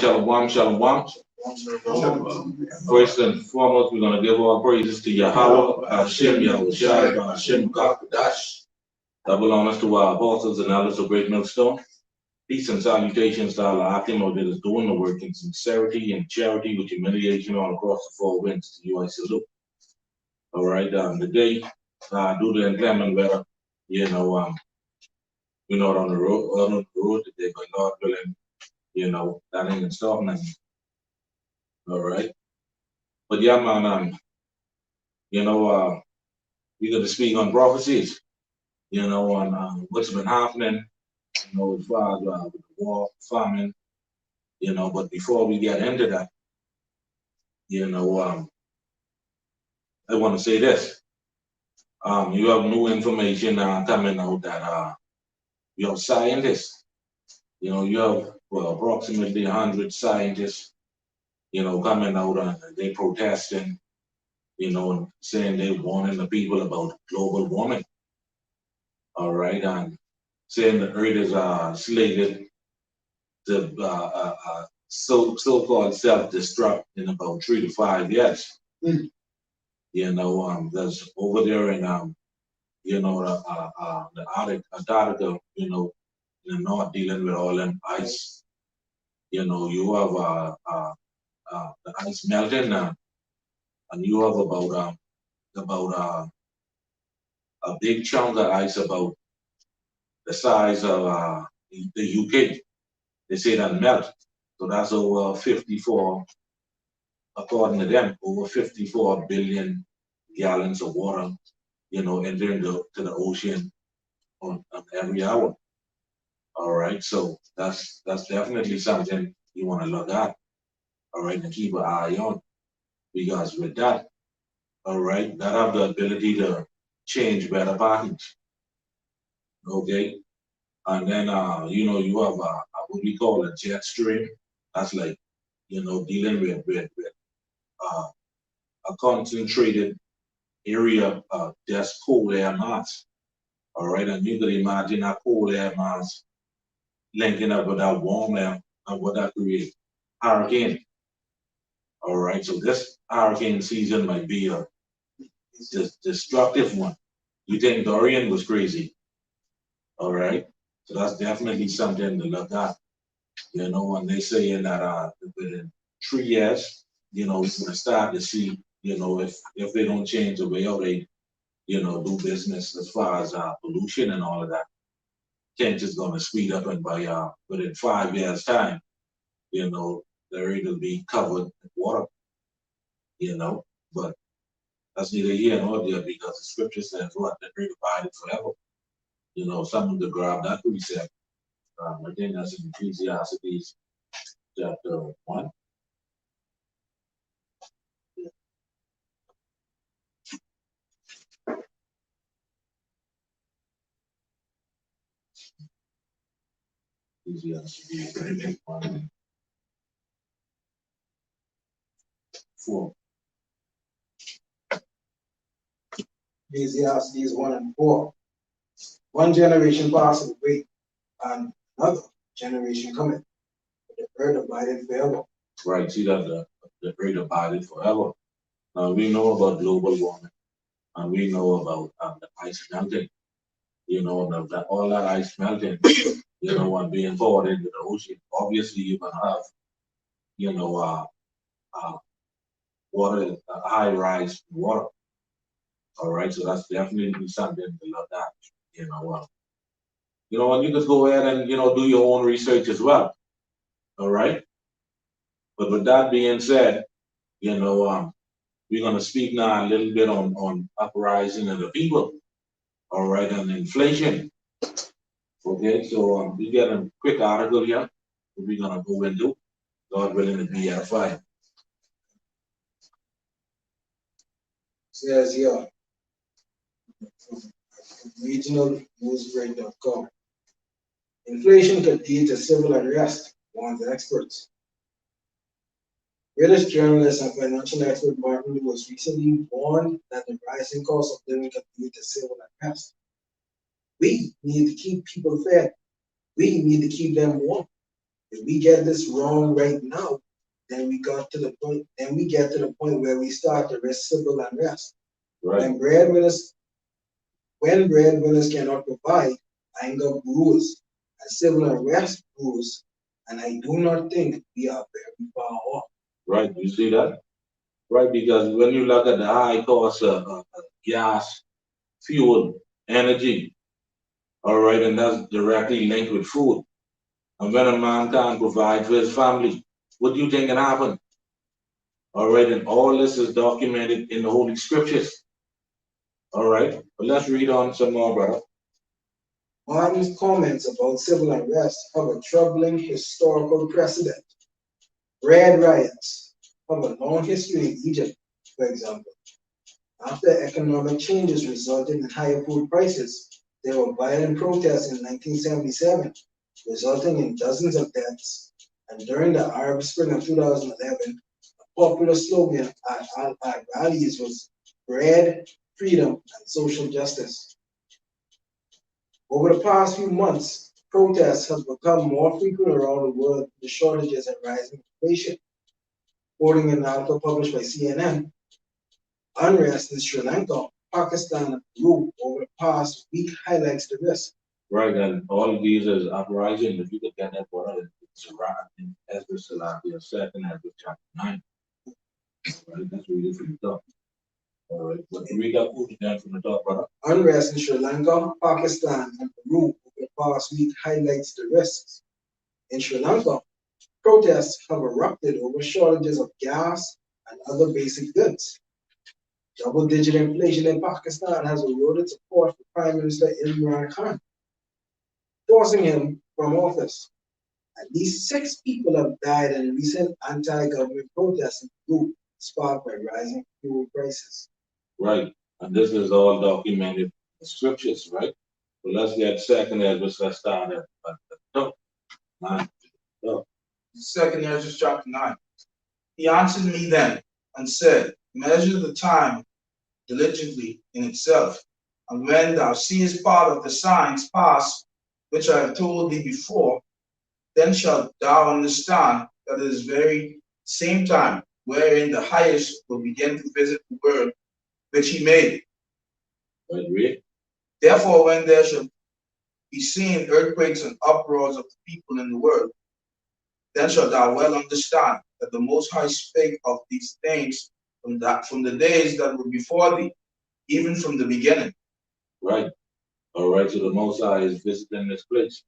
shalom, shalom. First and foremost, we're going to give all praises to Yahweh, Hashem, Yahushua, Hashem, Kakadash. Double honors to our apostles and elders of Great Millstone. Peace and salutations to Allah Akim, that is doing the work in sincerity and charity with humiliation all across the four winds. To you I salute. All right, today, due to the inclement weather, we're not on the road today, but God willing, that ain't stopping us. All right. But yeah, man, we're going to speak on prophecies, on what's been happening, as far as with the war, famine, but before we get into that, I want to say this. You have new information coming out that you have scientists, you have approximately 100 scientists, coming out and they protesting, and saying they warning the people about global warming. All right, and saying the earth is slated to so-called self-destruct in about 3 to 5 years. There's over there in the Antarctica, in the north dealing with all them ice. You have the ice melting now, and you have about a big chunk of ice about the size of the UK. They say that melt. So that's over 54, according to them, over 54 billion gallons of water, entering to the ocean on every hour. All right, so that's definitely something you want to look at. All right, and keep an eye on, because with that, all right, that have the ability to change weather patterns. Okay, and then you have what we call a jet stream. That's like dealing with a concentrated area of just cold air mass. All right, and you can imagine a cold air mass linking up with that warm air, and what that creates, hurricane. All right, so this hurricane season might be a destructive one. You think Dorian was crazy? All right, so that's definitely something to look at. When they saying that within 3 years, we're gonna start to see, if they don't change the way how they, do business as far as pollution and all of that, change is gonna speed up, and by within 5 years time, they're able to be covered with water, but that's neither here nor there, because the scripture says what, the great abideth forever. Someone to grab that precept. I think that's in Ecclesiastes chapter 1. Ecclesiastes 1, 4. Ecclesiastes 1 and 4. One generation passeth away, and another generation cometh, but the earth abideth forever. Right, see that the earth abideth forever. Now we know about global warming, and we know about the ice melting. That all that ice melting, and being poured into the ocean. Obviously, you're gonna have, water, high rise water. All right, so that's definitely something to look at. And you just go ahead and do your own research as well. All right. But with that being said, we're gonna speak now a little bit on uprising of the people. All right, and inflation. Okay, so we get a quick article here that we're gonna go into. God willing, to be edified. Says here, regionalnewsbreak.com. Inflation could lead to civil unrest, warns experts. British journalist and financial expert Martin Lewis recently warned that the rising cost of living could lead to civil unrest. We need to keep people fed. We need to keep them warm. If we get this wrong right now, then we got to the point. Then we get to the point where we start to risk civil unrest. Right. When breadwinners cannot provide, anger brews and civil unrest brews, and I do not think we are very far off. Right. You see that? Right. Because when you look at the high cost of gas, fuel, energy, all right, and that's directly linked with food. And when a man can't provide for his family, what do you think can happen? All right, and all this is documented in the Holy Scriptures. All right, but let's read on some more, brother. Martin's comments about civil unrest have a troubling historical precedent. Bread riots have a long history in Egypt, for example. After economic changes resulted in higher food prices, there were violent protests in 1977, resulting in dozens of deaths. And during the Arab Spring of 2011, a popular slogan at rallies was bread, freedom, and social justice. Over the past few months, protests have become more frequent around the world due to shortages and rising inflation. Quoting an article published by CNN, unrest in Sri Lanka, Pakistan, and Peru over the past week highlights the risk. Right, and all of these is uprising. If you could get that brother, it's around in Ezra Salafi, second Ezra chapter 9. Right, that's really from the top. All right, but read that food again from the top, brother. Unrest in Sri Lanka, Pakistan, and Peru over the past week highlights the risks. In Sri Lanka, protests have erupted over shortages of gas and other basic goods. Double-digit inflation in Pakistan has eroded support for Prime Minister Imran Khan, forcing him from office. At least 6 people have died in recent anti-government protests in Peru, sparked by rising fuel prices. Right, and this is all documented in the scriptures, right? So let's get second Ezra. Let's start at the top. 9. Top. Second Ezra chapter 9. He answered me then and said, measure the time diligently in itself, and when thou seest part of the signs pass, which I have told thee before, then shalt thou understand that it is very same time wherein the highest will begin to visit the world which he made. Right, read. Therefore, when there shall be seen earthquakes and uproars of the people in the world, then shalt thou well understand that the Most High spake of these things from the days that were before thee, even from the beginning. Right. All right, so the Most High is visiting this place.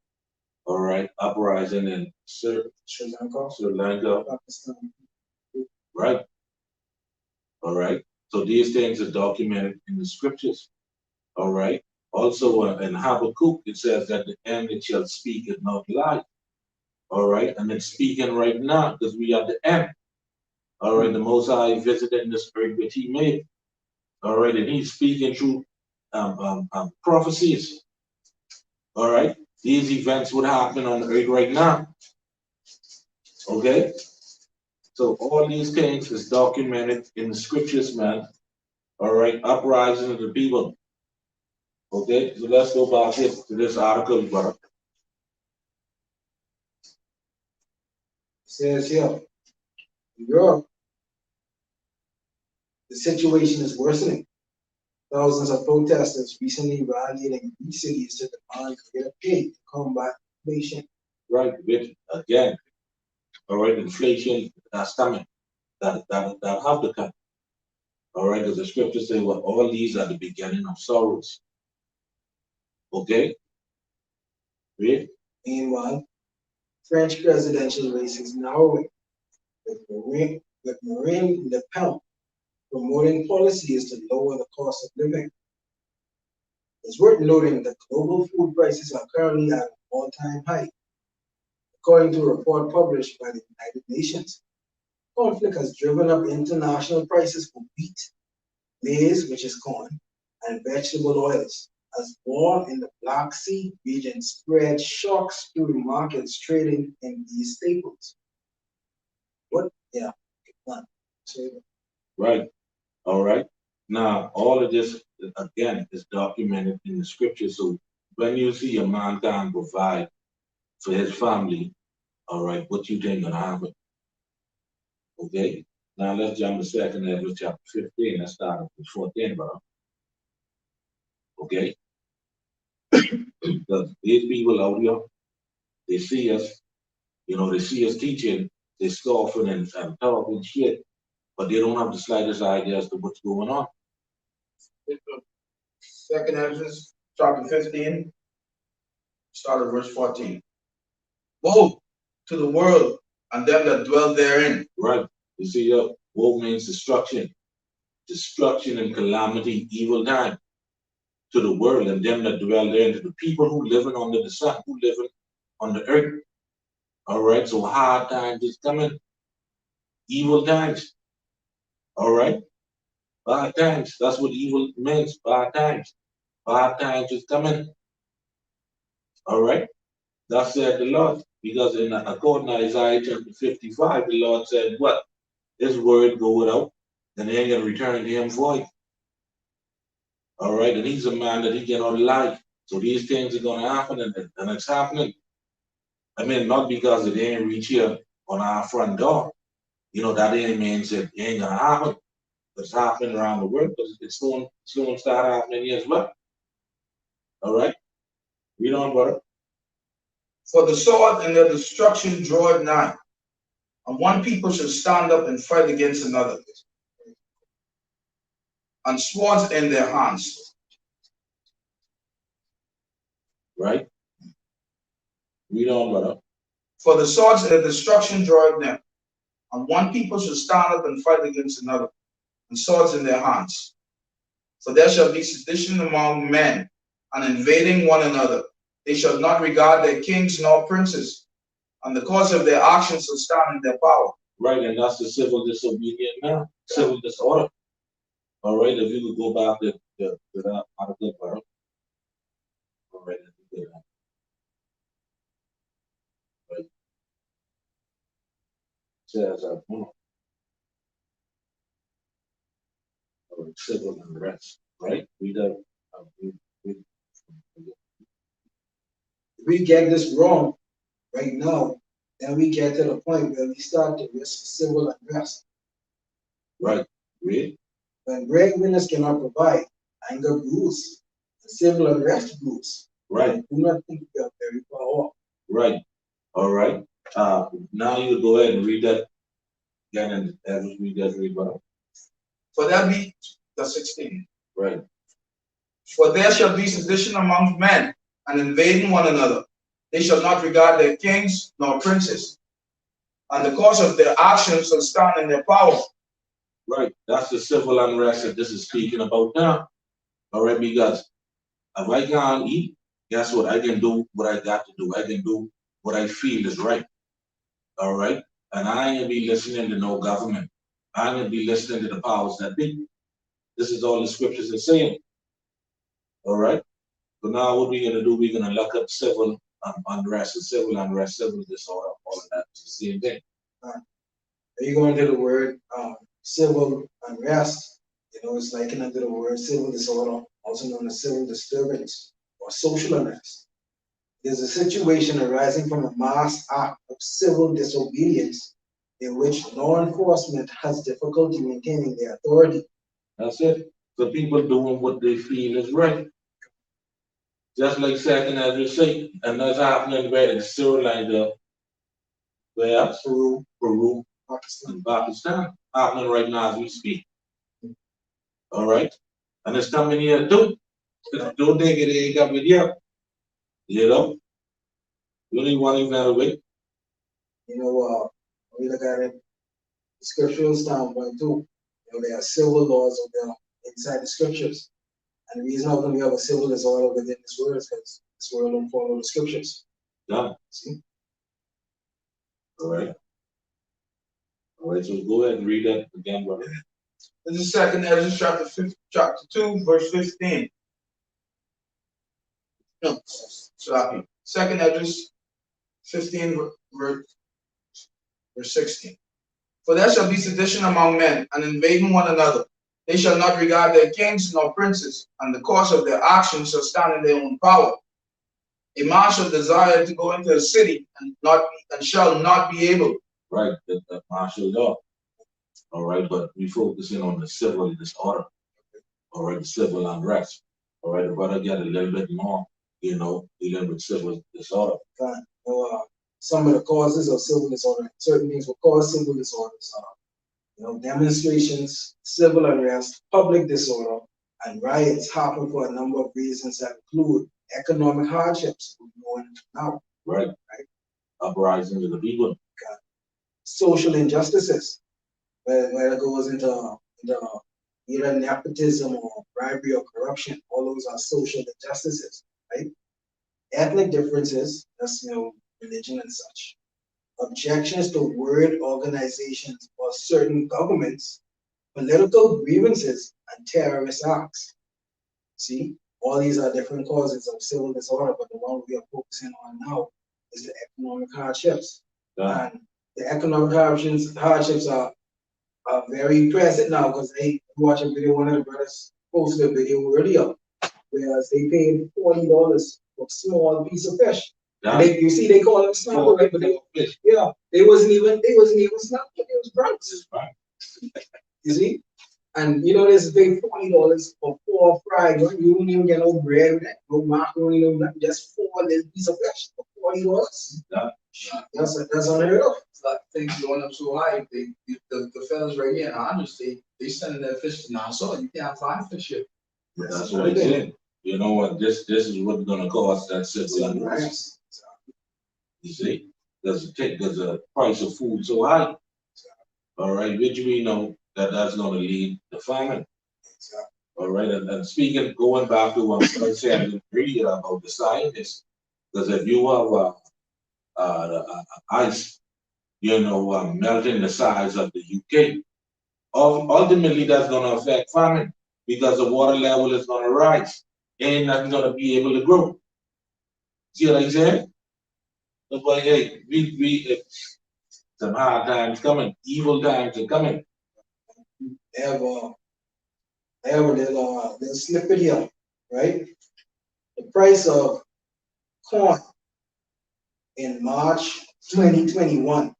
All right, uprising in Sri Lanka, Pakistan. right? All right, so these things are documented in the scriptures. All right, also in Habakkuk, it says that the end it shall speak and not lie. All right, and it's speaking right now because we are the end. All right, the Most High visiting this earth which He made. All right, and He's speaking through prophecies. All right, these events would happen on the earth right now. Okay, so all these things is documented in the scriptures, man. All right, uprising of the people. Okay, so let's go back here to this article, brother. It says here, in Europe, the situation is worsening. Thousands of protesters recently rallied in Greek cities to demand greater pay to combat inflation. Right, with again, all right, inflation that's coming, that have to come. All right, because the scriptures say, well, all these are the beginning of sorrows. Okay, read. Meanwhile, French presidential race is narrowing, with Marine Le Pen promoting policies to lower the cost of living. It's worth noting that global food prices are currently at an all-time high. According to a report published by the United Nations, conflict has driven up international prices for wheat, maize, which is corn, and vegetable oils, as war in the Black Sea region spread shocks through the markets trading in these staples. What? Yeah, done. Right, all right. Now, all of this, again, is documented in the scriptures. So when you see a man can't provide for his family, All right, what you think gonna happen? Okay. Now let's jump to second Ezra chapter 15. Let's start with 14, bro. Okay. Because these people out here, they see us, they see us teaching, they scoffing and talking shit, but they don't have the slightest idea as to what's going on. Second Ezra chapter 15, start at verse 14. Woe to the world and them that dwell therein. Right. You see, woe means destruction. Destruction and calamity, evil time to the world and them that dwell therein, to the people who living under the sun, who living on the earth. All right, so hard times is coming. Evil times. All right. Bad times. That's what evil means. Bad times. Bad times is coming. All right. Thus said the Lord. Because according to Isaiah chapter 55, the Lord said, what? His word go out, and they ain't gonna return to him void. All right, and he's a man that he cannot lie. So these things are gonna happen, and it's happening. I mean, not because it ain't reach here on our front door. That ain't means it ain't gonna happen. It's happening around the world because it's going to start happening here as well. All right? Read on, brother. For the sword and their destruction draweth nigh, and one people shall stand up and fight against another, and swords in their hands. Right? Read on, brother. For the swords and their destruction draweth near, and one people shall stand up and fight against another, and swords in their hands. For there shall be sedition among men, and invading one another. They shall not regard their kings nor princes, and the cause of their actions shall stand in their power. Right, and that's the civil disobedience now. Civil disorder. All right, if you could go back to that article, brother. All right, if you could. Right. Says, civil unrest, right? We get this wrong right now, then we get to the point where we start to risk civil unrest. Right. Read. When breadwinners cannot provide, anger brews, civil unrest brews. Right. Do not think we are very far off. Right. All right. Now you go ahead and read that again, and as we just read about. For that be the 16. Right. For there shall be sedition among men, and invading one another. They shall not regard their kings nor princes, and the cause of their actions shall stand in their power. Right. That's the civil unrest that this is speaking about now. All right, because if I can't eat, guess what? I can do what I got to do. I can do what I feel is right. All right. And I ain't gonna be listening to no government. I ain't gonna be listening to the powers that be. This is all the scriptures are saying. All right. So now what we're gonna do, we're gonna look up civil unrest, civil disorder, all of that. It's the same thing. Are you going to the word civil unrest? It's likened under the word civil disorder, also known as civil disturbance or social unrest. There's a situation arising from a mass act of civil disobedience in which law enforcement has difficulty maintaining their authority. That's it. So people doing what they feel is right. Just like second as you say, and that's happening where in Sri Lanka, where Peru, Pakistan, happening right now as we speak. All right, and it's coming here too. Don't think it ain't coming yet. You only one evaluate. We look at it, the scriptural standpoint too. There are civil laws inside the scriptures. And the reason how we have a civil disorder within this world is because this world don't follow the scriptures. Yeah. See? All right. All right, so go ahead and read that again, brother. This is second Ezra chapter 2, verse 15. No, sorry. Second Ezra 15, verse 16. For there shall be sedition among men, and invading one another. They shall not regard their kings nor princes, and the cause of their actions shall stand in their own power. A man shall desire to go into a city and shall not be able. Right, the martial law. All right, but we focusing on the civil disorder. All right, civil unrest. All right, the brother get a little bit more, dealing with civil disorder. Fine. Some of the causes of civil disorder, certain things will cause civil disorders. Demonstrations, civil unrest, public disorder, and riots happen for a number of reasons that include economic hardships, we're going into now. Right. Uprising of the people. Social injustices, where it goes into either nepotism or bribery or corruption. All those are social injustices, right? Ethnic differences, that's religion and such. Objections to word organizations or certain governments, political grievances, and terrorist acts. See, all these are different causes of civil disorder, but the one we are focusing on now is the economic hardships. Yeah. And the economic hardships are very present now because they watch a video, one of the brothers posted a video earlier, whereas they paid $40 for a small piece of fish. Yeah. And you see, they call it snapper, right? But they wasn't even snapper, it was browns. Right. You see? And this is paid $40 for 4 fried. You don't even get no bread with that, no macaroni, no nothing, just 4 little piece of fish for $40. Yeah. That's unheard of. It's like things going up so high. The fellas right here in Honor State, they sending that fish to Nassau. You can't find fish here. That's what I said. You know what? This is what's gonna cause that civil unrest. You see, there's a price of food so high. All right, which we know that's gonna lead to famine. All right, and speaking, going back to what I said earlier about the scientists, because if you have ice, melting the size of the UK, ultimately that's gonna affect famine because the water level is gonna rise. Ain't nothing gonna be able to grow. See what I'm saying? That's why, hey, some hard times coming, evil times are coming. They have a little snippet here, right? The price of corn in March 2021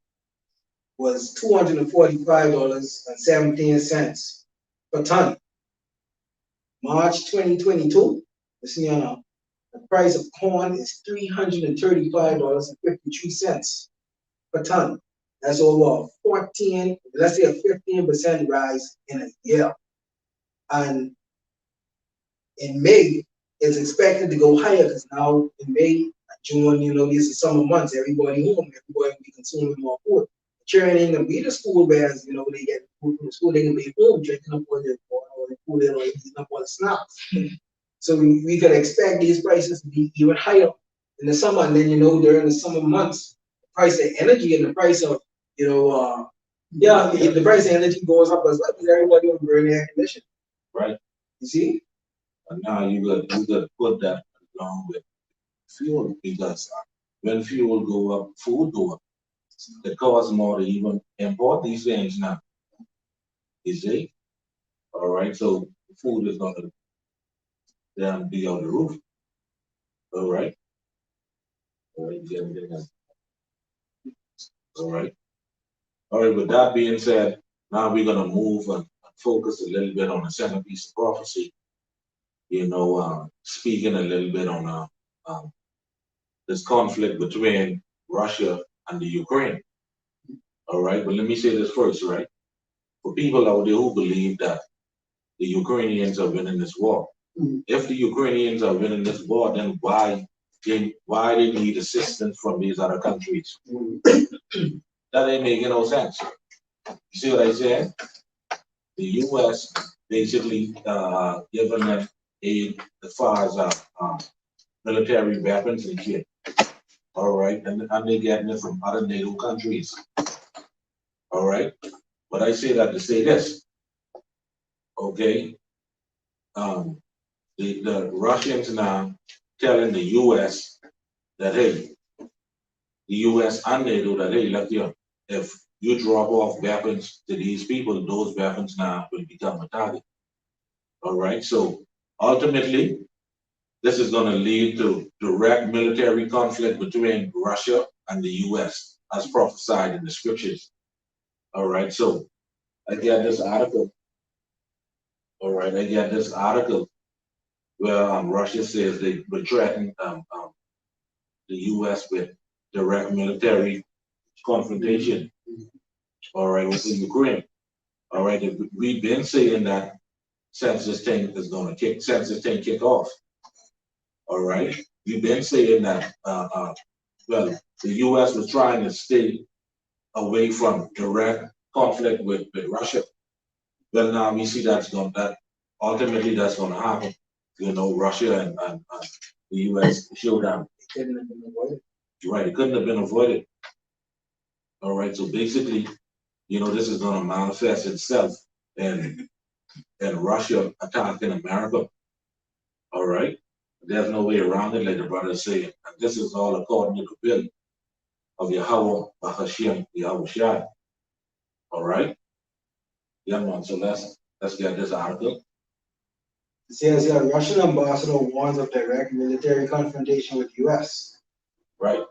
was $245.17 per ton. March 2022, the price of corn is $335.53 per ton. That's over 14, let's say a 15% rise in a year. And in May, it's expected to go higher because now in May, June, these are summer months, everybody home, everybody will be consuming more food. Children ain't gonna be to school, whereas they get food from the school, they can be home drinking up all their water or the food or eating up all the snacks. So we could expect these prices to be even higher in the summer. And then during the summer months, the price of energy and the price of the price of energy goes up as well because everybody will burn air conditioning. Right. You see? And now you got to put that along with fuel because when fuel go up, food go up. It costs more to even import these things now. You see? All right, so food is gonna be on the roof. All right. All right, get everything else. All right. All right, with that being said, now we're gonna move and focus a little bit on the centerpiece of prophecy. Speaking a little bit on this conflict between Russia and the Ukraine. All right, but let me say this first, right? For people out there who believe that the Ukrainians are winning this war, if the Ukrainians are winning this war, then why they need assistance from these other countries? That ain't making no sense. You see what I said? The U.S. basically giving them aid as far as military weapons and shit. All right, and they're getting it from other NATO countries. All right, but I say that to say this. Okay, the Russians now telling the U.S. that hey, the U.S. and NATO that hey, look here, if you drop off weapons to these people, those weapons now will become a target. All right, so ultimately, this is going to lead to direct military conflict between Russia and the U.S., as prophesied in the scriptures. All right, so I get this article. All right, I get this article where Russia says they would threaten the U.S. with direct military confrontation. All right, with the Ukraine. All right, we've been saying that since this thing is going to kick off. All right, we've been saying that. Well, the U.S. was trying to stay away from direct conflict with Russia. Well, now we see that ultimately that's going to happen. You know, Russia and the U.S. showdown. It couldn't have been avoided. Right, it couldn't have been avoided. All right, so basically, you know, this is going to manifest itself in Russia attacking America. All right, there's no way around it, like the brother is saying, and this is all according to the will of Yahweh Bahashim Yahweh Shai. All right, yeah, man. So let's get this article. It says here, Russian ambassador warns of direct military confrontation with U.S. Right.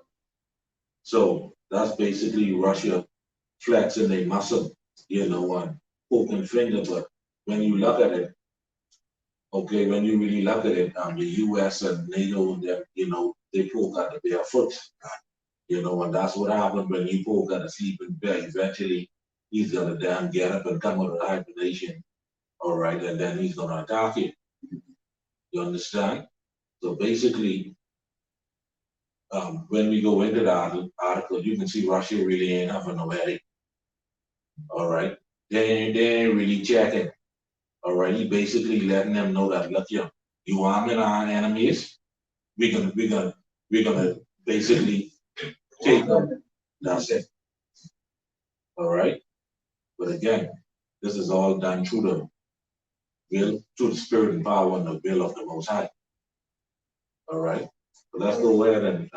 So that's basically Russia flexing their muscle, you know, and poking finger. But when you look at it, okay, when you really look at it, the U.S. and NATO, them, you know, they poke at the bare foot, you know, and that's what happened when you poke at a sleeping bear. Eventually, he's gonna damn get up and come out of hibernation, all right, and then he's gonna attack you. You understand? So basically, when we go into the article, you can see Russia really ain't having no headache. All right, they ain't really checking. All right, he basically letting them know that look, you arming our enemies. We're gonna basically take them. That's it. All right. But again, this is all done through the will, through the spirit and power and the will of the Most High. All right. So let's go ahead and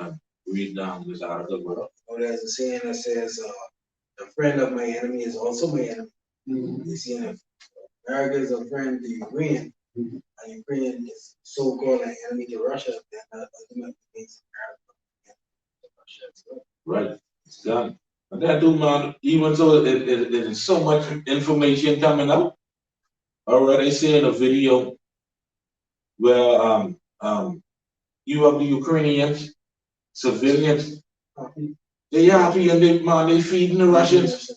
read down this article, brother. Oh, there's a saying that says, a friend of my enemy is also my enemy. Mhm. You see, if America is a friend to Ukraine, Mhm. and Ukraine is so-called an enemy to Russia, then that ultimately means America is Russia as well. Right. It's done. And that do, man, even though it is so much information coming out. All right, I see in a video where you have the Ukrainians, civilians, they happy and they feeding the Russians.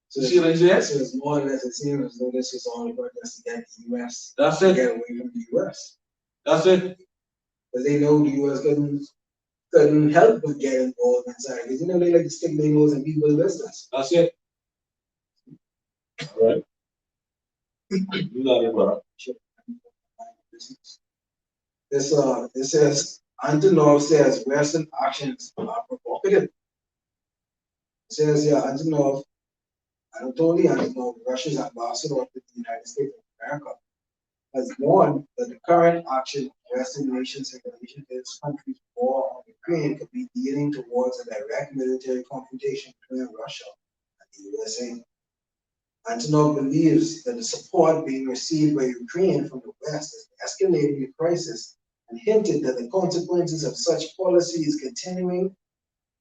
So See what I said? so it's more or less it seems as though this is all about us to get the US That's to it. get away from the US. That's it. Because they know the US couldn't help but get involved inside. Because you know they like to stick their nose in people's business. That's it. All right. You got it, brother. This says Antonov says Western actions are provocative. It says yeah, Anatoly Antonov, Russia's ambassador to the United States of America, has warned that the current action of Western nations in relation to its country's war on Ukraine could be leading towards a direct military confrontation between Russia and the USA. Antonov believes that the support being received by Ukraine from the West is escalating the crisis and hinted that the consequences of such policies continuing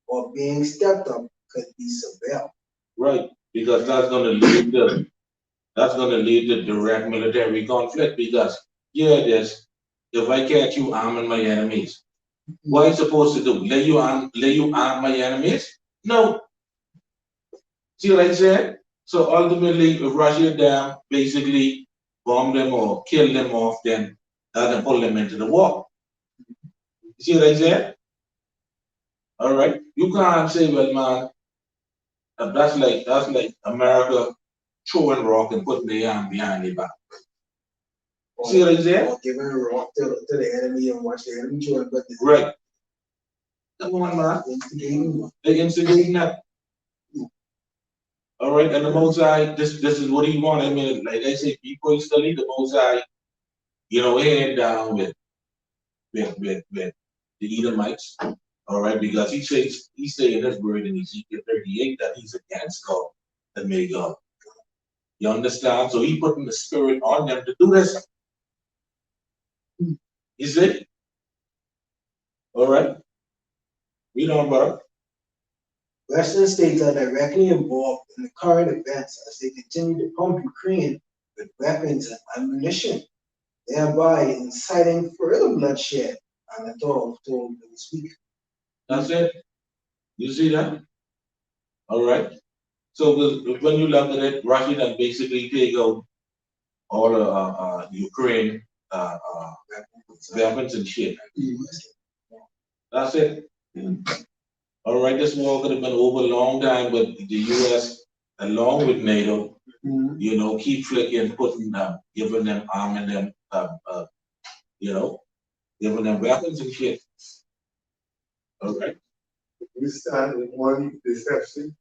or being stepped up could be severe. Right. Because that's gonna lead to direct military conflict because this if I catch you arming my enemies, what are you supposed to do? Let you arm my enemies? No. See what I said? So ultimately if Russia down basically bomb them or kill them off, then that can pull them into the war. You see what I said? All right. You can't say, well, man, that's like America throwing rock and putting their arm behind their back. See what I said? Or giving a rock to the enemy and watch the enemy throw it, but Right. Come on, man. They instigating that. All right, and the Most High, this is what he want. I mean, like I say, people study the Most High, you know, hand down with the Edomites. All right, because he say in his word in Ezekiel 38 that he's against God and made God. You understand? So he putting the spirit on them to do this. You see? All right. We know about it. Western states are directly involved in the current events as they continue to pump Ukraine with weapons and ammunition, thereby inciting further bloodshed, Anatol told this week. That's it. You see that? All right. So when you look at it, Russia then basically take out all Ukraine weapons and shit. That's it. All right, this war could have been over a long time, but the U.S. along with NATO, you know, keep flicking, putting them, giving them, arming them, you know, giving them weapons and shit. All right. You start with one deception,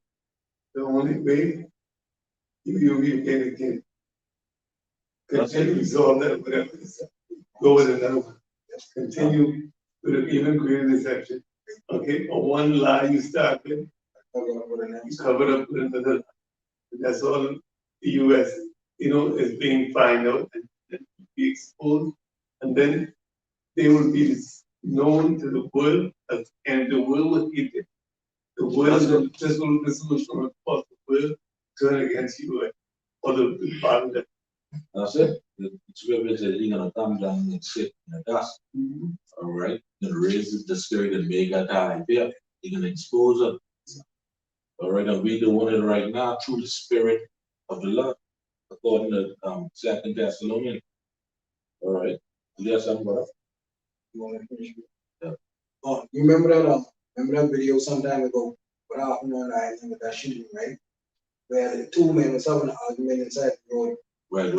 the only way you can continue to resolve that whatever deception. Go with another one. Continue with an even greater deception. Okay, or one lie you start with, you cover it up with another lie. That's all the US, you know, is being found out and be exposed, and then they will be known to the world, and the world will eat it. The world will, this will from across the world turn against you or the part of that. That's it. The scripture says you're gonna come down and sit in the dust. All right. You're gonna raise the spirit and make that die. Yeah. You're gonna expose it. All right, and we're doing it right now through the spirit of the Lord, according to 2 Thessalonians. All right. You got something, brother? You want to finish? Yeah. Oh, you remember that video some time ago? What happened on the island with that shooting, right? Where the two men was having an argument inside the road. Right.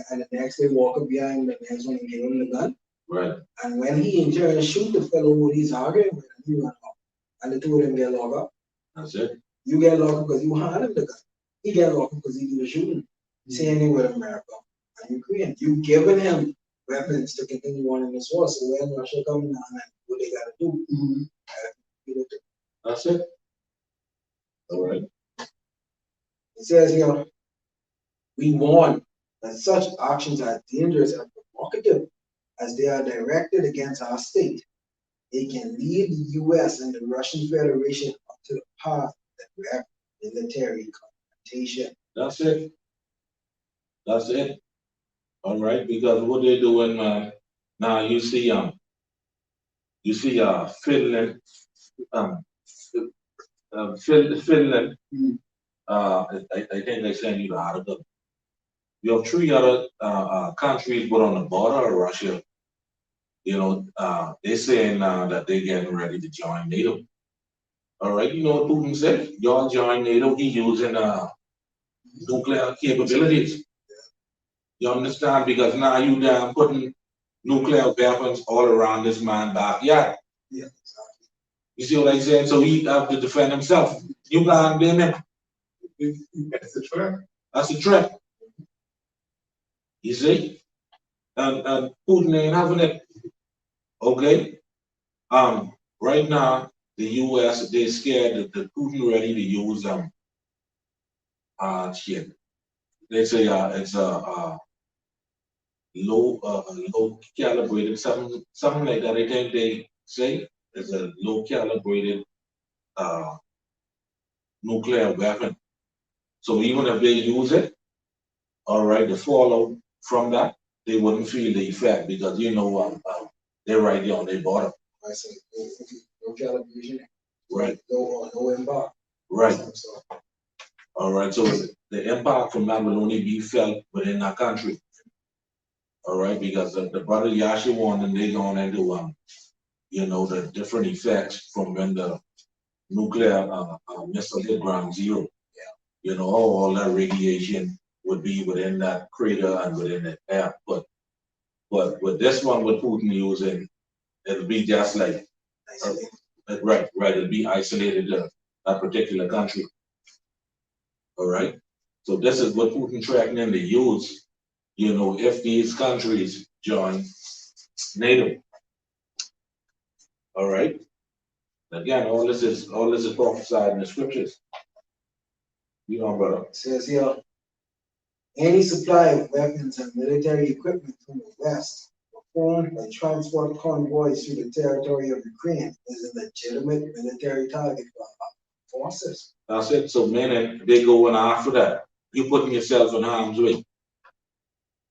And the next they walk up behind the next one and give him the gun. Right. And when he in turn shoot the fellow who he's arguing with, he run off. And the two of them get locked up. That's it. You get locked up because you hand him the gun. He get locked up because he did the shooting. Same thing with America and Ukraine. You giving him weapons to continue on in this war. So when Russia coming down and what they gotta do, That's it. All right. it says here, we warn that such actions are dangerous and provocative as they are directed against our state. They can lead the US and the Russian Federation up to the path that we have military confrontation. That's it. That's it. All right, because what they're doing, man. Now you see Finland, Finland. I think they send you the article. You have three other countries, but on the border of Russia. You know, they're saying now that they're getting ready to join NATO. All right, you know what Putin said? Y'all join NATO. He using nuclear capabilities. You understand? Because now you down putting nuclear weapons all around this man's backyard. Yeah. You see what I'm saying? So he have to defend himself. You can't blame him. That's a trap. That's a threat. You see? And Putin ain't having it. Okay? Right now, the US, they're scared that Putin ready to use shit. They say it's a low calibrated, something like that. I think they say it's a low calibrated nuclear weapon. So even if they use it, all right, the fallout from that, they wouldn't feel the effect because you know they're right there on their border. I say, no calibration, Right. no impact. Right. All right. So the impact from that will only be felt within our country. All right, because the brother Yasha one and they going into you know, the different effects from when the nuclear missile hit ground zero. Yeah. You know, all that radiation would be within that crater and within the air. But with this one with Putin using, it'll be just like right, it'll be isolated to that particular country. All right. So this is what Putin threatening to use, you know, if these countries join NATO. All right. Again, all this is prophesied in the scriptures. You know, brother. It says here, any supply of weapons and military equipment from the West or form and transport convoys through the territory of Ukraine is a legitimate military target for our forces. That's it. So meaning they going after that. You putting yourself in harm's way.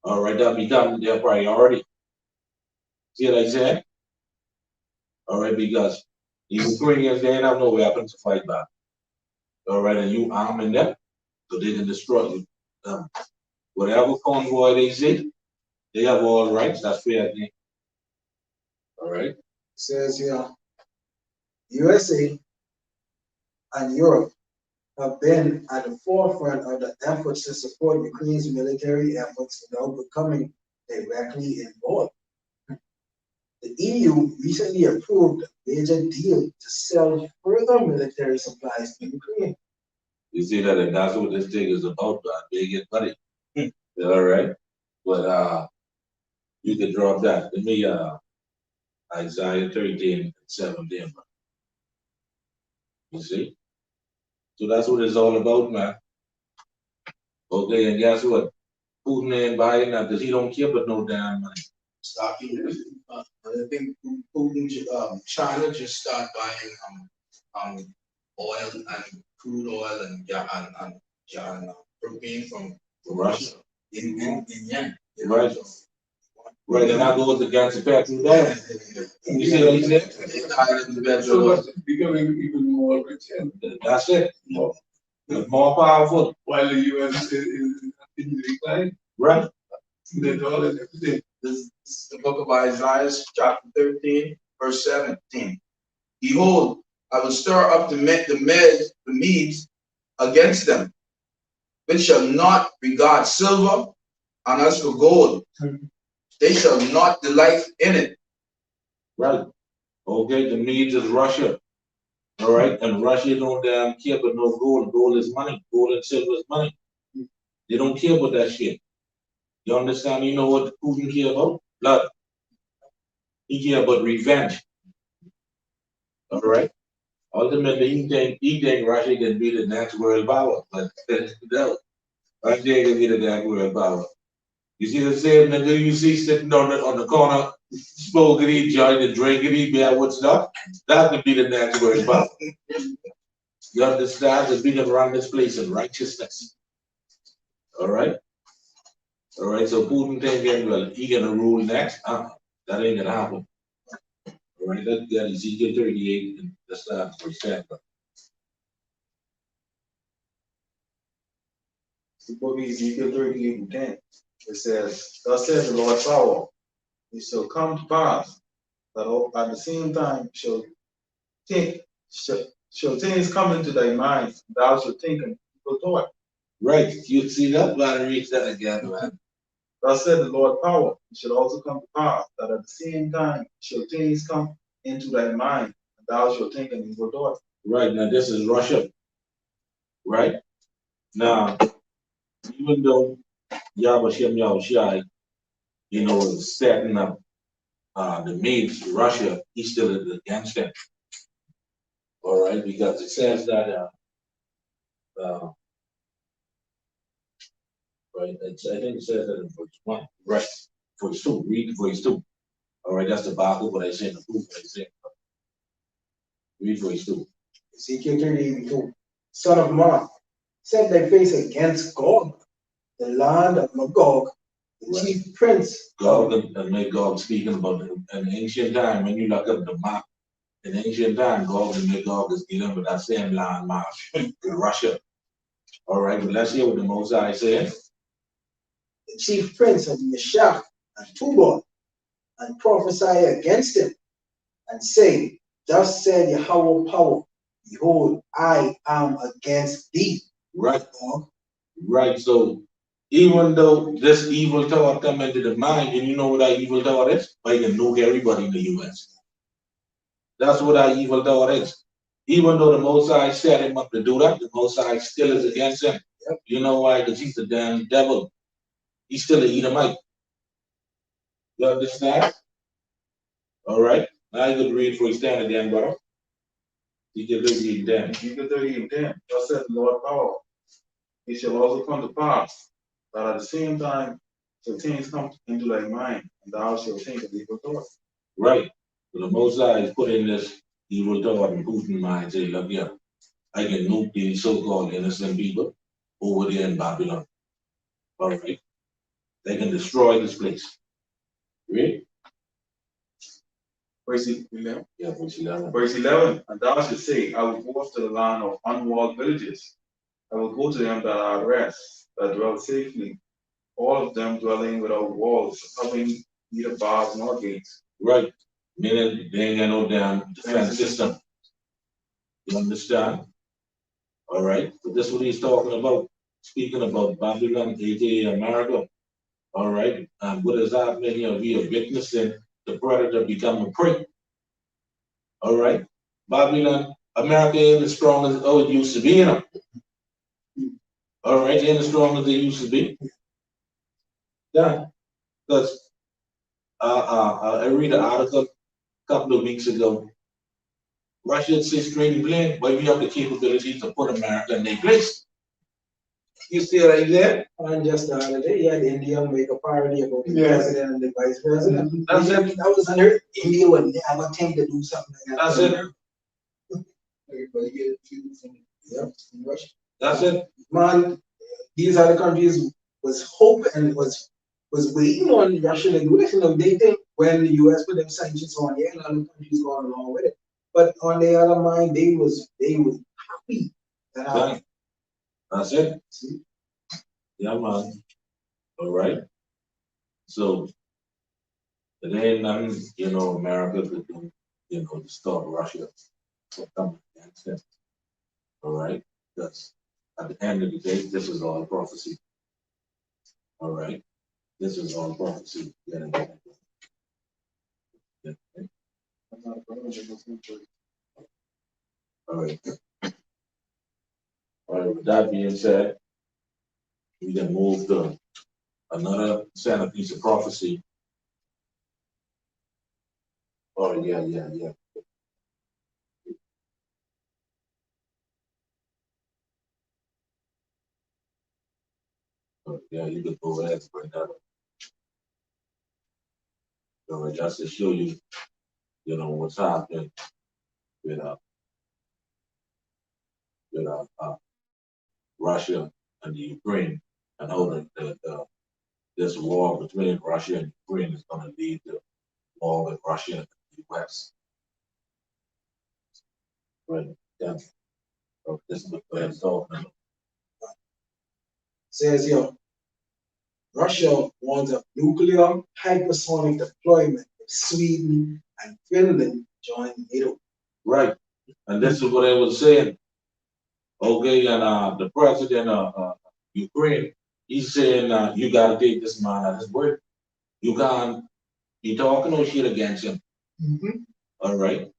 All right, that becomes their priority. See what I said? All right, because the Ukrainians, they ain't have no weapons to fight back. All right, and you arming them so they can destroy you. Whatever convoy they see, they have all rights. That's fair game. All right. It says here, USA and Europe have been at the forefront of the efforts to support Ukraine's military efforts without becoming directly involved. The EU recently approved a major deal to sell further military supplies to Ukraine. You see that, and that's what this thing is about, man. They get money. All right. But you can drop that. Let me Isaiah 13:17. You see? So that's what it's all about, man. Okay, and guess what? Putin ain't buying that because he don't care about no damn money. I think Putin, China just started buying oil and crude oil and propane from Russia. in yen. Right. Right, and that goes against the petrol dollar. You see what he said? So much is becoming even more rich and That's it. More powerful. while the US is in decline, Right. the dollar and everything. This is the book of Isaiah, chapter 13, verse 17. Behold, I will stir up the Medes against them, which shall not regard silver, and as for gold, they shall not delight in it. Right. Okay, the Medes is Russia. All right, and Russia don't damn care about no gold. Gold is money. Gold and silver is money. They don't care about that shit. You understand? You know what Putin care about? Blood. He care about revenge. All right. Ultimately, he think Russia can be the next world power, but no, Russia ain't gonna be the next world power. You see the same nigga you see sitting on the corner, smoking, enjoying the drinking, he bear what's stuff. That could be the next world power. You understand? That we can run this place in righteousness. All right. All right. So Putin thinking, well, he gonna rule next. That ain't gonna happen. All right. Let's get Ezekiel 38 and let's start verse 10. The book of Ezekiel 38:10. It says, thus says the Lord power, it shall come to pass that at the same time shall things come into thy mind, thou shalt think an evil thought. Right. You see that? Gotta read that again, man. Thus said the Lord power, it shall also come to pass that at the same time shall things come into thy mind, and thou shalt think an evil thought. Right. Now this is Russia. Right? Now, even though Yabashem Yahushai, is setting up the Medes, Russia, he still is against them. All right, because it says that right, I think it says that in verse 1. Right. Verse 2. Read verse 2. All right, that's the Bible, what I say in the book, what I say. Read verse 2. Ezekiel 38:2. Son of man, set thy face against Gog, the land of Magog, the chief prince. Gog and Magog speaking about an ancient time, when you look up the map, in ancient time, Gog and Magog is dealing with that same land mass in Russia. All right, but let's hear what the Mosai said. The chief prince of Meshach and Tubal, and prophesy against him, and say, thus said Yahweh power, behold, I am against thee. Right. Right. So even though this evil thought come into the mind, and you know what that evil thought is? I can nuke everybody in the US. That's what that evil thought is. Even though the Mosai set him up to do that, the Mosai still is against him. Yep. You know why? Because he's the damn devil. He's still an Edomite. You understand? All right. Now you can read for his stand again, brother. You can read then. Ezekiel 38:10. Thus said the Lord power, it shall also come to pass that at the same time So things come into thy mind, and thou shalt think of evil thoughts. Right. So the Most High is putting this evil thought in Putin's mind, say, look here, I can nuke these so-called innocent people over there in Babylon. All right. They can destroy this place. Right? Verse 11. Yeah, verse 11. Verse 11. And thou shalt say, I will go to the land of unwalled villages. I will go to them that are at rest, that dwell safely, all of them dwelling without walls, having neither bars nor gates. Right. Meaning they ain't got no damn defense system. You understand? All right. So this is what he's talking about. Speaking about Babylon, aka America. All right. And what is happening here? We are witnessing the predator become a prey. All right. Babylon, America ain't as strong as it used to be, you know. All right, ain't as strong as they used to be. Yeah. Because I read an article a couple of weeks ago. Russia says straight and plain, but we have the capability to put America in their place. You see right there? And just the other day, yeah, India make a parody about the Yeah. president and the vice president. That's it. That was under India would never think to do something like that. That's it. Everybody get food from Russia. That's it. Man, these other countries was hoping and was waiting on Russia to do this. You know, they think when the US put them sanctions on, yeah, and other countries going along with it. But on the other mind, they was happy that Yeah. That's it. See? Yeah, man. All right. So it ain't nothing, you know, America could do, you know, to stop Russia from coming against it. All right. Because at the end of the day, this is all prophecy. All right. This is all prophecy. Yeah. Yeah. All right. All right. With that being said, we can move to another centerpiece of prophecy. Oh, yeah, yeah, yeah. Oh, yeah, you can go ahead and bring that up. So just to show you, you know, what's happening with with Russia and the Ukraine, and how this war between Russia and Ukraine is going to lead to war with Russia and the US. Right? Yeah. So this is what we're talking about. says here, Russia wants a nuclear hypersonic deployment if Sweden and Finland join NATO. Right. And this is what I was saying. Okay, and the president of Ukraine, he's saying you gotta take this man at his word. You can't be talking no shit against him. All right.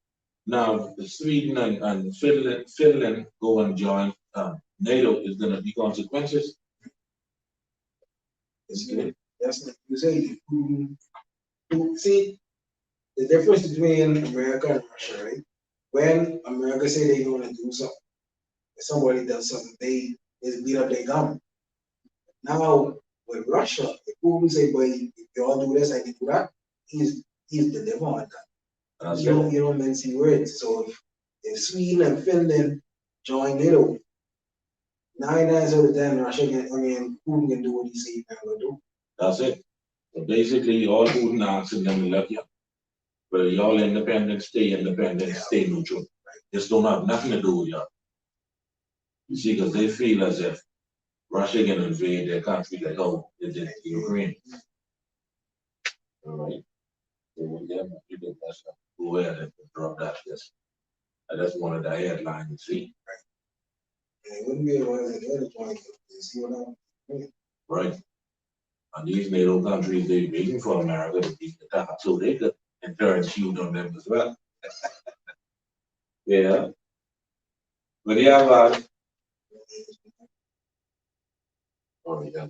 Now, the Sweden and Finland go and join NATO is going to be consequences. That's like you say. See the difference between America and Russia, right? When America say they going to do something, if somebody does something, they just beat up their gun. Now with Russia, if Putin say, "Boy, if y'all do this, I can do that," he's delivering on that. You don't mince words. So if Sweden and Finland join NATO, 9 times out of 10, Russia can, Putin can do what he say he can do. That's it. So basically, all Putin asking them to look, but y'all independent, stay independent, stay neutral. Right? This don't have nothing to do with y'all. You see, because they feel as if Russia can invade their country like, oh, they did Ukraine. All right. So yeah, you can go ahead and drop that. Yes. That's one of the headlines, you see. And it wouldn't be the ones that they're joining. You see what I'm saying? Right. And these NATO countries, they're waiting for America to beat the top so they could in turn shoot on them as well. Yeah. But yeah, oh, yeah,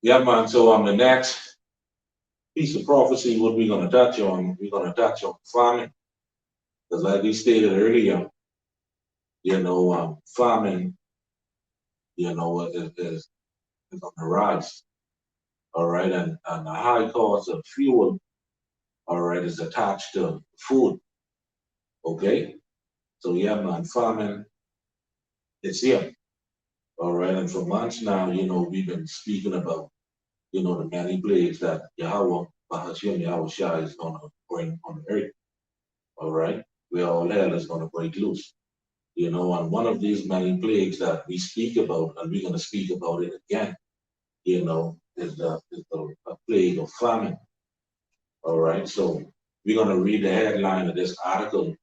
yeah, man. So on the next piece of prophecy, what we're gonna touch on, farming. Because like we stated earlier, you know, farming is on the rise. All right, and the high cost of fuel, all right, is attached to food. Okay, so yeah, man, farming is here. All right, and for months now, we've been speaking about, the many plagues that Yahweh, Bahashim Yahweh Shai is going to bring on the earth. All right, where all hell is going to break loose. And one of these many plagues that we speak about, and we're going to speak about it again, is the plague of famine. All right, so we're going to read the headline of this article,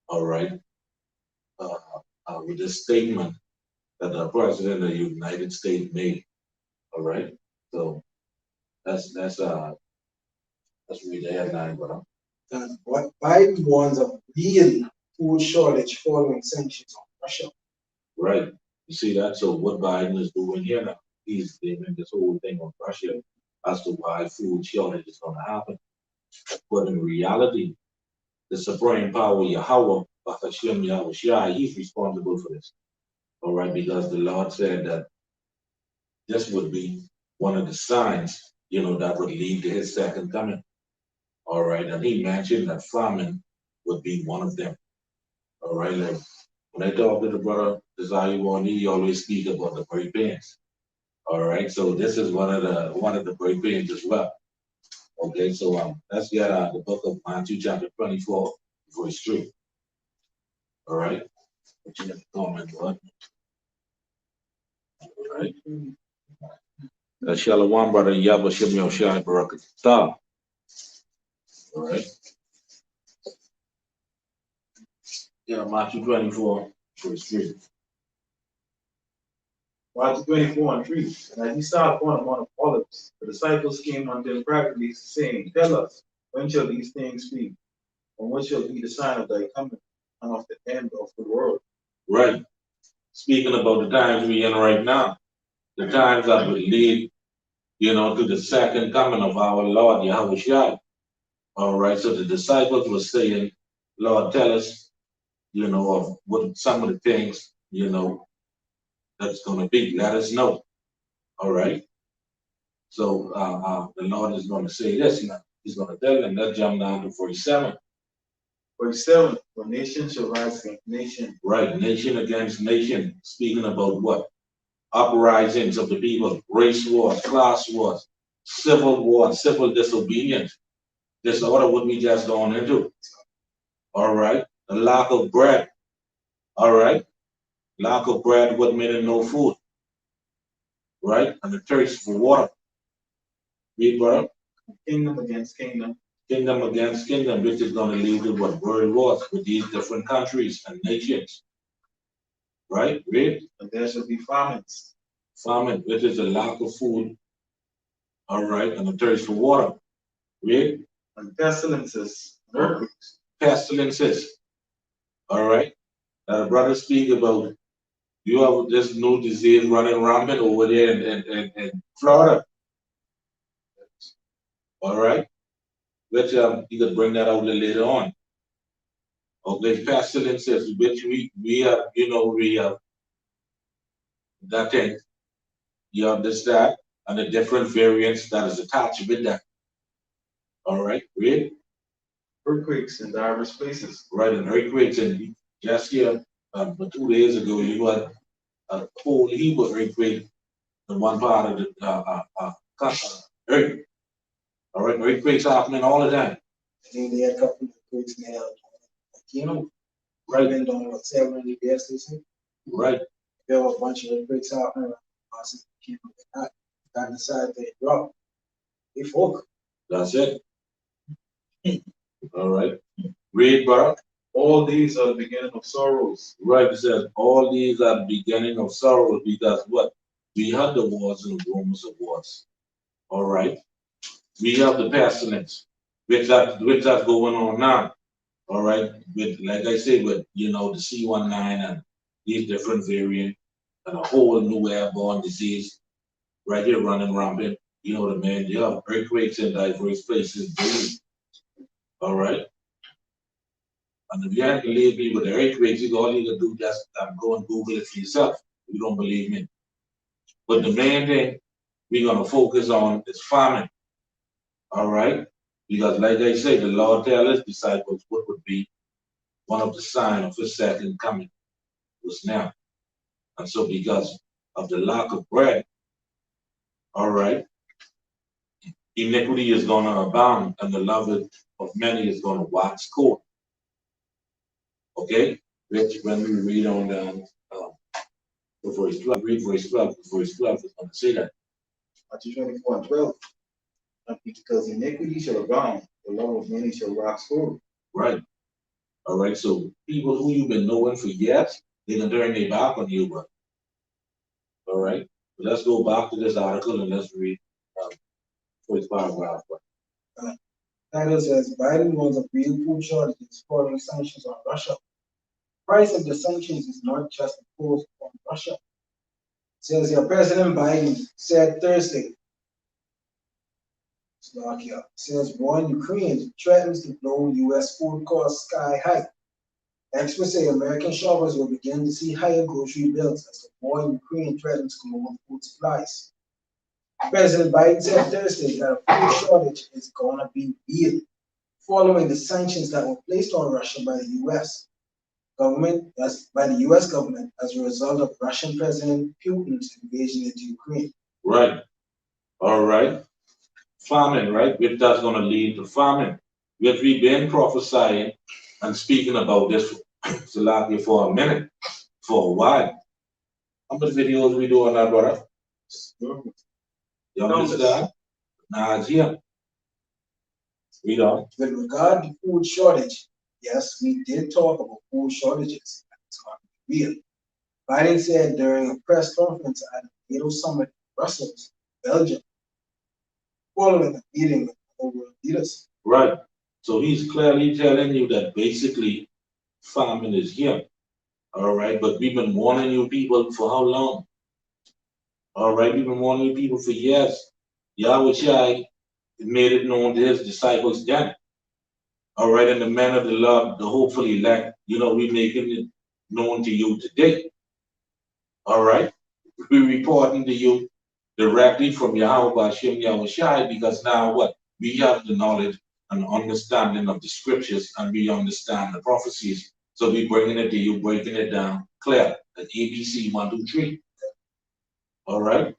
all right, uh, with this statement that the President of the United States made. All right, so let's read the headline, brother. What Biden warns of real food shortage following sanctions on Russia. Right. You see that? So what Biden is doing here now, he's blaming this whole thing on Russia as to why food shortage is going to happen. But in reality, the supreme power, Yahweh, Bahashim Yahweh Shai, he's responsible for this. All right, because the Lord said that this would be one of the signs, that would lead to his second coming. All right, and he mentioned that famine would be one of them. All right, like when I talk to the brother Desire One, he always speak about the great pains. All right, so this is one of the great pains as well. Okay, so let's get the book of Matthew chapter 24, verse 3. All right, what you got to comment on? All right. Shalom, brother Yabba Shem Yoshai Barakatah. All right. Yeah, Matthew 24, verse 3. Matthew 24 and 3. And as he sat upon a Mount of Olives, the disciples came unto him privately, saying, Tell us, when shall these things be? And what shall be the sign of thy coming and of the end of the world? Right. Speaking about the times we're in right now, the times that will lead, to the second coming of our Lord Yahweh Shai. All right. So the disciples were saying, Lord, tell us, of what some of the things, that's going to be. Let us know. All right. So the Lord is going to say this now. He's going to tell them. Let's jump down to 47. 47. For nation shall rise against nation. Right. Nation against nation. Speaking about what? Uprisings of the people, race wars, class wars, civil war, civil disobedience. Disorder what we just gone into. All right. The lack of bread. All right. Lack of bread what made no food. Right? And the thirst for water. Read, brother. Kingdom against kingdom. Kingdom against kingdom, which is going to lead to what world wars with these different countries and nations. Right? Read. And there shall be famines. Famine, which is a lack of food. All right. And the thirst for water. Read. And pestilences. Earthquakes. Pestilences. All right. Now the brother speak about you have this new disease running rampant over there in Florida. All right. Which you could bring that out later on. Okay, pestilences, which we have, we have that thing. You have this, that, and the different variants that is attached with that. All right, read. Earthquakes in diverse places. Right, and earthquakes, and just here, 2 days ago, you had a whole heap of earthquake in one part of the earth. All right, earthquakes happening all the time. I think they had a couple of earthquakes now. Right. Been doing what 700 years, they say. Right. There were a bunch of earthquakes happening. That decided they drop. They folk. That's it. All right. Read, brother. All these are the beginning of sorrows. Right, it says all these are the beginning of sorrows because what? We had the wars and rumors of wars. All right. We have the pestilence, which that's going on now. All right. With like I said, with the C19 and these different variants and a whole new airborne disease right here running rampant. You know what I mean? You have earthquakes in diverse places daily. All right. And if you have to believe me with the earthquakes, all you can do just go and Google it for yourself. You don't believe me. But the main thing we're gonna focus on is farming. All right? Because like I said, the Lord tell his disciples what would be one of the signs of his second coming was now. And so because of the lack of bread, all right, iniquity is gonna abound and the love of many is gonna wax cold. Okay? Which when we read on the verse 12, read verse 12, verse 12 is gonna say that. Matthew 24:12. Because iniquity shall abound, the love of many shall wax cold. Right. All right. So people who you've been knowing for years, they're gonna turn their back on you, but all right. But let's go back to this article and let's read first paragraph. Title says Biden warns of real food shortages following sanctions on Russia. Price of the sanctions is not just imposed on Russia. Says here, President Biden said Thursday, Slovakia, says war in Ukraine threatens to blow U.S. food costs sky high. Experts say American shoppers will begin to see higher grocery bills as the war in Ukraine threatens global food supplies. President Biden said Thursday that a food shortage is going to be real following the sanctions that were placed on Russia by the U.S. government, by the U.S. government as a result of Russian President Putin's invasion into Ukraine. Right. All right. Famine, right? Which that's gonna lead to famine. Which we've been prophesying and speaking about this Salakia for a minute, for a while. How much videos we do on that, brother? You understand? Now it's here. Read on. With regard to food shortage, yes, we did talk about food shortages. It's going to be real. Biden said during a press conference at a NATO summit in Brussels, Belgium, following a meeting with world leaders. Right. So he's clearly telling you that basically famine is here. All right. But we've been warning you people for how long? All right. We've been warning you people for years. Yahweh Shai made it known to his disciples then. All right. And the men of the Lord, the hopefully elect, we're making it known to you today. All right. We're reporting to you directly from Yahweh Hashem Yahweh Shai because now what? We have the knowledge and understanding of the scriptures and we understand the prophecies. So we're bringing it to you, breaking it down clear. At ABC 1, 2, 3. All right.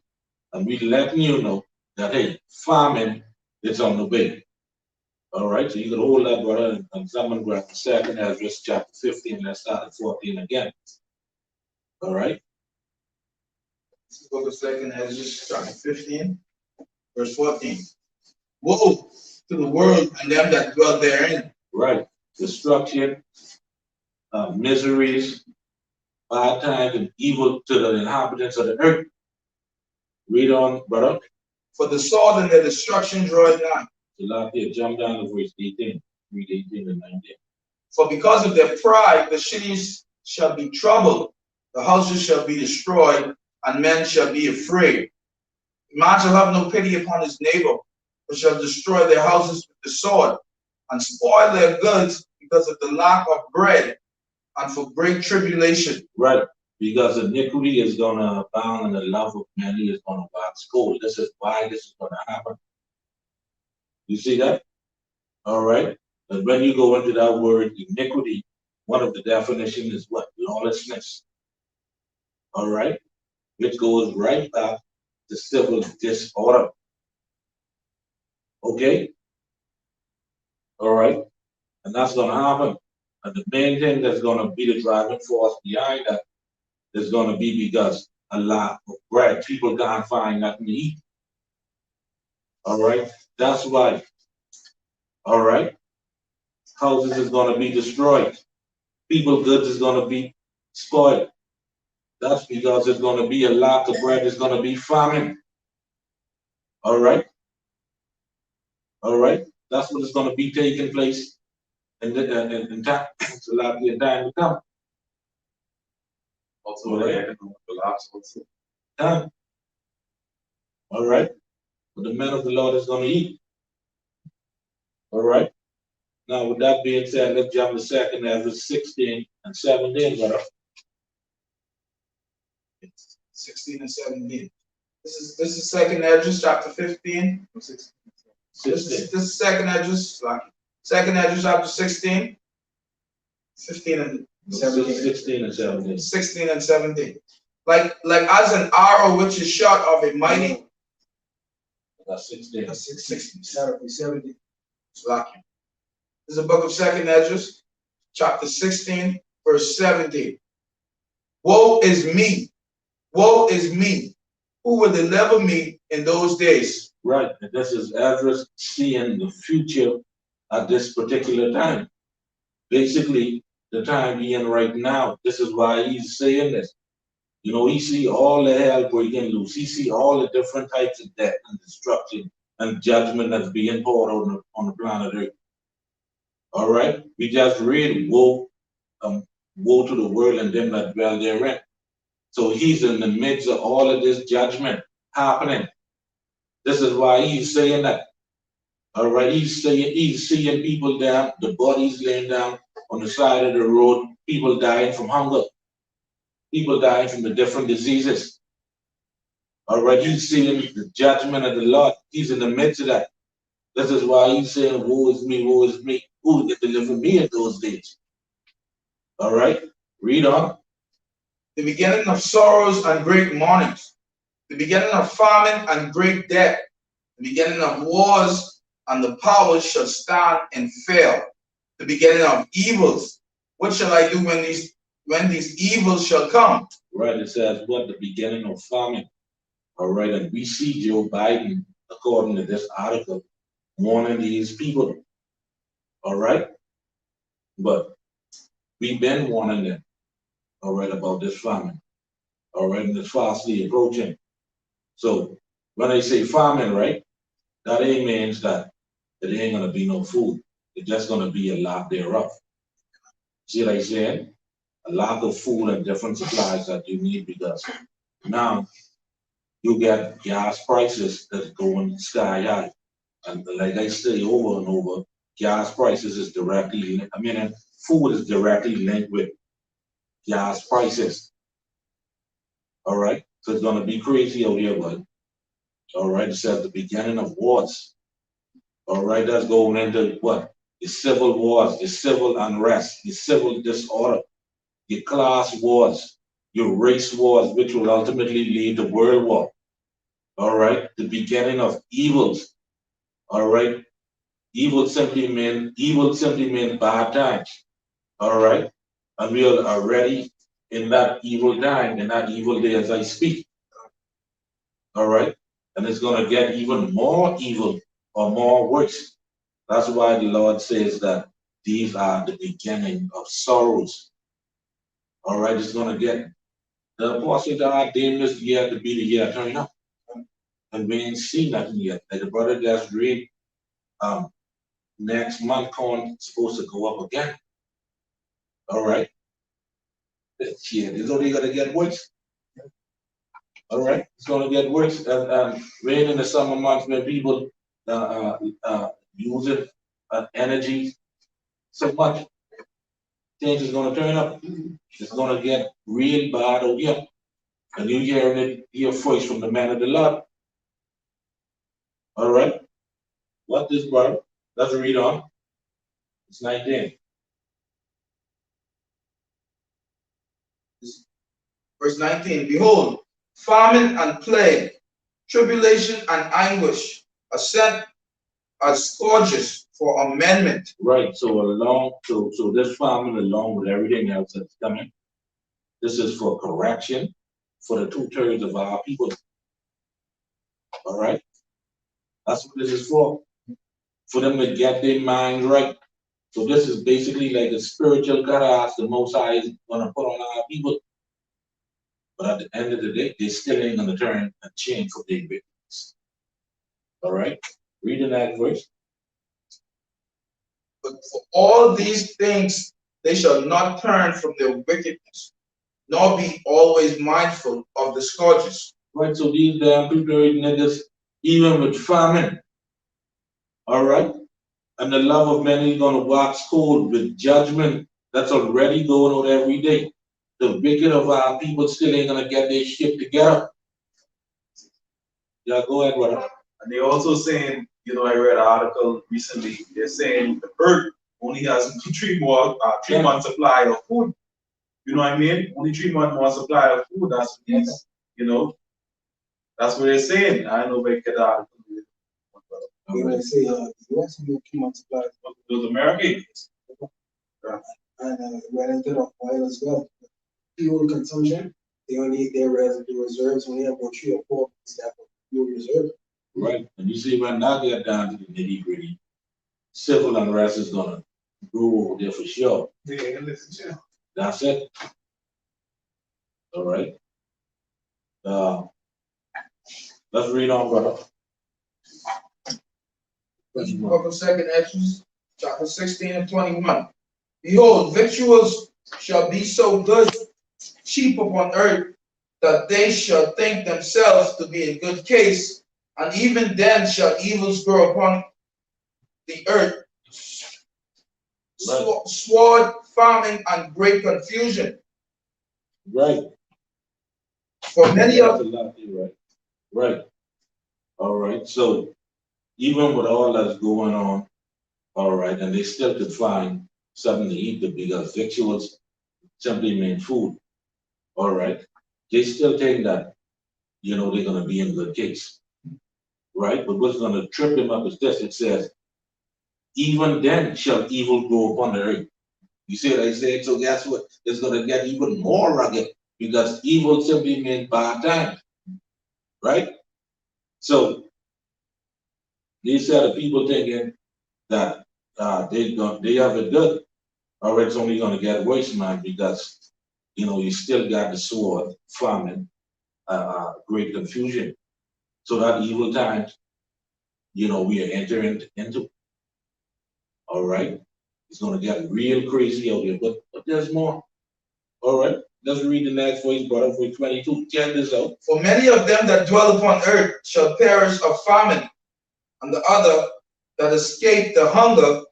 And we're letting you know that, hey, famine is on the way. All right. So you can hold that, brother, and someone grab the second address, chapter 15. Let's start at 14 again. All right. Book of Second Ezra, chapter 15, verse 14. Woe to the world and them that dwell therein. Right. Destruction, miseries, bad times, and evil to the inhabitants of the earth. Read on, brother. For the sword and their destruction draweth nigh. So last here, jump down to verse 18. Read 18 and 19. For because of their pride, the cities shall be troubled, the houses shall be destroyed, and men shall be afraid. Man shall have no pity upon his neighbor, but shall destroy their houses with the sword, and spoil their goods because of the lack of bread, and for great tribulation. Right. Because iniquity is going to abound and the love of many is going to wax cold. This is why this is going to happen. You see that? All right. And when you go into that word iniquity, one of the definitions is what? Lawlessness. All right. Which goes right back to civil disorder. Okay? All right. And that's going to happen. And the main thing that's going to be the driving force behind that is going to be because a lot of bread. People can't find nothing to eat. All right. That's why. All right. Houses is going to be destroyed. People goods is going to be spoiled. That's because there's going to be a lack of bread. There's going to be famine. All right. All right. That's what is going to be taking place in time. It's a lot of time to come. Also, the collapse also. Time. All right. But the men of the Lord is going to eat. All right. Now, with that being said, let's jump to second Ezra 16 and 17, brother. 16 and 17. This is second Esdras chapter 15. This is second Esdras, like second Esdras chapter 16, 15 and 17. 16 and 17. 16 and 17. Like as an arrow which is shot of a mighty. That's 16. That's 16. 70. This is the book of second Esdras, chapter 16, verse 17. Woe is me! Woe is me! Who will deliver me in those days? Right, and this is Ezra seeing the future at this particular time. Basically, the time he in right now. This is why he's saying this. You know, he see all the hell breaking loose. He see all the different types of death and destruction and judgment that's being poured on the planet Earth. All right, we just read woe to the world and them that dwell therein. So he's in the midst of all of this judgment happening. This is why he's saying that. All right, he's seeing people down, the bodies laying down on the side of the road, people dying from hunger, people dying from the different diseases. All right, he's seeing the judgment of the Lord. He's in the midst of that. This is why he's saying, woe is me, woe is me. Who will deliver me in those days? All right, read on. The beginning of sorrows and great mournings, the beginning of famine and great death, the beginning of wars, and the powers shall stand and fail. The beginning of evils. What shall I do when these evils shall come? Right, it says what? The beginning of famine. All right, and we see Joe Biden, according to this article, warning these people. All right, but we've been warning them. All right, about this famine. All right, and it's fastly approaching. So when I say famine, right, that ain't means that it ain't gonna be no food. It's just gonna be a lack thereof. See what I'm saying? A lack of food and different supplies that you need, because now you get gas prices that's going sky high. And like I say over and over, gas prices is directly, food is directly linked with gas prices. All right, so it's gonna be crazy out here, bud. All right, it says the beginning of wars. All right, that's going into what? The civil wars, the civil unrest, the civil disorder, the class wars, your race wars, which will ultimately lead to world war. All right, the beginning of evils. All right, evil simply means bad times. All right, and we are already in that evil time, in that evil day as I speak. All right, and it's going to get even more evil or more worse. That's why the Lord says that these are the beginning of sorrows. All right, it's going to get, the apostle God deemed this year to be the year turning up. And we ain't seen nothing yet. Like the brother just read, next month corn is supposed to go up again. All right. Yeah, it's only going to get worse. All right, it's going to get worse. Rain in the summer months when people using energy so much, things is going to turn up. It's going to get real bad out here. And you hearing it here first from the man of the Lord. All right. What this, brother? Let's read on. It's 19. Verse 19. Behold, famine and plague, tribulation and anguish are sent as scourges for amendment. Right. So this famine, along with everything else that's coming, this is for correction for the 2/3 of our people. All right. That's what this is for them to get their mind right. So this is basically like a spiritual chaos the Most High is gonna put on our people. But at the end of the day, they still ain't gonna turn and change from their wickedness. All right, read the next verse. But for all these things they shall not turn from their wickedness, nor be always mindful of the scourges. Right, so these damn people niggas, even with famine, all right, and the love of many is gonna wax cold with judgment that's already going out every day. the wicked of our people still ain't gonna get their shit together. Yeah, go ahead, brother. And they're also saying, you know, I read an article recently. They're saying the earth only has 3 months supply of food. You know what I mean? Only 3 months more supply of food. That's what these, you know, that's what they're saying. I don't know if I get the article. They might say, the US will keep multiplying. Those Americans. And right into the oil as well. Fuel consumption, they only their reserves only have about 3 or 4 months left of fuel reserve. Right. And you see, when I get down to the nitty gritty, civil unrest is gonna grow over there for sure. Yeah, listen, That's it. All right. Let's read on, brother. Book of 2 Exodus, chapter 16 and 21. Behold, victuals shall be so good, cheap upon earth, that they shall think themselves to be in good case, and even then shall evils grow upon the earth, sword, famine, and great confusion. Right. For many of right. Right. All right. So even with all that's going on, all right, and they still could find something to eat because victuals simply mean food. All right. They still think that, you know, they're gonna be in good case. Right? But what's gonna trip them up is this. It says, even then shall evil grow upon the earth. You see what I said? So guess what? It's gonna get even more rugged because evil simply means bad times. Right? So these are the people thinking that they have it good, or it's only gonna get worse, man, because you know you still got the sword, famine, great confusion. So that evil times, you know, we are entering into. All right, it's gonna get real crazy out here, but there's more. All right, let's read the next verse, brother, verse 22. Check this out. For many of them that dwell upon earth shall perish of famine, and the other that escape the hunger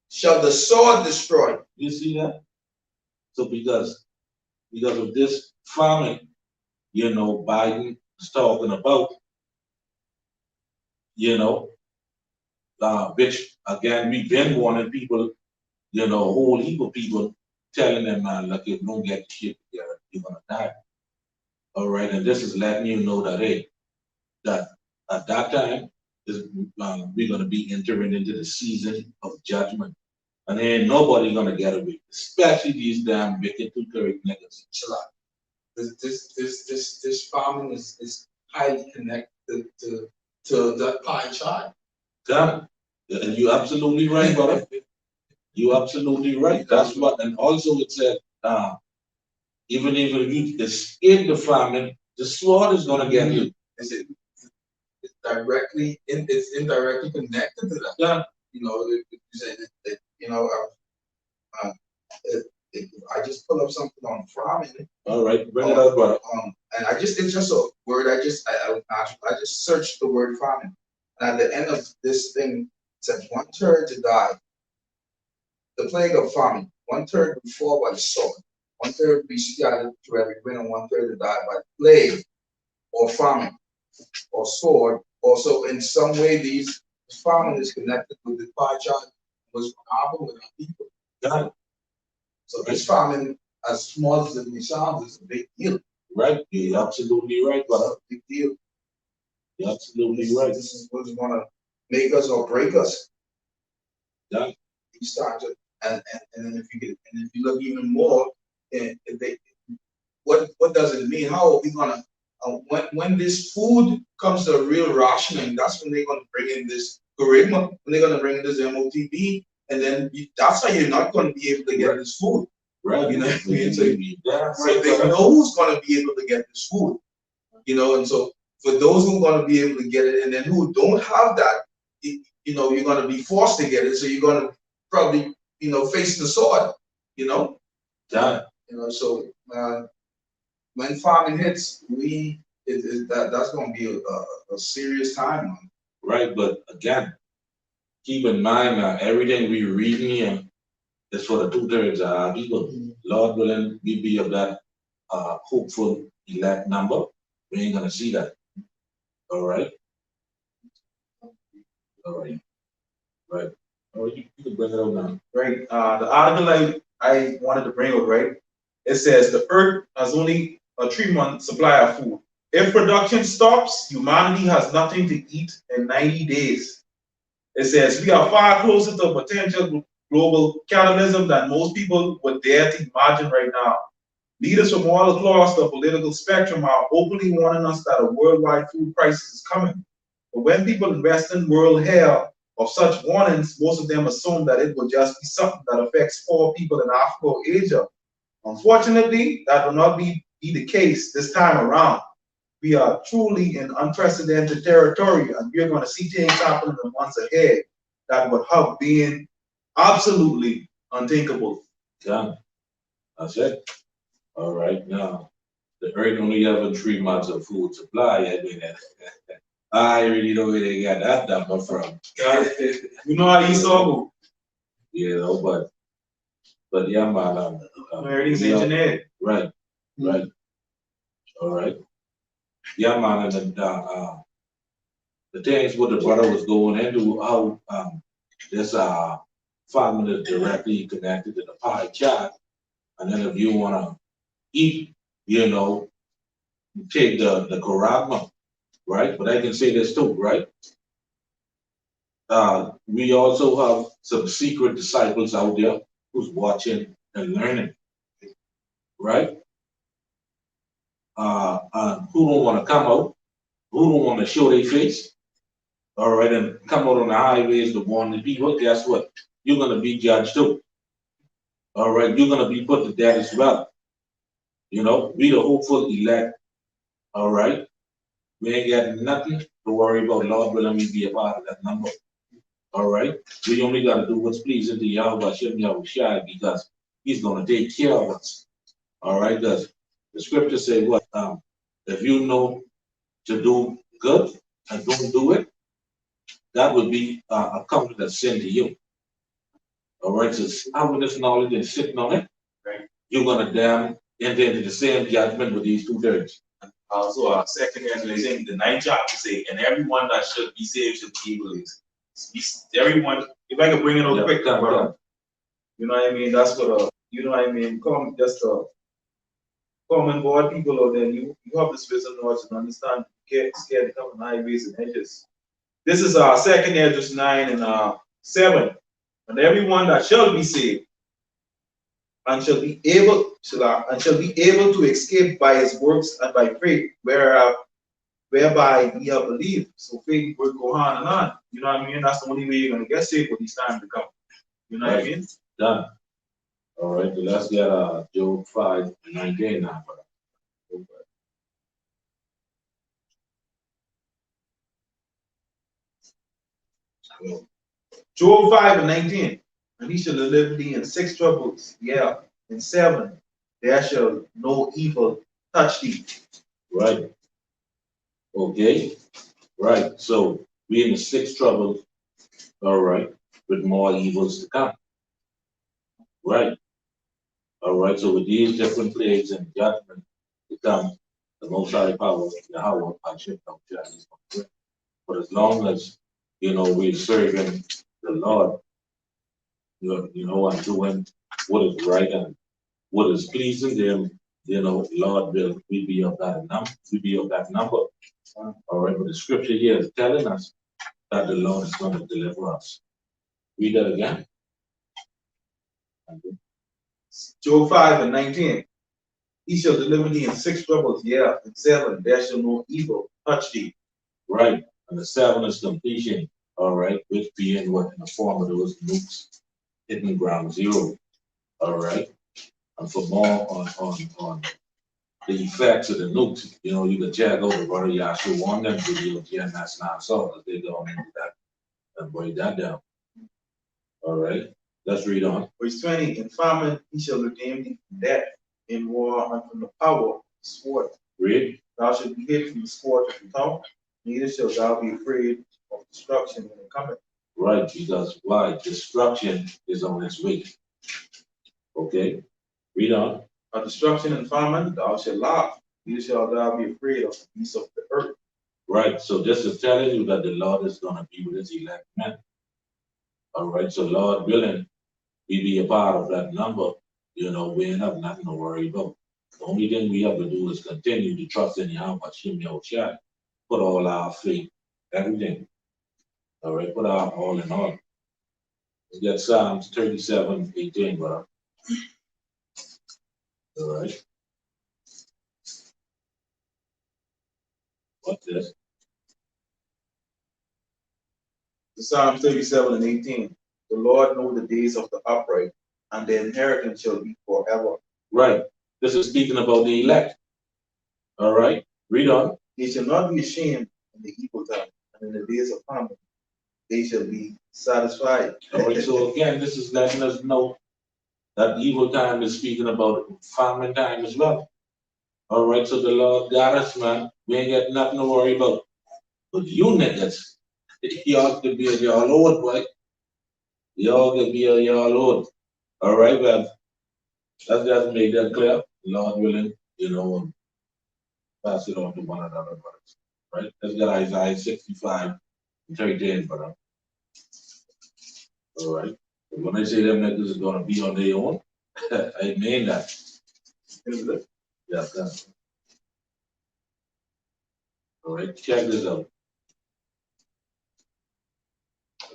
shall the sword destroy. You see that? So because of this famine, you know, Biden is talking about, you know, which again we've been warning people, you know, a whole heap of people telling them, man, look, if you don't get shit together, you're gonna die. All right, and this is letting you know that hey, that at that time is we're gonna be entering into the season of judgment, and ain't nobody gonna get away, especially these damn wicked two-third niggas. This farming is highly connected to that pie chart. God, and you're absolutely right, brother. You're absolutely right. That's what, and also it said, even if you escape the famine, the sword is gonna get you. Is it? It's indirectly connected to that. Yeah. You know, you said that, you know, I just pull up something on farming. All right, bring it up, brother. And it's just a word. I just searched the word farming, and at the end of this thing, it said 1/3 to die. The plague of famine. 1/3 would fall by the sword. 1/3 would be scattered through every wind, and 1/3 to die by plague or famine or sword. Also, in some way, this famine is connected with the pie chart. Was happen with our people. Yeah. So this famine, as small as it may sound, is a big deal. Right, you're absolutely right, brother. Big deal. You're absolutely right. This is what's gonna make us or break us. Yeah. These times, and then if you look even more, what does it mean? How are we gonna when this food comes to real rationing? That's when they're gonna bring in this charisma. When they're gonna bring in this MOTB, and then that's how you're not gonna be able to get this food. Right. You know what I mean? So right, they know who's gonna be able to get this food. You know, and so for those who are gonna be able to get it, and then who don't have that, you know, you're gonna be forced to get it. So you're gonna probably, you know, face the sword. You know. Yeah. You know, so when farming hits, that's gonna be a serious time, man. Right, but again, keep in mind everything we read here is for the 2/3 of our people. Lord willing, we be of that hopeful elect number. We ain't gonna see that. All right. All right. Right. Oh, you can bring it up now. Right. The article I wanted to bring up, right? It says the earth has only a 3-month supply of food. If production stops, humanity has nothing to eat in 90 days. It says we are far closer to potential global capitalism than most people would dare to imagine right now. Leaders from all across the political spectrum are openly warning us that a worldwide food crisis is coming. But when people in Western world hear of such warnings, most of them assume that it will just be something that affects poor people in Africa or Asia. Unfortunately, that will not be the case this time around. We are truly in unprecedented territory, and we're going to see things happen in the months ahead that would have been absolutely unthinkable. Done. That's it. All right. Now, the earth only have a 3 months of food supply. I mean, I really know where they got that number from. You know how Esau go? You know, but yeah, man. Everything's engineered. Right. Right. All right. Yeah, man. And the things what the brother was going into, how this farming is directly connected to the pie chart. And then if you wanna eat, you know, take the Karagma, right? But I can say this too, right? We also have some secret disciples out there who's watching and learning, right? Who don't want to come out, who don't want to show their face, all right, and come out on the highways to warn the people. Guess what? You're gonna be judged too. All right, you're gonna be put to death as well. You know, we the hopeful elect. All right, we ain't got nothing to worry about. Lord willing, we be a part of that number. All right, we only got to do what's pleasing to Yahweh Shem Yahushai because He's gonna take care of us. All right, because the scripture say what? If you know to do good and don't do it, that would be a covenant of sin to you. All right, so having this knowledge and sitting on it, right, you're gonna damn enter into the same judgment with these 2/3. Also, second Revelation, the 9th chapter say, and everyone that should be saved should be able to. Everyone, if I can bring it out quick, bro. You know what I mean? That's what you know what I mean? Come just common board people out there, you have this wisdom knowledge and understand, get scared to come on highways and edges. This is our second Edges 9 and 7. And everyone that shall be saved and shall be able to escape by his works and by faith, whereby we have believed. So faith will go on and on. You know what I mean? That's the only way you're gonna get saved for these times to come. You know what I mean? Done. All right, so let's get Job 5:19 now. Job 5:19. And he shall deliver thee in 6 troubles, yeah, in 7, there shall no evil touch thee. Right. Okay. Right. So we in the 6 troubles. All right, with more evils to come. Right. All right. So with these different plagues and judgment to come, the Most High Power, Yahweh, I should know, but as long as we're serving the Lord, and doing what is right and what is pleasing them, Lord will we be of that number. We be of that number. All right, but the scripture here is telling us that the Lord is going to deliver us. Read that again. Job 5:19. He shall deliver thee in 6 troubles, yeah, in 7, there shall no evil touch thee. Right. And the 7 is completion. All right, which being what in the form of those nukes hitting ground zero. All right. And for more on the effects of the nukes, you can check out the brother Yahshua on them videos here, and that's not so. They go into that and break that down. All right. Let's read on. Verse 20. In famine he shall redeem thee from death, in war and from the power of the sword. Read. Thou shalt be hid from the scourge of the tongue, neither shalt thou be afraid of destruction when it cometh. Right, because why? Destruction is on its way. Okay. Read on. a destruction and famine, thou shalt laugh. Neither shalt thou be afraid of the beasts of the earth. Right. So this is telling you that the Lord is gonna be with his elect men. All right. So Lord willing, we be a part of that number. We ain't have nothing to worry about. The only thing we have to do is continue to trust in Yahweh, Shem Yahushua. Put all our faith, everything. All right, put our all in all. Let's get Psalms 37:18, brother. All right. What's this? The Psalms 37:18. The Lord know the days of the upright, and their inheritance shall be forever. Right. This is speaking about the elect. All right. Read on. They shall not be ashamed in the evil time, and in the days of famine they shall be satisfied. All right. So again, this is letting us know that evil time is speaking about famine time as well. All right. So the Lord got us, man. We ain't got nothing to worry about. But you niggas, y'all could be a y'all Lord, boy. Y'all could be a y'all Lord. All right, well, let's just make that clear. Lord willing, and pass it on to one another, brothers. Right? Let's get Isaiah 65:13, brother. All right. When I say them niggas is gonna be on their own, I mean that. Yeah, that's all right. Check this out.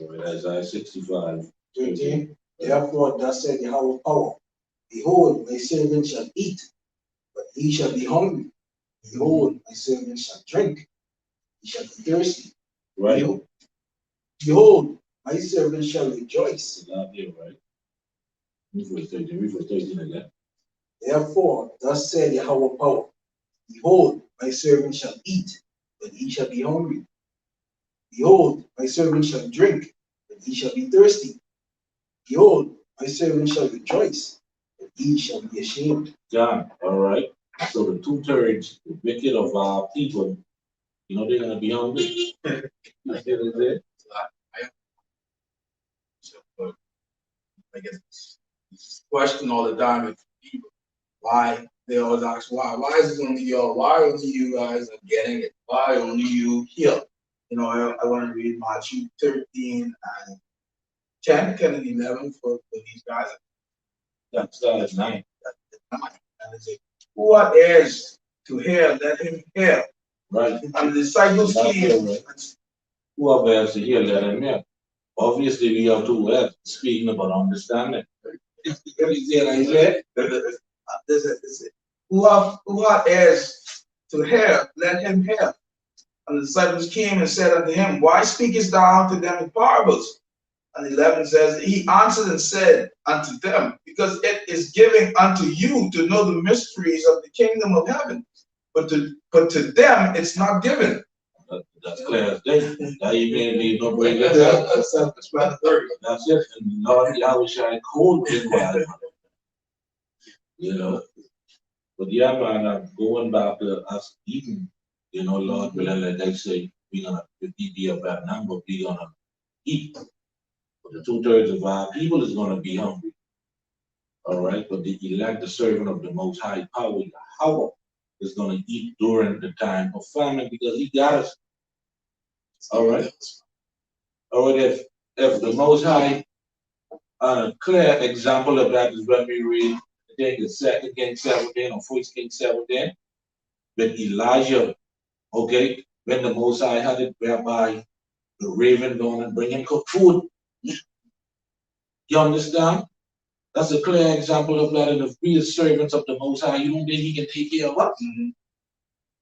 All right, Isaiah 65:13. Therefore, thus said Yahweh power. Behold, my servant shall eat, but he shall be hungry. Behold, my servant shall drink, he shall be thirsty. Right? Behold, my servant shall rejoice. Not here, right? Read verse 13 again. Therefore, thus said Yahweh power. Behold, my servant shall eat, but he shall be hungry. Behold, my servant shall drink, but he shall be thirsty. Behold, my servant shall rejoice, but he shall be ashamed. John, all right. So the 2/3, the wicked of our people, they're gonna be hungry. You see what I'm saying? But I guess it's question all the time with people why they always ask why is it only why only you guys are getting it? Why only you here? I want to read Matthew 13 and 10, 10 and 11 for these guys. That's 9. And it says, who are heirs to hear, let him hear. Right. And the disciples came. Whoever has to hear, let him hear. Obviously, we have two words speaking about understanding. Who are heirs to hear, let him hear. And the disciples came and said unto him, why speakest thou unto them in parables? And 11 says, he answered and said unto them, because it is given unto you to know the mysteries of the kingdom of heaven, but to them it's not given. That's clear as day. That even need no bring that up. That's it. And Lord Yahweh shall cold in while. But yeah, man, going back to us eating, Lord willing, like I say, we're gonna be a bad number, we're gonna eat. But the 2/3 of our people is gonna be hungry. All right, but the elect, the servant of the most high power, Yahweh, is gonna eat during the time of famine because he got us. All right. All right, if the most high, a clear example of that is when we read, I think it's 2 Kings 17 or 1 Kings 17, with Elijah, okay, when the Most High had it whereby the raven going and bring him cooked food. You understand? That's a clear example of that. And if we as servants of the Most High, you don't think he can take care of us?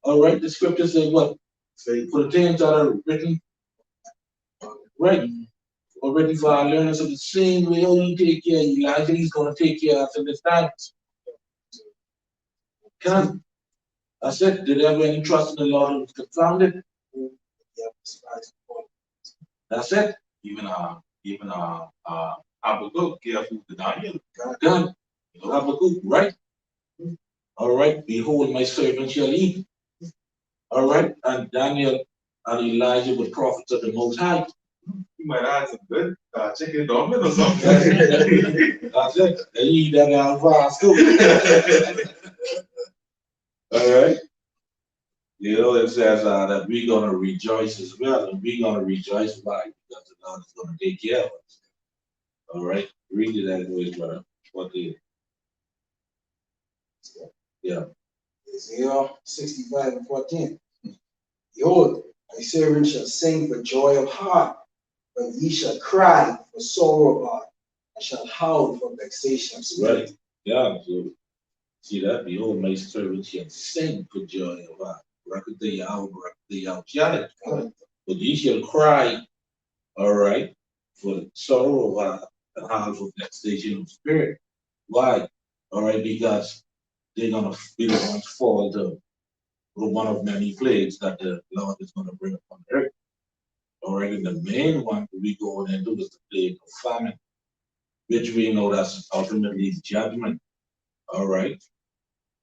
All right, the scripture says what? For the things that are written, right? Already for our learners of the same way, oh, you take care of Elijah, he's going to take care of us in this time. I said, did ever any trust in the Lord who was confounded? That's it. Even Habakkuk gave food to Daniel. Done. Habakkuk, right? All right. Behold, my servant shall eat. All right. And Daniel and Elijah were prophets of the Most High. You might have some good chicken dumpling or something. That's it. They eat that out fast too. All right. You know, it says that we're gonna rejoice as well, and we're gonna rejoice why? Because the Lord is gonna take care of us. All right. Read it anyways, brother. What the yeah. Isaiah 65:14. Behold, thy servant shall sing for joy of heart, but ye shall cry for sorrow of heart, and shall howl for vexation of spirit. Right. Yeah. So see that? Behold, my servant shall sing for joy of heart. Record the out, shout it. But ye shall cry, all right, for sorrow of heart and howl for vexation of spirit. Why? All right, because they're gonna be the ones fall to one of many plagues that the Lord is gonna bring upon the earth. All right, and the main one we going into is the plague of famine, which we know that's ultimately judgment. All right.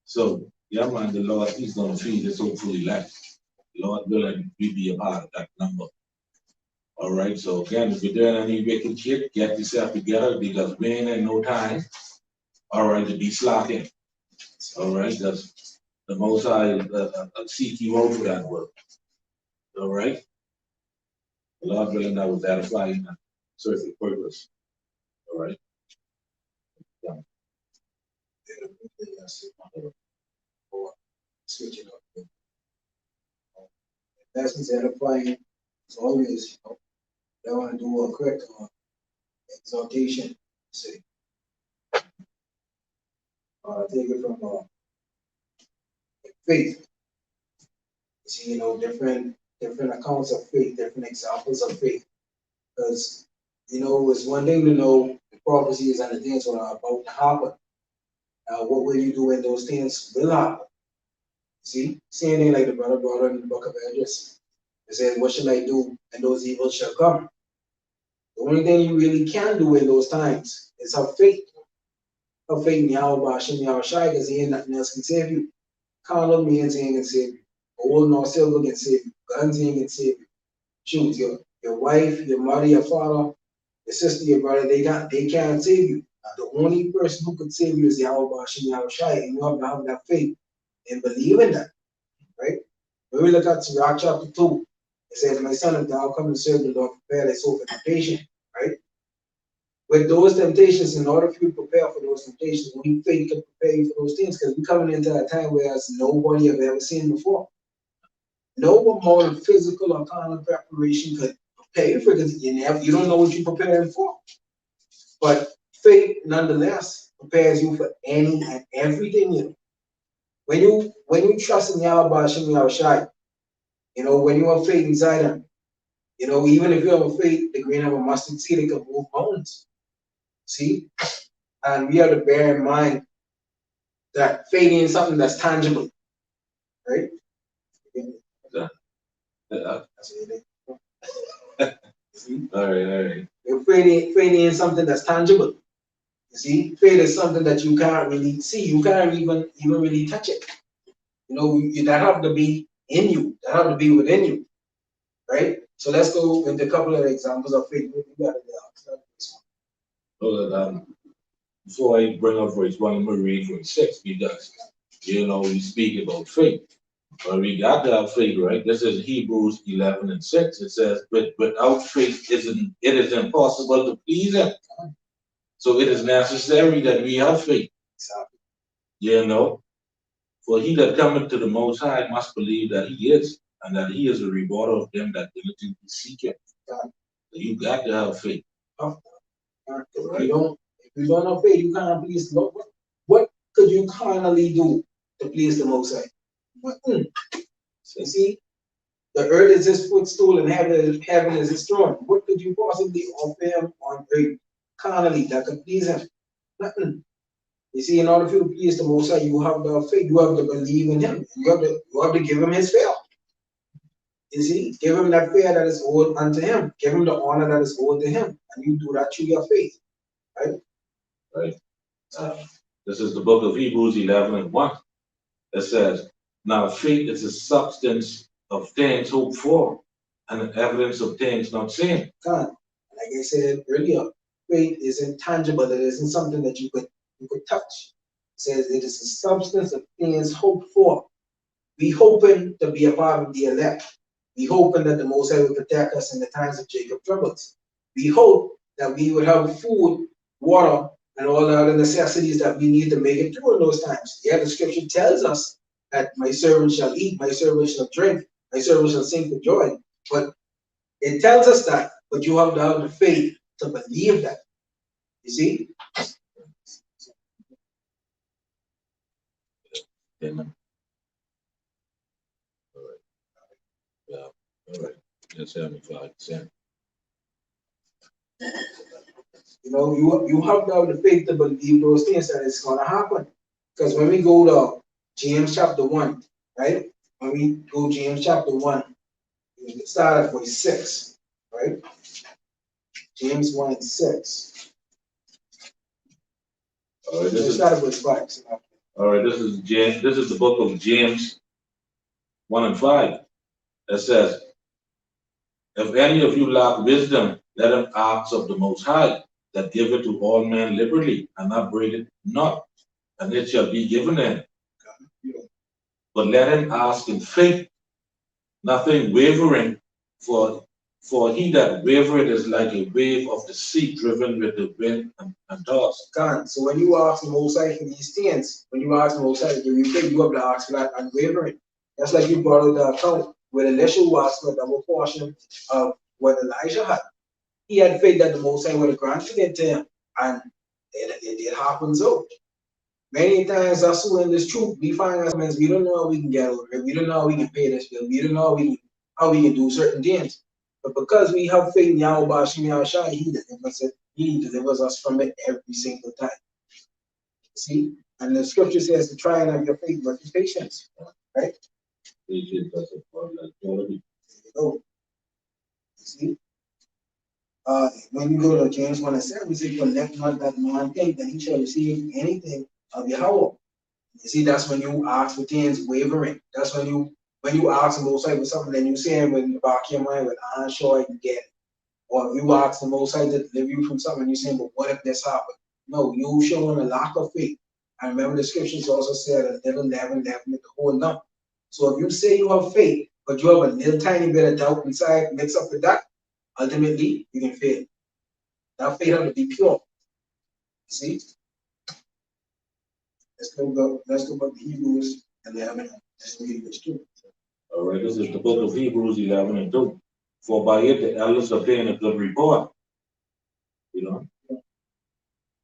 So yeah, man, the Lord is gonna feed us hopefully elect. Lord willing, we be a part of that number. All right. So again, if you're doing any wicked shit, get yourself together because we ain't in no time. All right, to be slacking. All right, that's the Most High seek you out for that work. All right. The Lord willing, that was edifying and serve the purpose. All right. Yeah. Or switching up. Lessons edifying as always, I want to do a quick exaltation. See, take it from faith. See, different accounts of faith, different examples of faith. Because it's one thing to know the prophecies and the things that are about to happen. What will you do when those things will happen? See, same thing like the brother brought in the book of Edges. It says, "What shall I do? And those evils shall come." The only thing you really can do in those times is have faith. Have faith in Yahweh Hashem Yahushai, because he ain't nothing else can save you. Carnal means ain't can save you. Gold nor silver can save you. Guns ain't can save you. Shoot, your wife, your mother, your father, your sister, your brother, they can't save you. The only person who could save you is Yahweh Hashem Yahushai, and you have to have that faith and believe in that, right? When we look at Sirach chapter 2, it says, "My son, if thou come and serve the Lord, prepare thy soul for temptation," right? With those temptations, in order for you to prepare for those temptations, we need faith to prepare you for those things, because we're coming into a time where as nobody have ever seen before. No amount of physical or carnal preparation could prepare you for it, because you don't know what you're preparing for. But faith, nonetheless, prepares you for any and everything. When you trust in Yahweh Hashem Yahushai, when you have faith inside him, even if you have a faith, the grain of a mustard seed, it can move mountains. See? And we have to bear in mind that faith is something that's tangible, right? Yeah. That's it. See? All right. Faith is something that's tangible. You see, faith is something that you can't really see. You can't even really touch it. That have to be in you. That have to be within you, right? So let's go into a couple of examples of faith. We got So before I bring up verse 1, I'm going to read verse 6 because, we speak about faith. But we got to have faith, right? This is Hebrews 11:6. It says, but without faith, it is impossible to please him. So it is necessary that we have faith. For he that cometh to the Most High must believe that he is, and that he is a rewarder of them that diligently seek him. So you got to have faith. If you don't have faith, you can't please the Lord. What could you carnally do to please the Most High? You see, the earth is his footstool and heaven is his throne. What could you possibly offer him on earth carnally that could please him? Nothing. You see, in order for you to please the Most High, you have to have faith. You have to believe in him. You have to give him his fear. You see, give him that fear that is owed unto him. Give him the honor that is owed to him. And you do that through your faith. Right. This is the book of Hebrews 11:1. It says, now faith is the substance of things hoped for and evidence of things not seen. God, like I said earlier, faith is intangible. It isn't something that you could touch. It says it is the substance of things hoped for. We hoping to be a part of the elect. We hoping that the Most High will protect us in the times of Jacob troubles. We hope that we would have food, water, and all the other necessities that we need to make it through in those times. Yeah, the scripture tells us that my servant shall eat, my servant shall drink, my servant shall sing for joy. But it tells us that, but you have to have the faith to believe that. You see? Amen. All right. Yeah. All right. That's 75%. You know, you have to have the faith to believe those things that it's gonna happen. Because when we go to James chapter 1, right? When we go James chapter 1, we start at verse 6, right? James 1 and 6. All right, Let's start at verse 5. all right, this is James, this is the book of James 1 and 5. It says, if any of you lack wisdom, let him ask of the Most High, that giveth to all men liberally, and upbraideth not, and it shall be given him. But let him ask in faith, nothing wavering, for he that wavereth is like a wave of the sea driven with the wind and tossed. God, so when you ask the Most High for these things, when you ask the Most High to give you faith, you have to ask for that unwavering. That's like you brought out the account where Elisha asked for a double portion of what Elijah had. He had faith that the Most High would have granted it to him, and it happens so. Many times us who in this truth, we find ourselves, we don't know how we can get over it. We don't know how we can pay this bill. We don't know how we can do certain things. But because we have faith in Yahweh Bashim Yahushua, he delivers it. He delivers us from it every single time. See? And the scripture says to try and have your faith with patience. Right? Patience as a part like quality. There you go. See? When you go to James 1 and 7, we say, but let not that man think that he shall receive anything of Yahweh. You see, that's when you ask for things wavering. That's when you ask the Most High for something, then you say in the back of your mind, but I'm sure you get it. Or if you ask the Most High to deliver you from something, you say, but what if this happened? No, you showing a lack of faith. And remember the scriptures also said that devil never with the whole number. So if you say you have faith, but you have a little tiny bit of doubt inside, mix up with that, ultimately you can fail. That faith has to be pure. See? Let's go back to Hebrews 11. Let's read this too. All right, this is the book of Hebrews 11 and 2. For by it the elders obtain a good report. You know,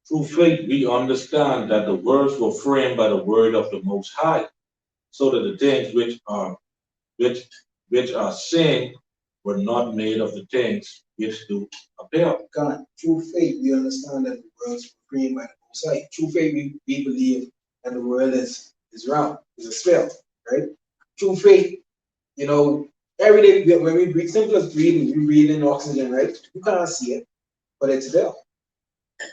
through faith we understand that the words were framed by the word of the Most High, so that the things which are seen were not made of the things which do appear. God, through faith we understand that the words were framed by the Most High. Through faith we believe that the world is round, is a spell, right? Through faith, you know, every day when we breathe, simple as breathing, we breathe in oxygen, right? You can't see it, but it's there.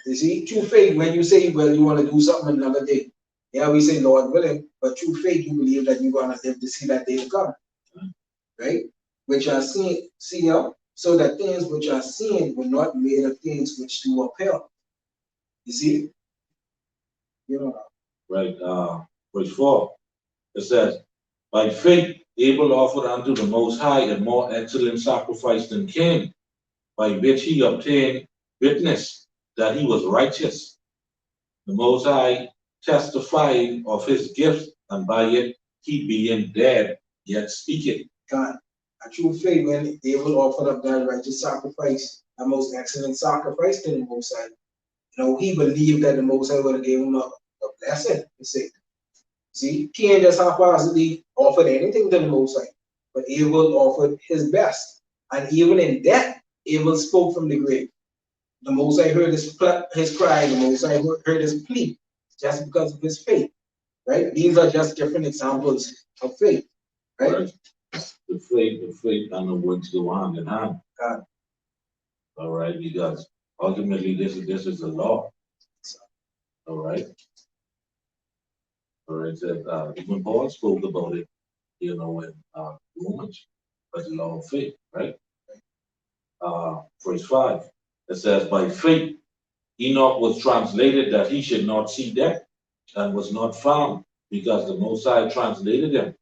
You see, through faith, when you say, well, you want to do something another day, yeah, we say, Lord willing, but through faith, you believe that you're going to live to see that day to come, right? Which are seen, so that things which are seen were not made of things which do appear. You see? You know. Right, verse 4, it says, by faith Abel offered unto the Most High a more excellent sacrifice than Cain, by which he obtained witness that he was righteous. The Most High testifying of his gifts, and by it he being dead, yet speaking. God, a true faith when Abel offered up that righteous sacrifice, a most excellent sacrifice to the Most High. You know, he believed that the Most High would have given him a blessing. See, Cain just haphazardly offered anything to the Most High, but Abel offered his best. And even in death, Abel spoke from the grave. The Most High heard his cry, the Most High heard his plea, just because of his faith, right? These are just different examples of faith, right? The faith and the works go hand in hand. God. All right, because ultimately this is the law. All right. All right, that even Paul spoke about it, you know, in Romans, but the law of faith, right? verse 5. It says, by faith, Enoch was translated that he should not see death, and was not found, because the Most High translated him.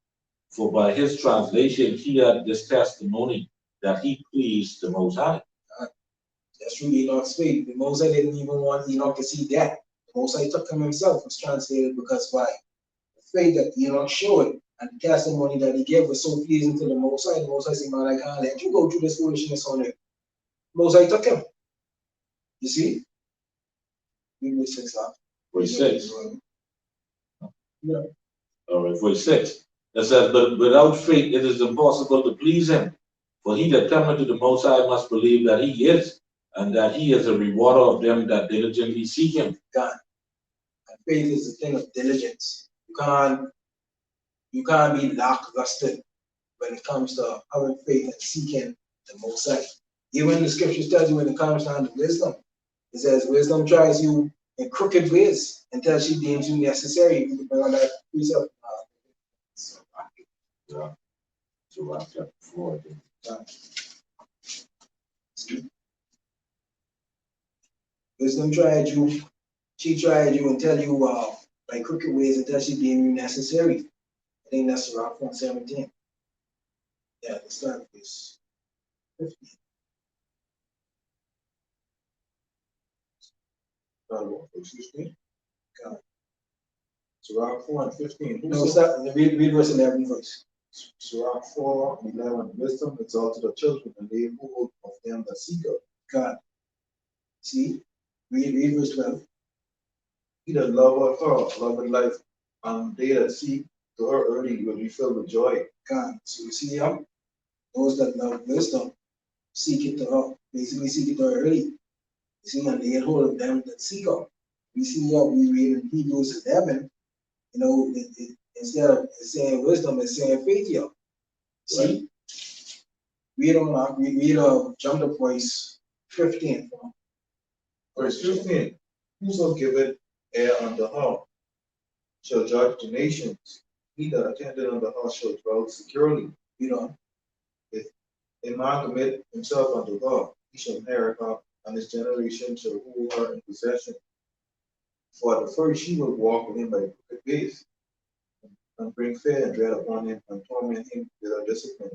For by his translation he had this testimony that he pleased the Most High. That's true, Enoch's faith. The Most High didn't even want Enoch to see that. The Most High took him himself, was translated because why? The faith that Enoch showed and the testimony that he gave was so pleasing to the Most High. The Most High said, man, I can't let you go through this foolishness on it. The Most High took him. You see? Verse 6. Verse 6. Yeah. All right, verse 6. It says, but without faith it is impossible to please him. For he that cometh to the Most High must believe that he is, and that he is a rewarder of them that diligently seek him. God. And faith is a thing of diligence. You can't be lackluster when it comes to having faith and seeking the Most High. Even the scriptures tells you when it comes down to wisdom, it says wisdom tries you in crooked ways until she deems you necessary. You can bring on that precept. Yeah. So chapter 4. Wisdom tried you, she tried you until you by crooked ways until she deemed you necessary. I think that's around 17. Yeah, let's start with this. 15. Verse 15. Sirach 4 and 15. No, start, read verse 11 first. Sirach 4 and 11. Wisdom exalted the children, and they hold of them that seek her. God. See? Read verse 12. He that loveth her, loveth life, and they that seek to her early will be filled with joy. God. So you see how those that love wisdom seek it to her, basically seek it to her early. You see, and they get hold of them that seek her. We see how we read in Hebrews 11, you know, instead of saying wisdom, it's saying faith here. See? Right. Read jump to verse 15. Verse 15. Whoso giveth ear unto her shall judge the nations. He that attendeth unto her shall dwell securely. You know, if a man commit himself unto her, he shall inherit her, and his generation shall hold her in possession. For at the first she will walk with him by crooked ways, and bring fear and dread upon him, and torment him with her discipline,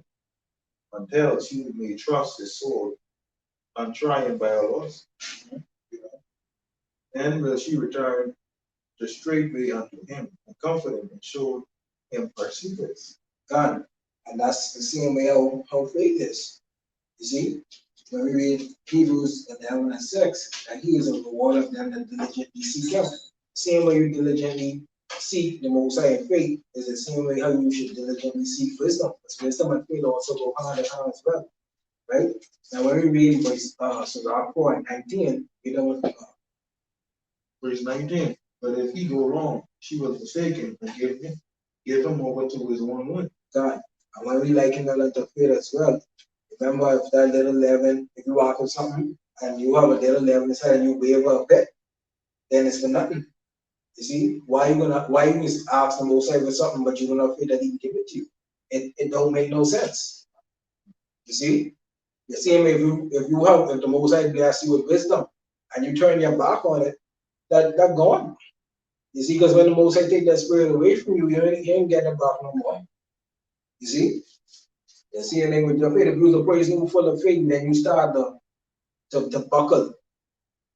until she may trust his soul, and try him by her loss. Then will she return the straight way unto him, and comfort him, and show him her secrets. God. And that's the same way how faith is. You see? When we read Hebrews 11 and 6, that he is a rewarder of them that diligently seek him. Same way you diligently seek the Most High in faith is the same way how you should diligently seek wisdom. Because wisdom and faith also go hand in hand as well. Right? Now when we read verse Sirach 4 and 19, we don't Verse 19. But if he go wrong, she will forsake him and give him over to his own way. God. And when we liken that unto faith as well, remember if that little leaven, if you walk with something and you have a little leaven inside and you wave a bit, then it's for nothing. You see, why you ask the Most High for something, but you're gonna feel that he can give it to you? It don't make no sense. You see? The same if the Most High bless you with wisdom and you turn your back on it, that gone. You see, because when the Most High take that spirit away from you, you ain't getting it back no more. You see? The same thing with your faith. If you're a person full of faith, then you start to buckle.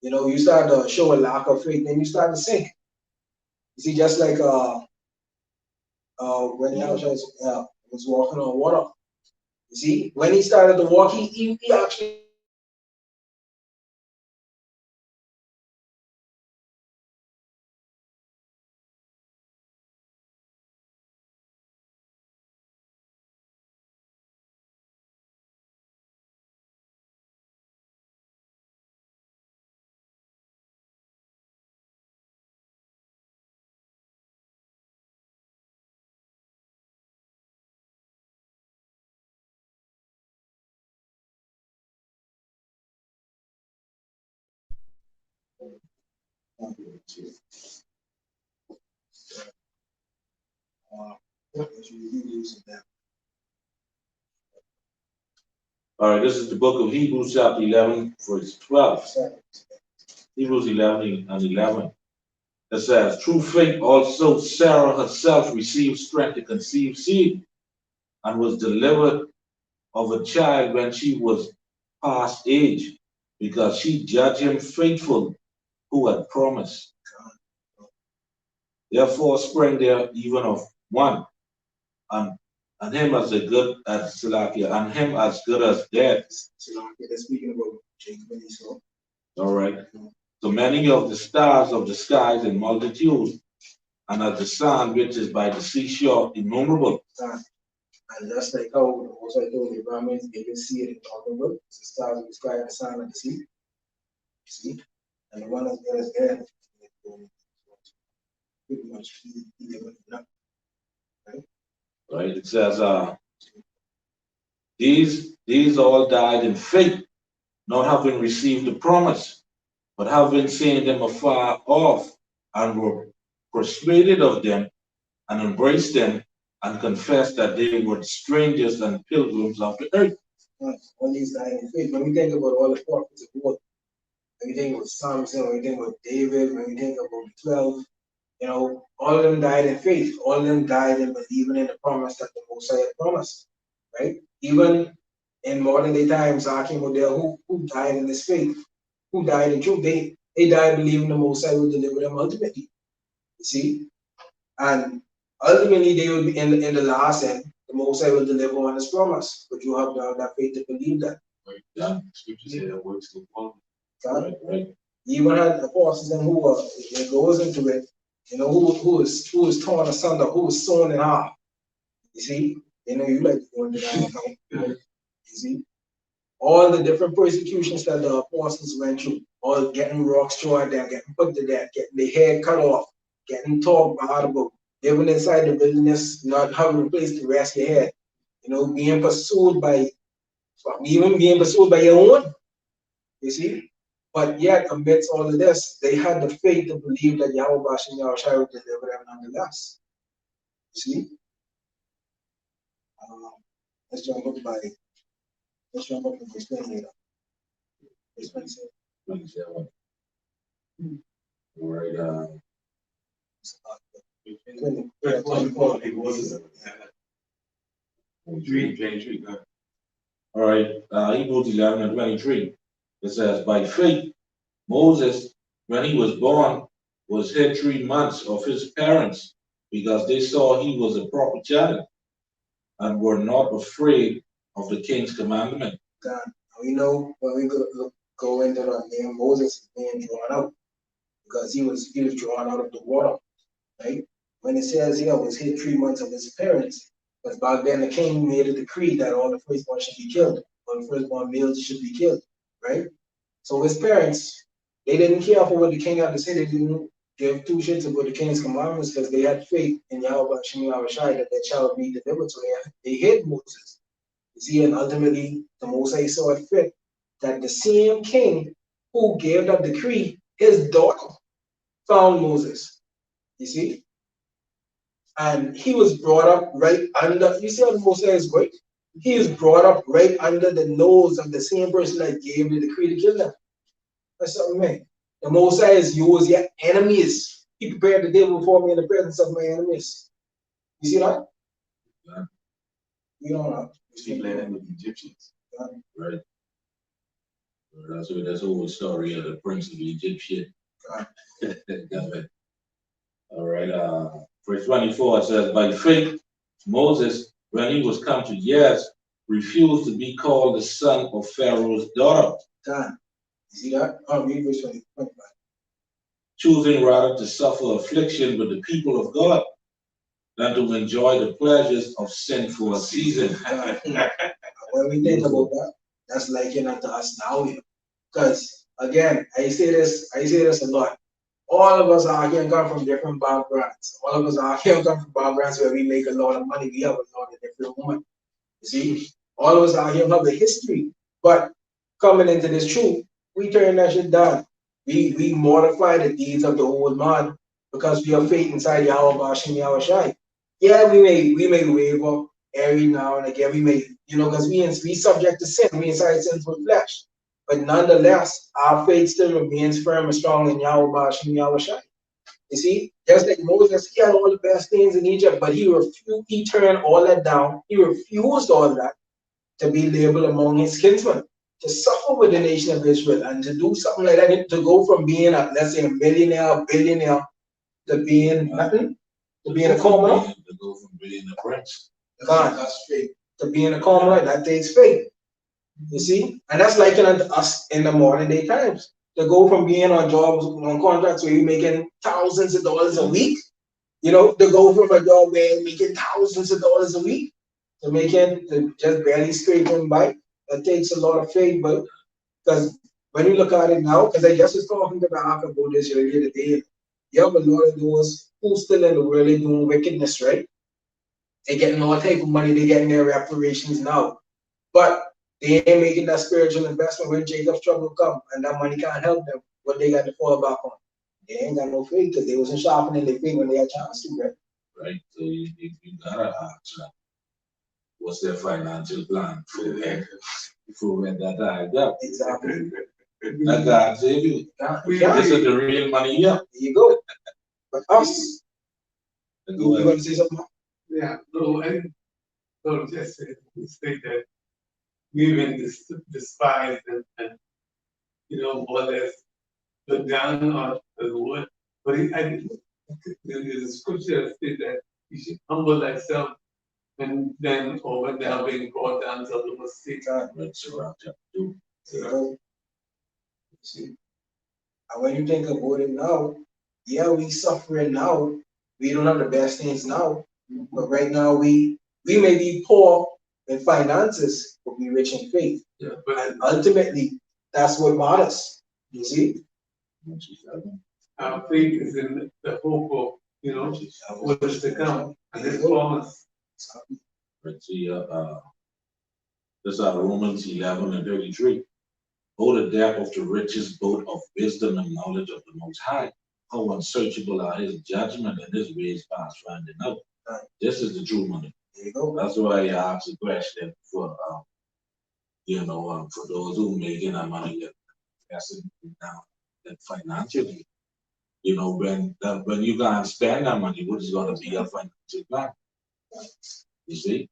You know, you start to show a lack of faith, then you start to sink. You see, just like when Yahshua was walking on water. You see, when he started to walk, he actually All right, this is the book of Hebrews, chapter 11, verse 12. Hebrews 11 and 11. It says, through faith also Sarah herself received strength to conceive seed and was delivered of a child when she was past age, because she judged him faithful who had promised. Therefore sprang there even of one, and him as a good as Salakia, and him as good as dead. They're speaking about Jacob and Esau. All right. So many of the stars of the skies in multitudes, and as the sun which is by the seashore innumerable. And just like how the Most High told Abraham, they can see it in all the world. It's the stars of the sky and the sun of the sea. You see? And the one as good as dead, pretty much he never enough. Right? Right. It says these all died in faith, not having received the promise, but having seen them afar off, and were persuaded of them, and embraced them, and confessed that they were strangers and pilgrims of the earth. All these died in faith. When we think about all the prophets of old, when we think about Samson, when we think about David, when we think about the 12, all of them died in faith. All of them died in believing in the promise that the Most High had promised. Right? Even in modern day times, Akim Odell, who died in this faith, who died in truth, they died believing the Most High will deliver them ultimately. You see? And ultimately they will be in the last end, the Most High will deliver on his promise. But you have to have that faith to believe that. Right. Yeah. Scripture say that works to follow. Right. You even had apostles and who it goes into it, who is torn asunder, who is sown in half. You see? You like to go into that. You see? All the different persecutions that the apostles went through, all getting rocks thrown at them, getting put to death, getting their head cut off, getting talked bad about, living inside the wilderness, not having a place to rest your head, being pursued by your own, you see? But yet, amidst all of this, they had the faith to believe that Yahweh Bashem Yahushua would deliver them nonetheless. You see? Let's jump up to verse 20. Verse 27. 27. All right. 24. All right. Hebrews 11 and 23. It says, by faith, Moses, when he was born, was hid 3 months of his parents, because they saw he was a proper child, and were not afraid of the king's commandment. God, we know when we go into the name Moses being drawn out, because he was drawn out of the water, right? When it says here was hid 3 months of his parents, because back then the king made a decree that all the firstborn should be killed, all the firstborn males should be killed, right? So his parents, they didn't care for what the king had to say. They didn't give 2 shits about the king's commandments, because they had faith in Yahweh Hashem Yahushua that their child would be delivered. So they hid Moses. You see, and ultimately the Most High saw it fit that the same king who gave that decree, his daughter found Moses. You see? And he was brought up right under, you see how the Most High is great? He is brought up right under the nose of the same person that gave the decree to kill them. That's something, man. The Most High is yours, your enemies. He prepared the table before me in the presence of my enemies. You see that? Yeah. You don't know. He landed with the Egyptians. Yeah. Right. That's the whole story of the prince of the Egyptian. All right. Verse 24 says, by faith, Moses, when he was come to years, refused to be called the son of Pharaoh's daughter. God. You see that? I'll read verse 25. Choosing rather to suffer affliction with the people of God than to enjoy the pleasures of sin for a season. When we think about that, that's likened unto us now. Because again, I say this a lot. All of us are here come from different backgrounds. All of us are here come from backgrounds where we make a lot of money. We have a lot of different money. You see, all of us are here have a history. But coming into this truth, we turn that shit down. We mortify the deeds of the old man because we have faith inside Yahweh Bashem Yahushua. Yeah, we may waver, every now and again we may, because we subject to sin, we inside sinful flesh. But nonetheless, our faith still remains firm and strong in Yahweh Bashim Yahweh Shai. You see, just like Moses, he had all the best things in Egypt, but he turned all that down. He refused all that to be labeled among his kinsmen, to suffer with the nation of Israel, and to do something like that, to go from being let's say a millionaire, billionaire, to being nothing, to being a commoner. To go from being a prince. That's faith. To being a commoner, that takes faith. You see? And that's like us in the modern day times. To go from being on jobs, on contracts where you're making thousands of dollars a week, to go from a job where you're making thousands of dollars a week to just barely scraping by. That takes a lot of faith, but because when you look at it now, because I just was talking to the half about this earlier today, you have a lot of those who still in the world are doing wickedness, right? They're getting all type of money, they're getting their reparations now. But they ain't making that spiritual investment when Jacob's trouble come and that money can't help them. What they got to fall back on? They ain't got no faith because they wasn't sharpening their faith when they had chance to, right? Right. So you gotta ask what's their financial plan for when that died up. Exactly. That God save you. This is the real money here. There you go. But us, you want to say something? Yeah, no, I don't just say that we've been despised and more or less put down on the word. But the scripture says that you should humble thyself and then over now being brought down to the mistake. That's around chapter 2. See? And when you think about it now, yeah, we suffering now. We don't have the best things now. But right now we may be poor in finances, but we rich in faith. Yeah. And ultimately, that's what matters. You see? Our faith is in the hope of what is to come. And this promise. Let's see, this is Romans 11:33. Oh, the depth of the riches, both of wisdom and knowledge of the Most High. How unsearchable are His judgment and His ways past finding out. This is the true money. There you go. That's why I asked the question for for those who making that money, investing now, that financially, when you can't spend that money, what is going to be your financial plan? You see,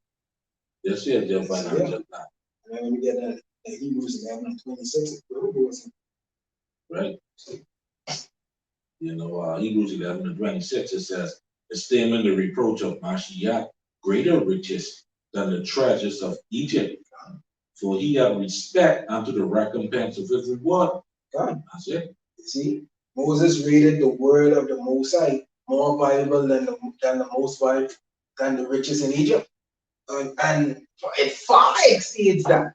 this is your financial plan. And then we get that Hebrews 11:26. Right. Hebrews 11:26, it says, esteeming the reproach of Mashiach greater riches than the treasures of Egypt, for he had respect unto the recompense of his reward. God. That's it. See, Moses rated the word of the Most High more valuable than the riches in Egypt, and it far exceeds that.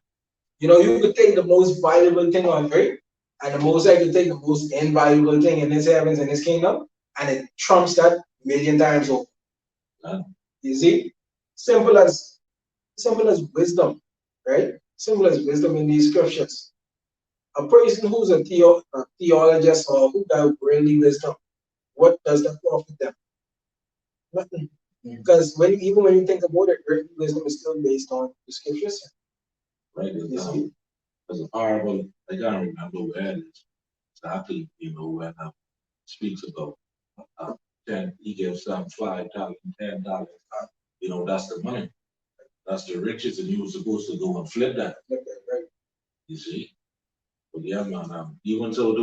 You could take the most valuable thing on earth, and the Most High could take the most invaluable thing in His heavens and His kingdom, and it trumps that million times over. You see, simple as wisdom, right? Simple as wisdom in these scriptures. A person who's a theologist or who got worldly wisdom, what does that profit them? Nothing. Because even when you think about it, earthly wisdom is still based on the scriptures. Right. There's a parable, I can't remember where it is exactly, when speaks about 10, he gives them $5, $10. That's the money. That's the riches, and you were supposed to go and flip that. Right. You see? But yeah, man, even so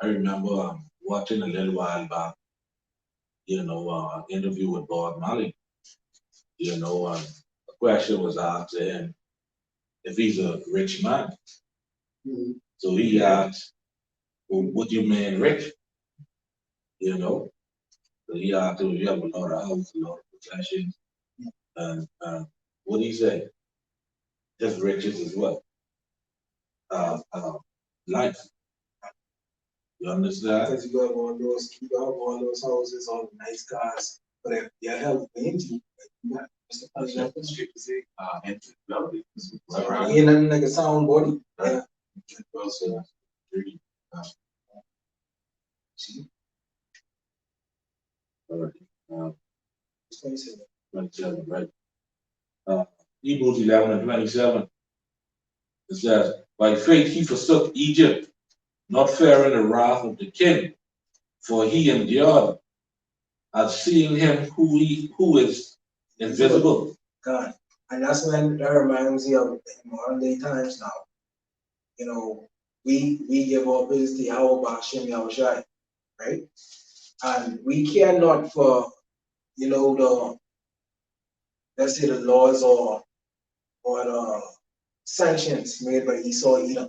I remember watching a little while back, interview with Bob Marley. The question was asked to him if he's a rich man. Mm-hmm. So he asked, well, what do you mean rich? So he asked him, you have a lot of houses, a lot of possessions. And what he said, his riches is what? Life. You understand? Because you have all those houses, all the nice cars, but if your health ain't you, what's the point of that? Scripture say, infidelity. Ain't nothing like a sound body. Yeah. Also, See? all right. 27. 27, right? Hebrews 11 and 27. It says, by faith he forsook Egypt, not fearing the wrath of the king, for he endured as seeing him who is invisible. God. And that's when that reminds me of modern day times now. You know, we give our praise to Yahweh Hashem Yahushai, right? And we care not for, the, let's say, the laws or the sanctions made by Esau Edom.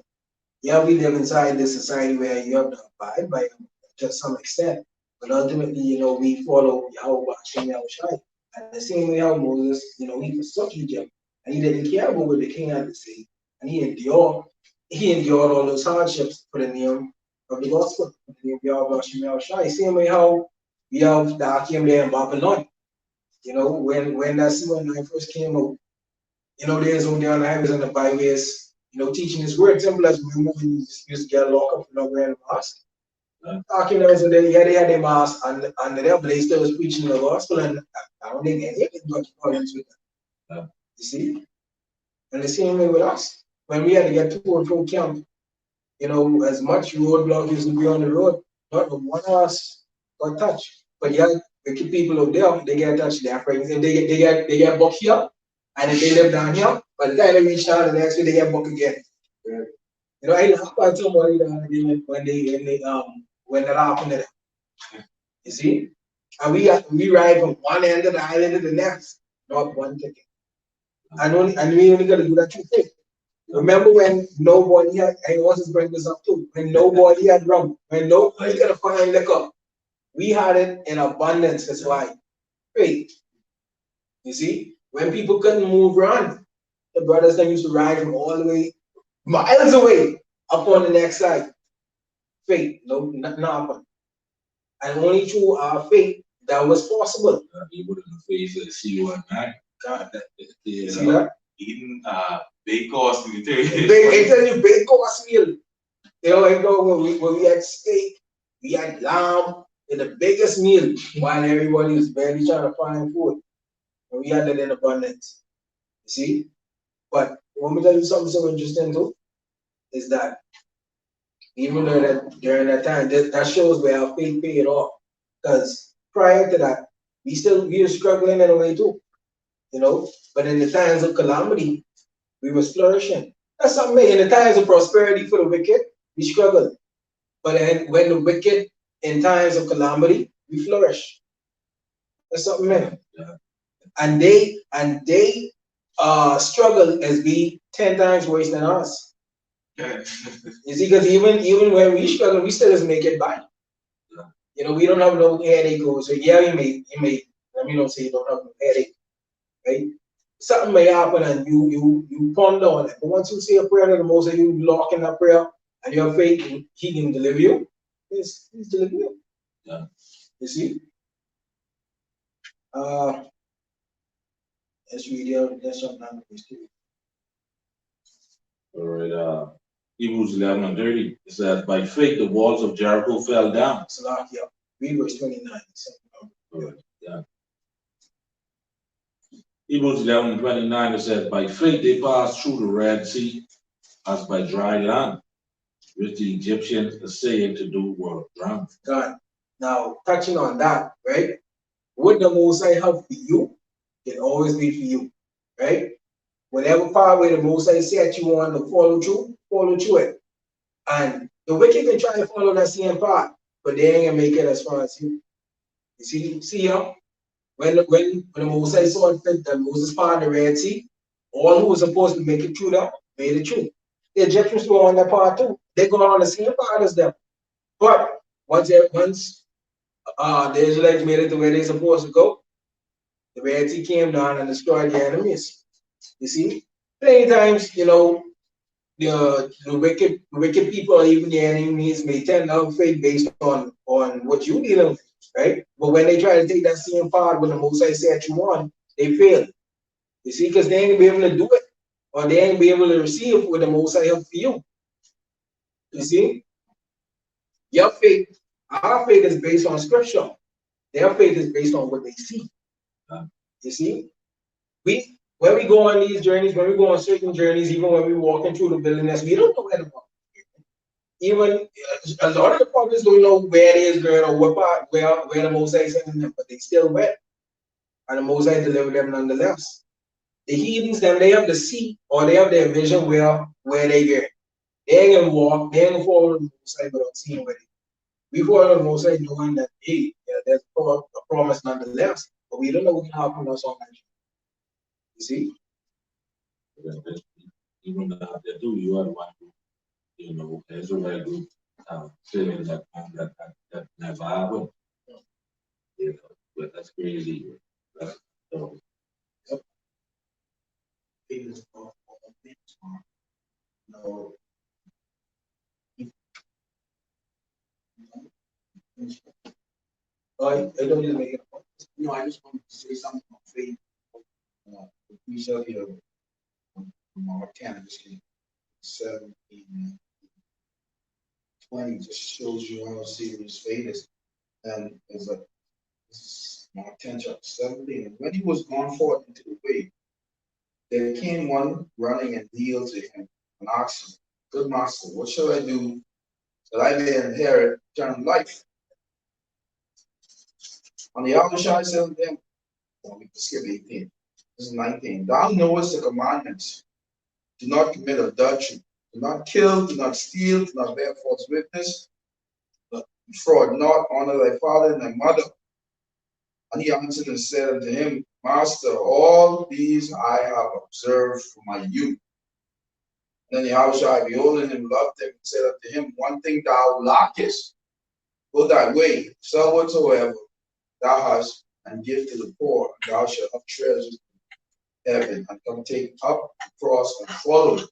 Yeah, we live inside this society where you have to abide by them to some extent. But ultimately, we follow Yahweh Hashem Yahushai. And the same way how Moses, he forsook Egypt and he didn't care about what the king had to say. And he endured all those hardships for the name of the gospel, for the name of Yahweh Hashem Yahushai. Same way how we have the Akim there in Babylon. When that C19 first came out, there's only on the highways and the byways, teaching his word. Simple as we used to get locked up for not wearing a mask. Talking there, so they had their mask, and the devil, they still was preaching the gospel, and I don't think any of it got problems with that. You see? And the same way with us. When we had to get to and from camp, as much roadblock used to be on the road, not one of us got touched. But yeah, the people up there, they get touched. They are pregnant. They get buck here, and if they live down here, by the time they reach down the next week, they get buck again. I had somebody down again when that happened to them. You see? And we ride from one end of the island to the next, not one ticket. And we only got to do that 2 things. Remember when nobody had, I want to bring this up too, when nobody had rum, when nobody could find liquor, we had it in abundance. That's why. Faith. You see? When people couldn't move around, the brothers that used to ride from all the way, miles away, up on the next side. Faith. No, nothing. And only through our faith that was possible. Even in the face of the C19. God, See that? Eating big cost meal. They tell you big cost meal. When we had steak, we had lamb, in the biggest meal, while everybody was barely trying to find food. And we had that in abundance. You see? But let me tell you something so interesting too, is that even during that time, that shows where our faith paid off. Because prior to that, we were struggling in a way too. But in the times of calamity, we were flourishing. That's something. In the times of prosperity for the wicked, we struggled. But when the wicked, in times of calamity, we flourish. That's something, man. Yeah. And they struggle as be 10 times worse than us. You see, because even when we struggle, we still just make it by. Yeah. We don't have no headache. So yeah, you may. Let me not say you don't have no headache. Right? Something may happen and you ponder on it. But once you say a prayer to the Most High, you lock in that prayer and your faith, He can deliver you. He's delivering you. Yeah. You see? Let's read here. Let's jump down to verse 2. All right. Hebrews 11 and 30. It says, by faith the walls of Jericho fell down. Salakia. Read verse 29. All right. Yeah. Hebrews 11 and 29, it says, by faith they passed through the Red Sea as by dry land, which the Egyptians essaying to do were drowned. God. Now, touching on that, right? What the Most High have for you can always be for you, right? Whatever pathway the Most High set you on to follow through it. And the wicked can try to follow that same path, but they ain't gonna make it as far as you. You see how? When the Most High saw fit that Moses part of the Red Sea, all who was supposed to make it through that made it through. The Egyptians were on that part too. They go on the same path as them. But once the Israelites made it to where they're supposed to go, the Red Sea came down and destroyed the enemies. You see? Many times, the wicked people or even the enemies may tend to have faith based on what you dealing with, right? But when they try to take that same part when the Most High set you on, they fail. You see, because they ain't gonna be able to do it, or they ain't be able to receive what the Most High have for you. You see? Your faith, our faith is based on scripture. Their faith is based on what they see. You see? when we go on these journeys, when we go on certain journeys, even when we're walking through the wilderness, we don't know where the problem is. Even a lot of the prophets don't know where it is going or what part, where the Mosai is sending them, but they still went. And the Mosai delivered them nonetheless. The heathens, them, they have the seat or they have their vision where they get. They ain't gonna walk, they ain't gonna follow the Mosai without seeing where they. We follow the Mosai knowing that, hey, yeah, there's a promise nonetheless, but we don't know what happened to us on that. You see? Even they do, you are one who, Israel group saying that never happened. But that's crazy. That's, so, No. I don't just make it a point. No, I just wanted to say something on faith. We shall hear from our candidates, 17 and 20 just shows you how serious faith is. And it's like, this is Mark 10, chapter 17. And when he was gone forth into the way, there came one running and kneeled to him and asked him, Good master, what shall I do that I may inherit eternal life? And the Yahushua said to him, we can skip 18. This is 19. Thou knowest the commandments. Do not commit adultery. Do not kill. Do not steal. Do not bear false witness. Defraud not. Honor thy father and thy mother. And he answered and said unto him, Master, all these I have observed from my youth. And then the Yahushua, beholding him, loved him, and said unto him, One thing thou lackest. Go thy way, sell whatsoever thou hast, and give to the poor, and thou shalt have treasures in heaven, and come take up the cross and follow it.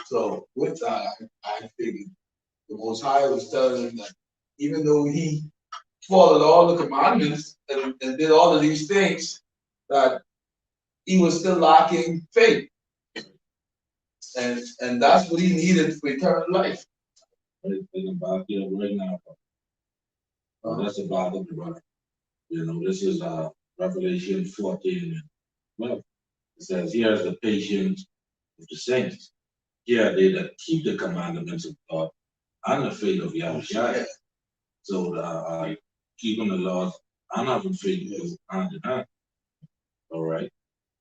So with that, I figured the Most High was telling him that even though he followed all the commandments and did all of these things, that he was still lacking faith. And that's what he needed for eternal life. Thinking about here right now. That's about the brother. This is Revelation 14 and 12. It says, Here is the patience of the saints. Here are they that keep the commandments of God and the faith of Yahushua. So keeping the laws and having faith go hand in hand. All right.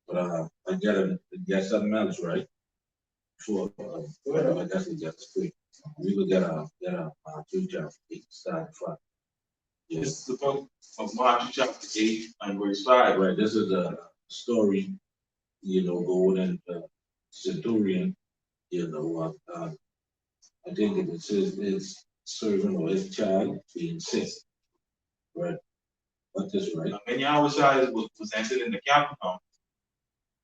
But I get something else, right? For I guess it gets quick. We will get a future start from. This is the book of Mark chapter 8 and verse 5. Right. This is a story, going into centurion, I think it says his servant or his child being sick. Right. What is right? When Yahushua was entered in the capital,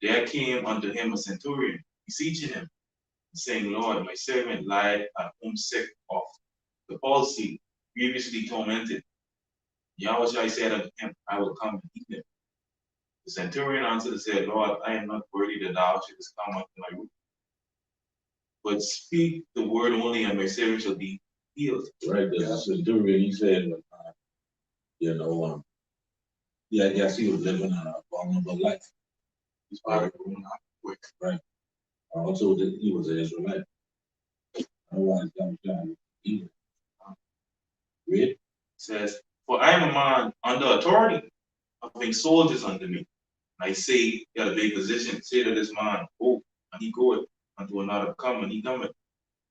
there came unto him a centurion, beseeching him, saying, Lord, my servant lieth at home sick of the palsy, grievously tormented. Yahushua said unto him, I will come and heal him. The centurion answered and said, Lord, I am not worthy that thou shouldest come unto my roof, but speak the word only, and my servant shall be healed. Right. The centurion, he said, I guess he was living a vulnerable life. He's probably going out quick. Right. Also, he was an Israelite. Otherwise, God was evil. Read. It says, For I am a man under authority, having soldiers under me. And I say, got a big position, say to this man, Go, and he goeth, unto another, Come, and he cometh.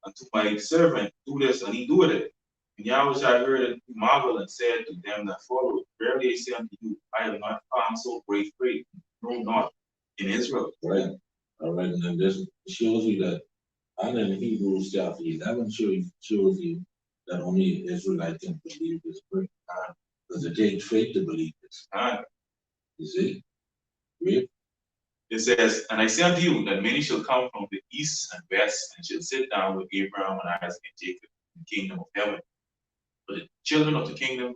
Unto my servant, do this, and he doeth it. And Yahweh heard it, he marveled, and said to them that followed, Verily I say unto you, I have not found so great faith, no, not in Israel. Right. All right. And then this shows you that, and in Hebrews chapter 11 shows you that only Israelite can believe this prayer. Because it takes faith to believe this. You see? Read. It says, And I say unto you that many shall come from the east and west, and shall sit down with Abraham and Isaac and Jacob in the kingdom of heaven. But the children of the kingdom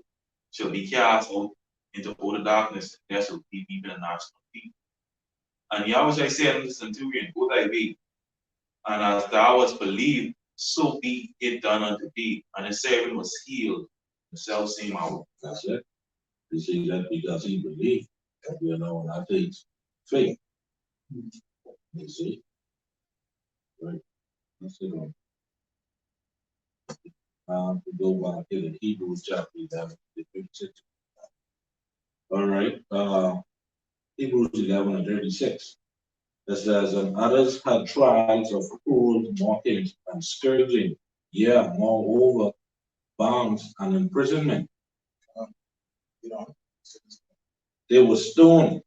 shall be cast out into outer darkness, and there shall be even a gnashing of teeth. And Yahweh said unto the centurion, Go thy way, and as thou hast believed, so be it done unto thee. And his servant was healed the self same hour. That's it. You see that because he believed, and that takes faith. You see? Right. Let's see. To go back to the Hebrews chapter 11, the 56. All right. Hebrews 11 and 36. It says, and others had trials of cruel mockings and scourging, yeah, moreover, bonds and imprisonment. You know, They were stoned.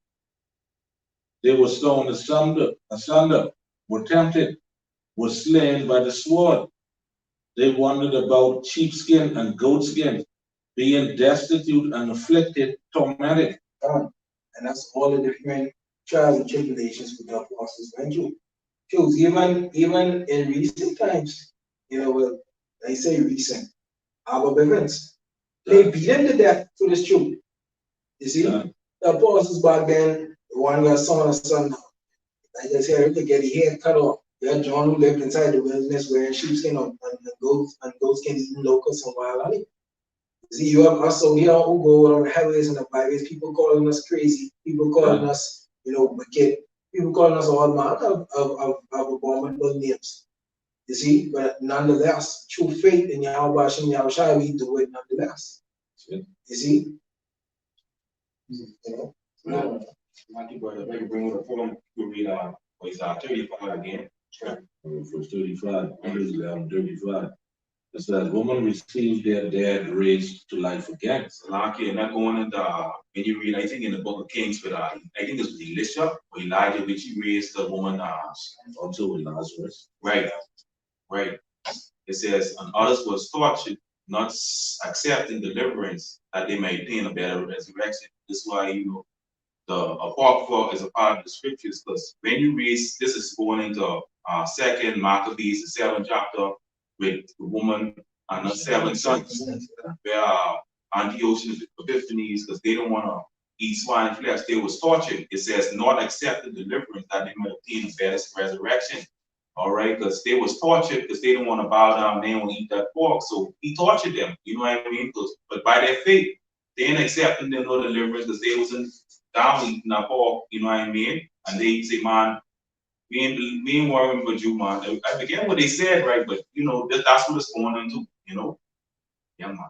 They were stoned asunder, were tempted, were slain by the sword. They wandered about sheepskin and goatskin, being destitute and afflicted, tormented. and that's all the different trials and tribulations for the apostles went through. Shows even in recent times, well, I say recent, our events, they beat them to death for this truth. You see, the apostles back then, one was son of son. I just heard to get his head cut off. Yeah, John who lived inside the wilderness wearing sheepskin and goatskin eating locusts and wild honey. See, you have us out here who go on the highways and the byways, people calling us crazy, people calling us, wicked, people calling us all manner of abominable names. You see, but nonetheless, through faith in Yahweh Hashem Yahushua, we do it nonetheless. You see? My brother, maybe bring it up for him. You read it's 35 again. Verse 35, 35. It says, woman receives their dead raised to life again. Salaki, not going into when you read, I think in the book of Kings, but I think it's with Elisha or Elijah, which he raised the woman also with Lazarus. Right. It says, and others was tortured, not accepting deliverance, that they may attain a better resurrection. This is why the apocrypha is a part of the scriptures, because when you read, this is going into second Maccabees, the 7th chapter, with the woman and her 7 sons, where Antiochus Epiphanes, because they don't want to eat swine flesh, they was tortured. It says, not accepting deliverance, that they might obtain a better resurrection. All right, because they was tortured because they didn't want to bow down, they didn't want to eat that pork. So he tortured them, you know what I mean? But by their faith, they didn't accept them, they no deliverance because they wasn't down eating that pork, you know what I mean? And they say, man, we ain't worrying about you, man. I forget what they said, right? But that's what it's going into, Yeah, man.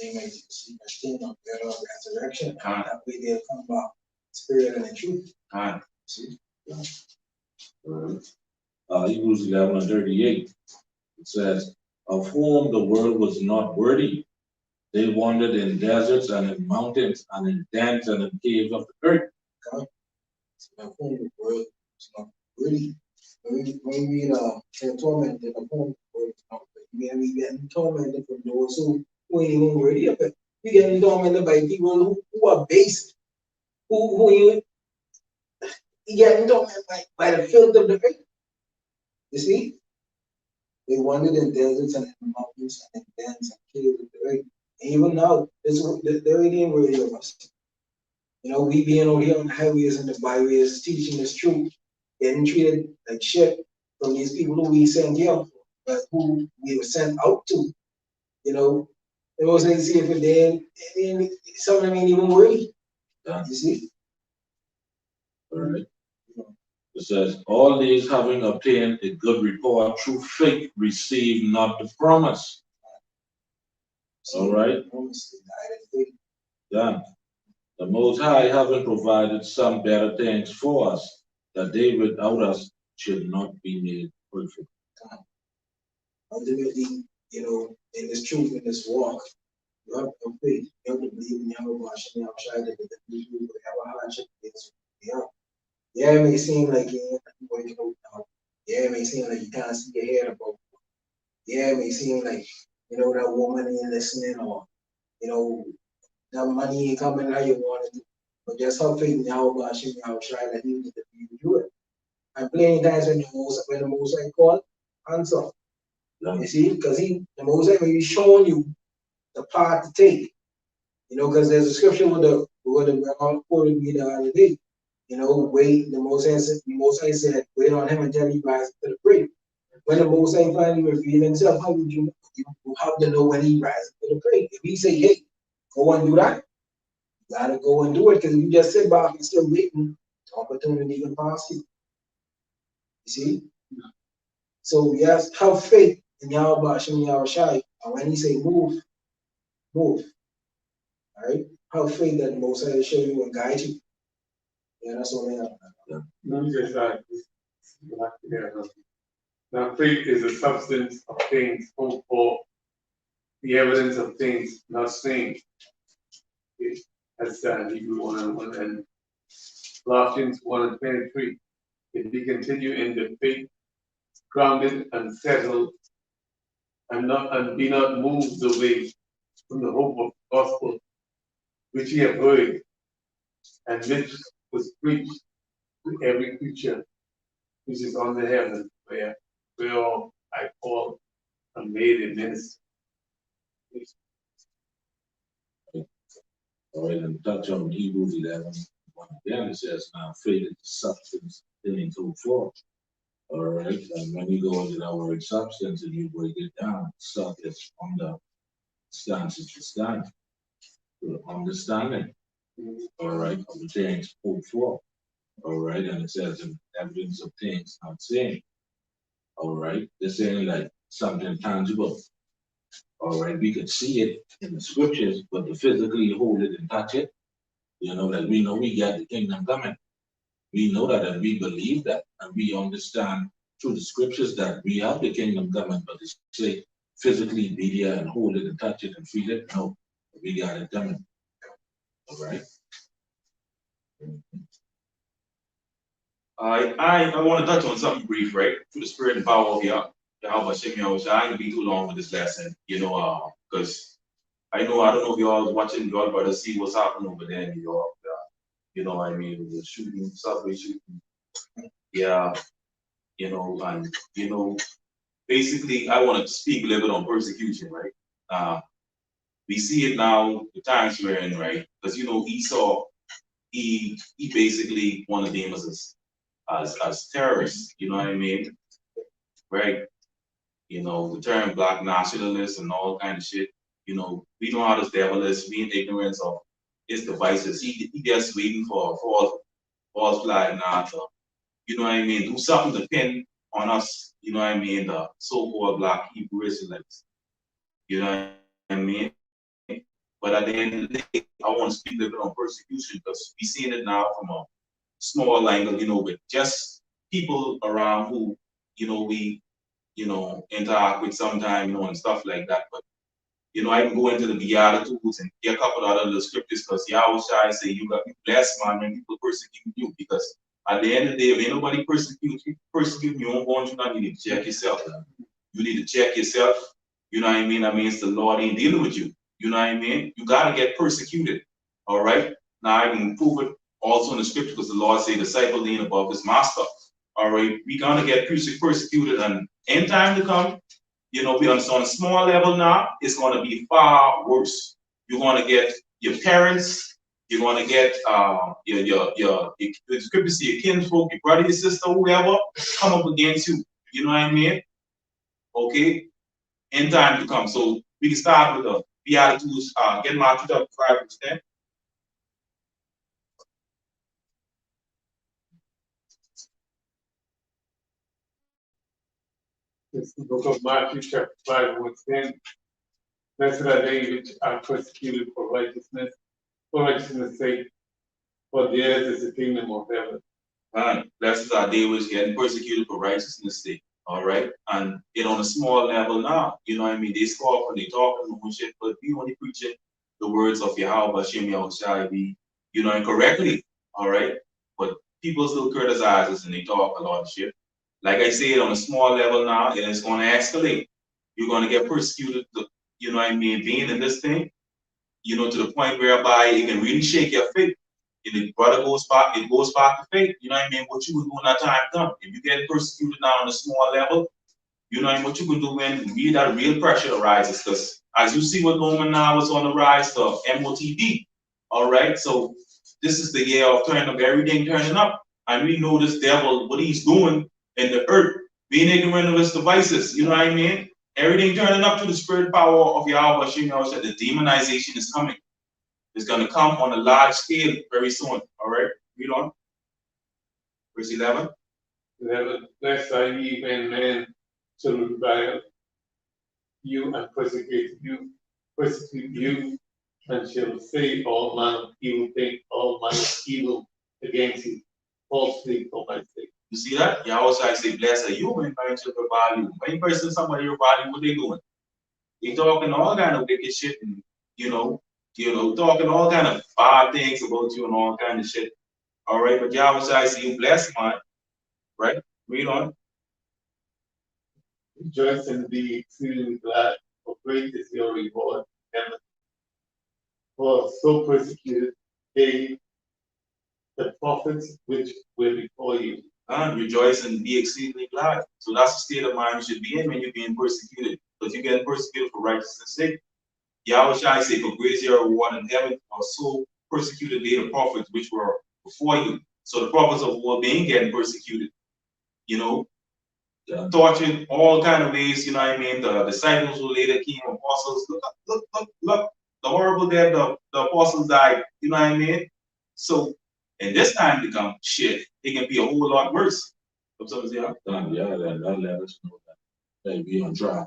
They may see a thing of better resurrection. That way they'll come about spirit and the truth. See? Hebrews 11 and 38. It says, of whom the world was not worthy. They wandered in deserts and in mountains and in dens and in caves of the earth. Of whom the world is not worthy. When we read tormented, of whom the world is not worthy, we getting tormented from those who ain't even worthy of it. We getting tormented by people who are base, who you getting tormented by the filth of the earth. You see? They wandered in deserts and in mountains and in dens and caves of the earth. And even now, they're ain't worthy of us. We being over here on the highways and the byways, teaching this truth, getting treated like shit from these people who we sent here, but who we were sent out to. It was like, see, if some of them ain't even worthy. You see? All right. It says, all these having obtained a good report through faith receive not the promise. All right. Yeah. The Most High having provided some better things for us, that they without us should not be made perfect. Ultimately, in this truth, in this walk, you have to faith. You have to believe in Yahweh Hashem Yahushua that you will have a hardship against you. Yeah, it may seem like you ain't working out. Yeah, it may seem like you can't see your head above. Yeah, it may seem like, that woman ain't listening, or, that money ain't coming how you want it to. But just have faith in Yahweh Hashem Yahushua that He will do it. And plenty times when the Most High call, answer. You see, because the Most High may be showing you the path to take. Because there's a scripture with the quoted me the other day. Wait, the Most High said, wait on Him until He rises to the grave. When the Most High finally revealed Himself, how would you have to know when He rises to the grave? If He say, hey, go and do that, you gotta go and do it, because if you just sit back and still waiting opportunity can pass you. You see? So we have to have faith in Yahweh Hashem Yahushai. And when he say move, move. Alright? Have faith that the Most High will show you and guide you. Yeah, that's what we have. Let me just add this. Now, faith is the substance of things hoped for, the evidence of things not seen. Okay? That's Hebrew 1 and 1 and Colossians 1 and 23. If we continue in the faith, grounded and settled, and be not moved away from the hope of the gospel which ye have heard, and which was preached to every creature which is under heaven, where all I call and made a minister. All right, and touch on Hebrews 11. Again, it says, now faith is the substance of things hoped for. All right, and when you go into that word substance and you break it down, stuff is under stances to stand. Understanding, all right, of the things hoped for. All right, and it says in evidence of things not seen. All right, they're saying like something tangible. All right, we could see it in the scriptures, but to physically hold it and touch it, you know, like we know we got the kingdom coming. We know that and we believe that and we understand through the scriptures that we have the kingdom coming, but to say physically be there and hold it and touch it and feel it, no, we got it coming. All right. I want to touch on something brief, right? Through the spirit and power of Yahweh Hashem Yahushua. I ain't gonna be too long with this lesson, you know, because I don't know if y'all was watching, y'all about to see what's happening over there in New York. You know what I mean? The shooting, subway shooting. Yeah, you know, and you know, basically I want to speak a little bit on persecution, right? We see it now, the times we're in, right? Because you know, Esau, he basically wanted to name us as terrorists, you know what I mean? Right? You know, the term black nationalists and all kind of shit. You know, we know how this devil is, we in ignorance of his devices. He just waiting for a false flag now to, you know what I mean, do something to pin on us, you know what I mean, the so-called black Hebrew Israelites. You know what I mean? But at the end of the day, I want to speak a little bit on persecution because we seeing it now from a small angle, you know, with just people around who, you know, we, you know, interact with sometime, you know, and stuff like that. But, you know, I can go into the Beatitudes and get a couple of other little scriptures because Yahweh say you got to be blessed, man, when people persecute you. Because at the end of the day, if ain't nobody persecute you, you don't go into nothing. You need to check yourself. You need to check yourself. You know what I mean? I mean, it's the Lord ain't dealing with you. You know what I mean? You got to get persecuted. All right? Now, I can prove it also in the scripture because the Lord say, disciple ain't above his master. All right? We're going to get persecuted. And in time to come, you know, we on a small level now, it's going to be far worse. You're going to get your parents, you're going to get your scripture say your kinsfolk, your brother, your sister, whoever, come up against you. You know what I mean? Okay? In time to come. So we can start with the Beatitudes, get Matthew chapter 5, verse 10. It's the book of Matthew, chapter 5, verse 10. Blessed are they which are persecuted for righteousness' sake, for theirs is the kingdom of heaven. Right. Blessed are they which getting persecuted for righteousness' sake. All right. And it on a small level now, you know what I mean? They scoff and they talk and shit, but we only preaching the words of Yahweh Hashem Yahushua, be, you know, incorrectly. All right. But people still criticize us and they talk a lot of shit. Like I said, on a small level now, and it's going to escalate. You're going to get persecuted, you know what I mean, being in this thing, you know, to the point whereby it can really shake your faith. And the brother goes back, it goes back to faith. You know what I mean? What you will do when that time comes. If you get persecuted now on a small level, you know what I mean? What you can do when that real pressure arises. Because as you see what going now is on the rise to MOTD. All right. So this is the year of turning up, everything turning up. And we know this devil, what he's doing in the earth, being ignorant of his devices. You know what I mean? Everything turning up to the spirit power of Yahweh. You know that the demonization is coming. It's going to come on a large scale very soon. All right, read on. Verse 11. 11. Blessed are ye when men shall revile you and persecute you, and shall say all manner of evil things, all manner of evil against you, falsely for my sake. You see that? Yahweh I say, blessed are you when men shall revile you. When you person somebody revile you, what they doing? They talking all kind of wicked shit and talking all kind of bad things about you and all kind of shit. All right, but Yahweh I say you blessed, man. Right? Read on. Rejoice and be exceedingly glad, for great is your reward in heaven. For so persecuted they the prophets which were before you. Rejoice and be exceedingly glad. So that's the state of mind you should be in when you're being persecuted. Because you're getting persecuted for righteousness' sake. Yahweh shall say, for great is your reward in heaven, or so persecuted they the prophets which were before you. So the prophets of war being getting persecuted, tortured all kind of ways, you know what I mean? The disciples who later became apostles. Look, the horrible death the apostles died, you know what I mean? So in this time to come, shit, it can be a whole lot worse. That let us know that we on track.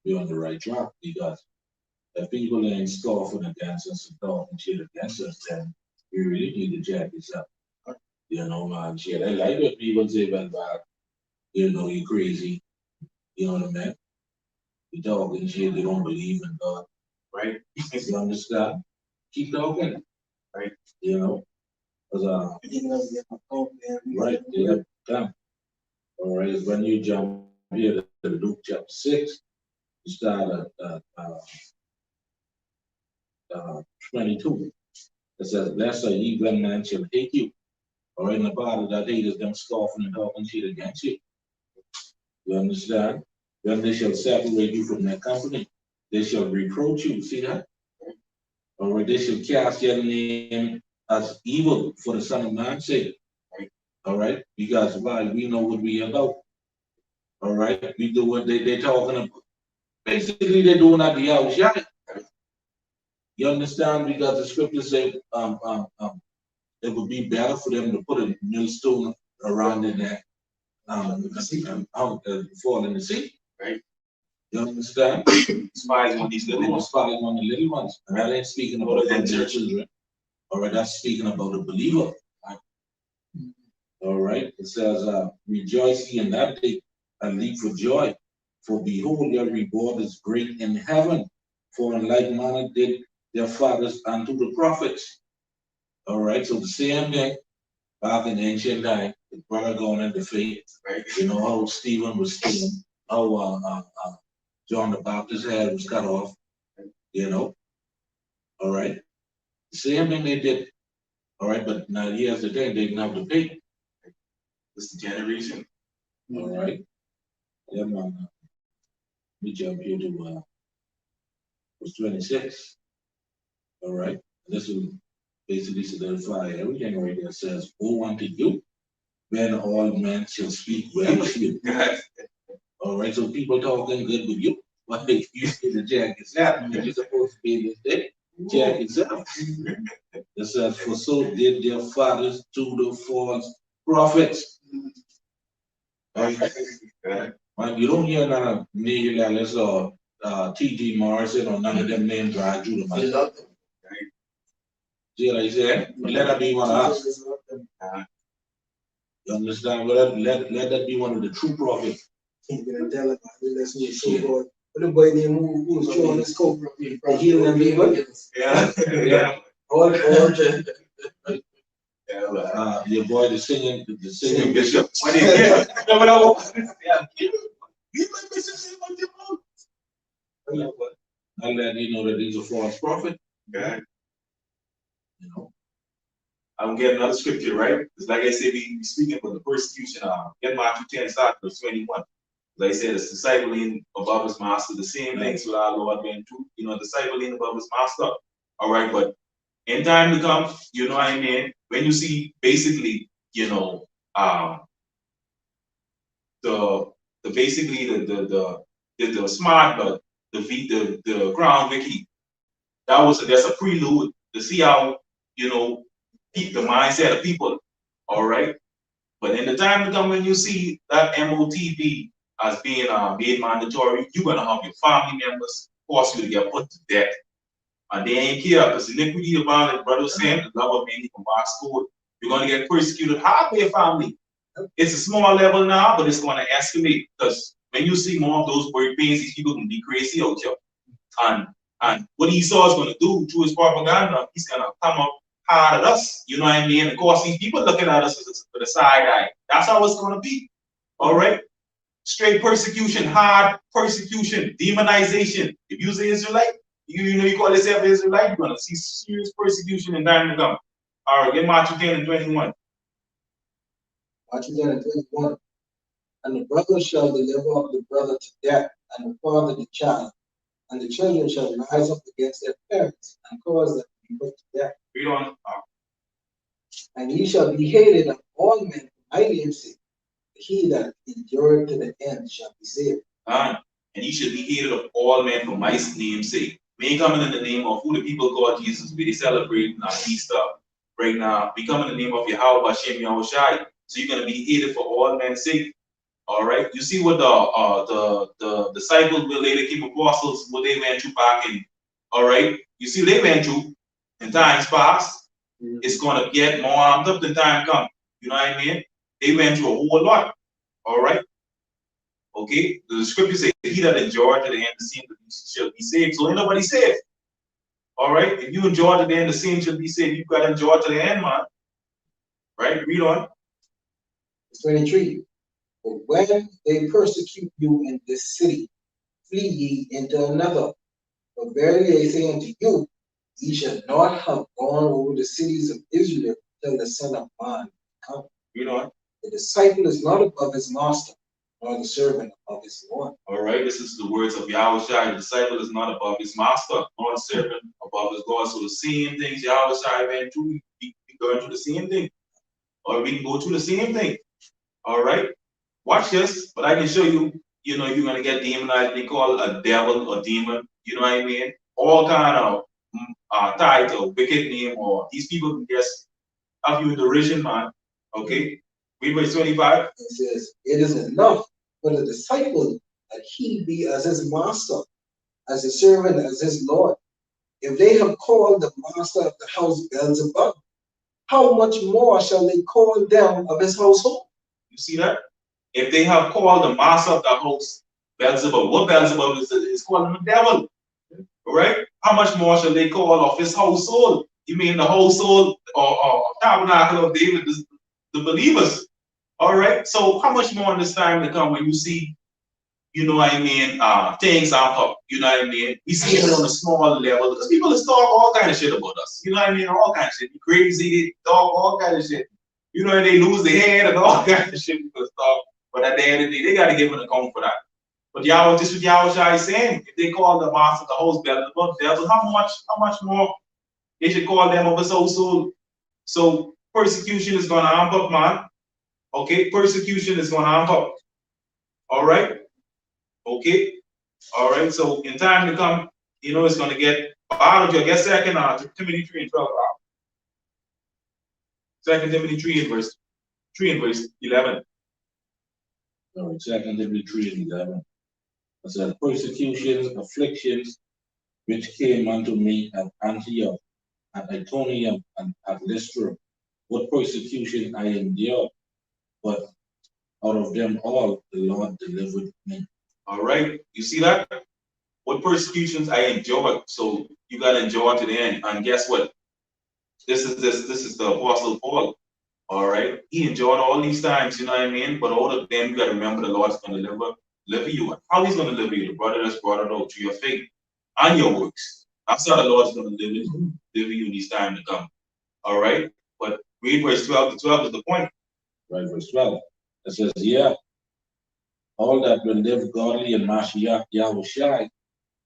We on the right track, because if people ain't scoffing against us and talking shit against us, then we really need to jack this up. Man, shit. I like what people say about you crazy. You know what I mean? You talking shit, they don't believe in God. Right? You understand? Keep talking. Right. Because right, come. All right, when you jump here to Luke chapter 6, you start at 22. It says, blessed are ye when men shall hate you. All right, and the part of that hate is them scoffing and talking shit against you. You understand? When they shall separate you from their company, they shall reproach you. See that? All right, they shall cast your name as evil for the Son of Man's sake. All right, because why? We know what we about. All right, we do what they're talking about. Basically, they're doing at the Yahushua. You understand? Because the scriptures say it would be better for them to put a millstone around their neck and fall in the sea. Right. You understand? Despise one of these little ones. Despise one of the little ones. And that ain't speaking about the children. All right, that's speaking about a believer. All right, it says, rejoice ye in that day and leap for joy. For behold, your reward is great in heaven. For in like manner did their fathers unto the prophets. All right, so the same thing back in ancient time, the brother going into faith. Right. You know how Stephen was stoned, how John the Baptist's head was cut off. All right, the same thing they did. All right, but now here's the thing, they didn't have to pay. It's the generation. All right. Yeah, man. Let me jump here to verse 26. All right. This will basically solidify everything right there. It says, woe unto you when all men shall speak well of you. All right. So people talking good with you. But they used to jack yourself. If you're supposed to be in this day, jack yourself. It says, for so did their fathers to the false prophets. Man, you don't hear none of Neil Ellis or T.G. Morrison or none of them names drive through the man. See what I said? But let that be one of us. You understand? Let that be one of the true prophets. Can't get a delegate. That's what it's so good. But the boy named who was showing his coat, the healing and people. Yeah. All Your boy, the singing bishop. What do you get? I'll let you know that he's a false prophet. Okay. I'm getting another scripture, right? Because like I said, we speaking about the persecution. Get Matthew 10, start verse 21. Like I said, it's discipling above his master. The same things with our Lord went through. Discipling above his master. All right, but in time to come, you know what I mean? When you see basically, the smart but the ground wiki, that's a prelude to see how, the mindset of people All right. But in the time to come when you see that MOTB as being made mandatory, you're gonna have your family members force you to get put to death. And they ain't care because iniquity of violent brother saying the love of many from our school, you're gonna get persecuted hard by your family. It's a small level now, but it's gonna escalate because when you see more of those bird pains, these people can be crazy out here. And what Esau is gonna do through his propaganda, he's gonna come up hard at us. You know what I mean? Of course, these people looking at us with a side eye. That's how it's gonna be. All right. Straight persecution, hard persecution, demonization. If you're an Israelite, you know you call yourself an Israelite, you're gonna see serious persecution in time to come. All right, get Matthew 10 and 21. Matthew 10 and 21. And the brother shall deliver up the brother to death, and the father the child, and the children shall rise up against their parents, and cause them to be put to death. Read on. And ye shall be hated of all men for my name's sake. He that endureth to the end shall be saved. And ye should be hated of all men for my name's sake. We ain't coming in the name of who the people call Jesus. We celebrate Easter right now. We come in the name of Yahweh Hashem Yahushai. So you're gonna be hated for all men's sake. All right. You see what the disciples will later keep apostles, what they went through back in. All right. You see they went through in times past. It's gonna get more amped up than time come. You know what I mean? They went through a whole lot. All right. Okay. The scripture says, "He that endured to the end, the same shall be saved." So ain't nobody saved. All right. If you endure to the end, the same shall be saved. You gotta endure to the end, man. Right. Read on. 23. But when they persecute you in this city, flee ye into another. For verily I say unto you, ye shall not have gone over the cities of Israel till the Son of Man come. Read on. The disciple is not above his master, nor the servant above his Lord. All right, this is the words of Yahushua. The disciple is not above his master, nor the servant above his Lord. So the same things Yahushua went through, we going through the same thing. Or we can go through the same thing. All right? Watch this, but I can show you, you know, you're going to get demonized. They call it a devil or demon. You know what I mean? All kind of title, wicked name, or these people can just have you in derision, man. Okay? Read verse 25. It says, it is enough for the disciple that he be as his master, as a servant, as his Lord. If they have called the master of the house Beelzebub, how much more shall they call them of his household? You see that? If they have called the master of the house Beelzebub, what Beelzebub is calling the devil. All right? How much more shall they call of his household? You mean the household or tabernacle of David, the believers. All right? So how much more in this time to come when you see, you know what I mean, things amp up, you know what I mean? We see it on a small level because people just talk all kind of shit about us. You know what I mean? All kind of shit. Be crazy, they talk all kind of shit. You know, they lose their head and all kind of shit because talk. But at the end of the day, they got to give an account for that. But Yahweh, this is what Yahweh is saying. If they call the master the host devil, how much more they should call them of his household? So persecution is going to amp up, man. Okay, persecution is going to amp up. All right. Okay. All right. So in time to come, you know, it's going to get bad. I guess second Timothy 3 and 12. Second Timothy 3 and verse 11. All right, 2 Timothy 3 and 11. It says, persecutions, afflictions, which came unto me at Antioch, at Iconium, and at Lystra. What persecution I endured, but out of them all the Lord delivered me. All right. You see that? What persecutions I endured. So you got to endure to the end. And guess what? This is the Apostle Paul. All right. He endured all these times, you know what I mean? But all of them, you got to remember the Lord's going to deliver you. How he's going to deliver you? The brother that's brought it out through your faith and your works. That's how the Lord's going to deliver you in these times to come. All right. But read verse 12 to 12 is the point. Right, verse 12. It says, yeah, all that will live godly in Mashiach Yahushai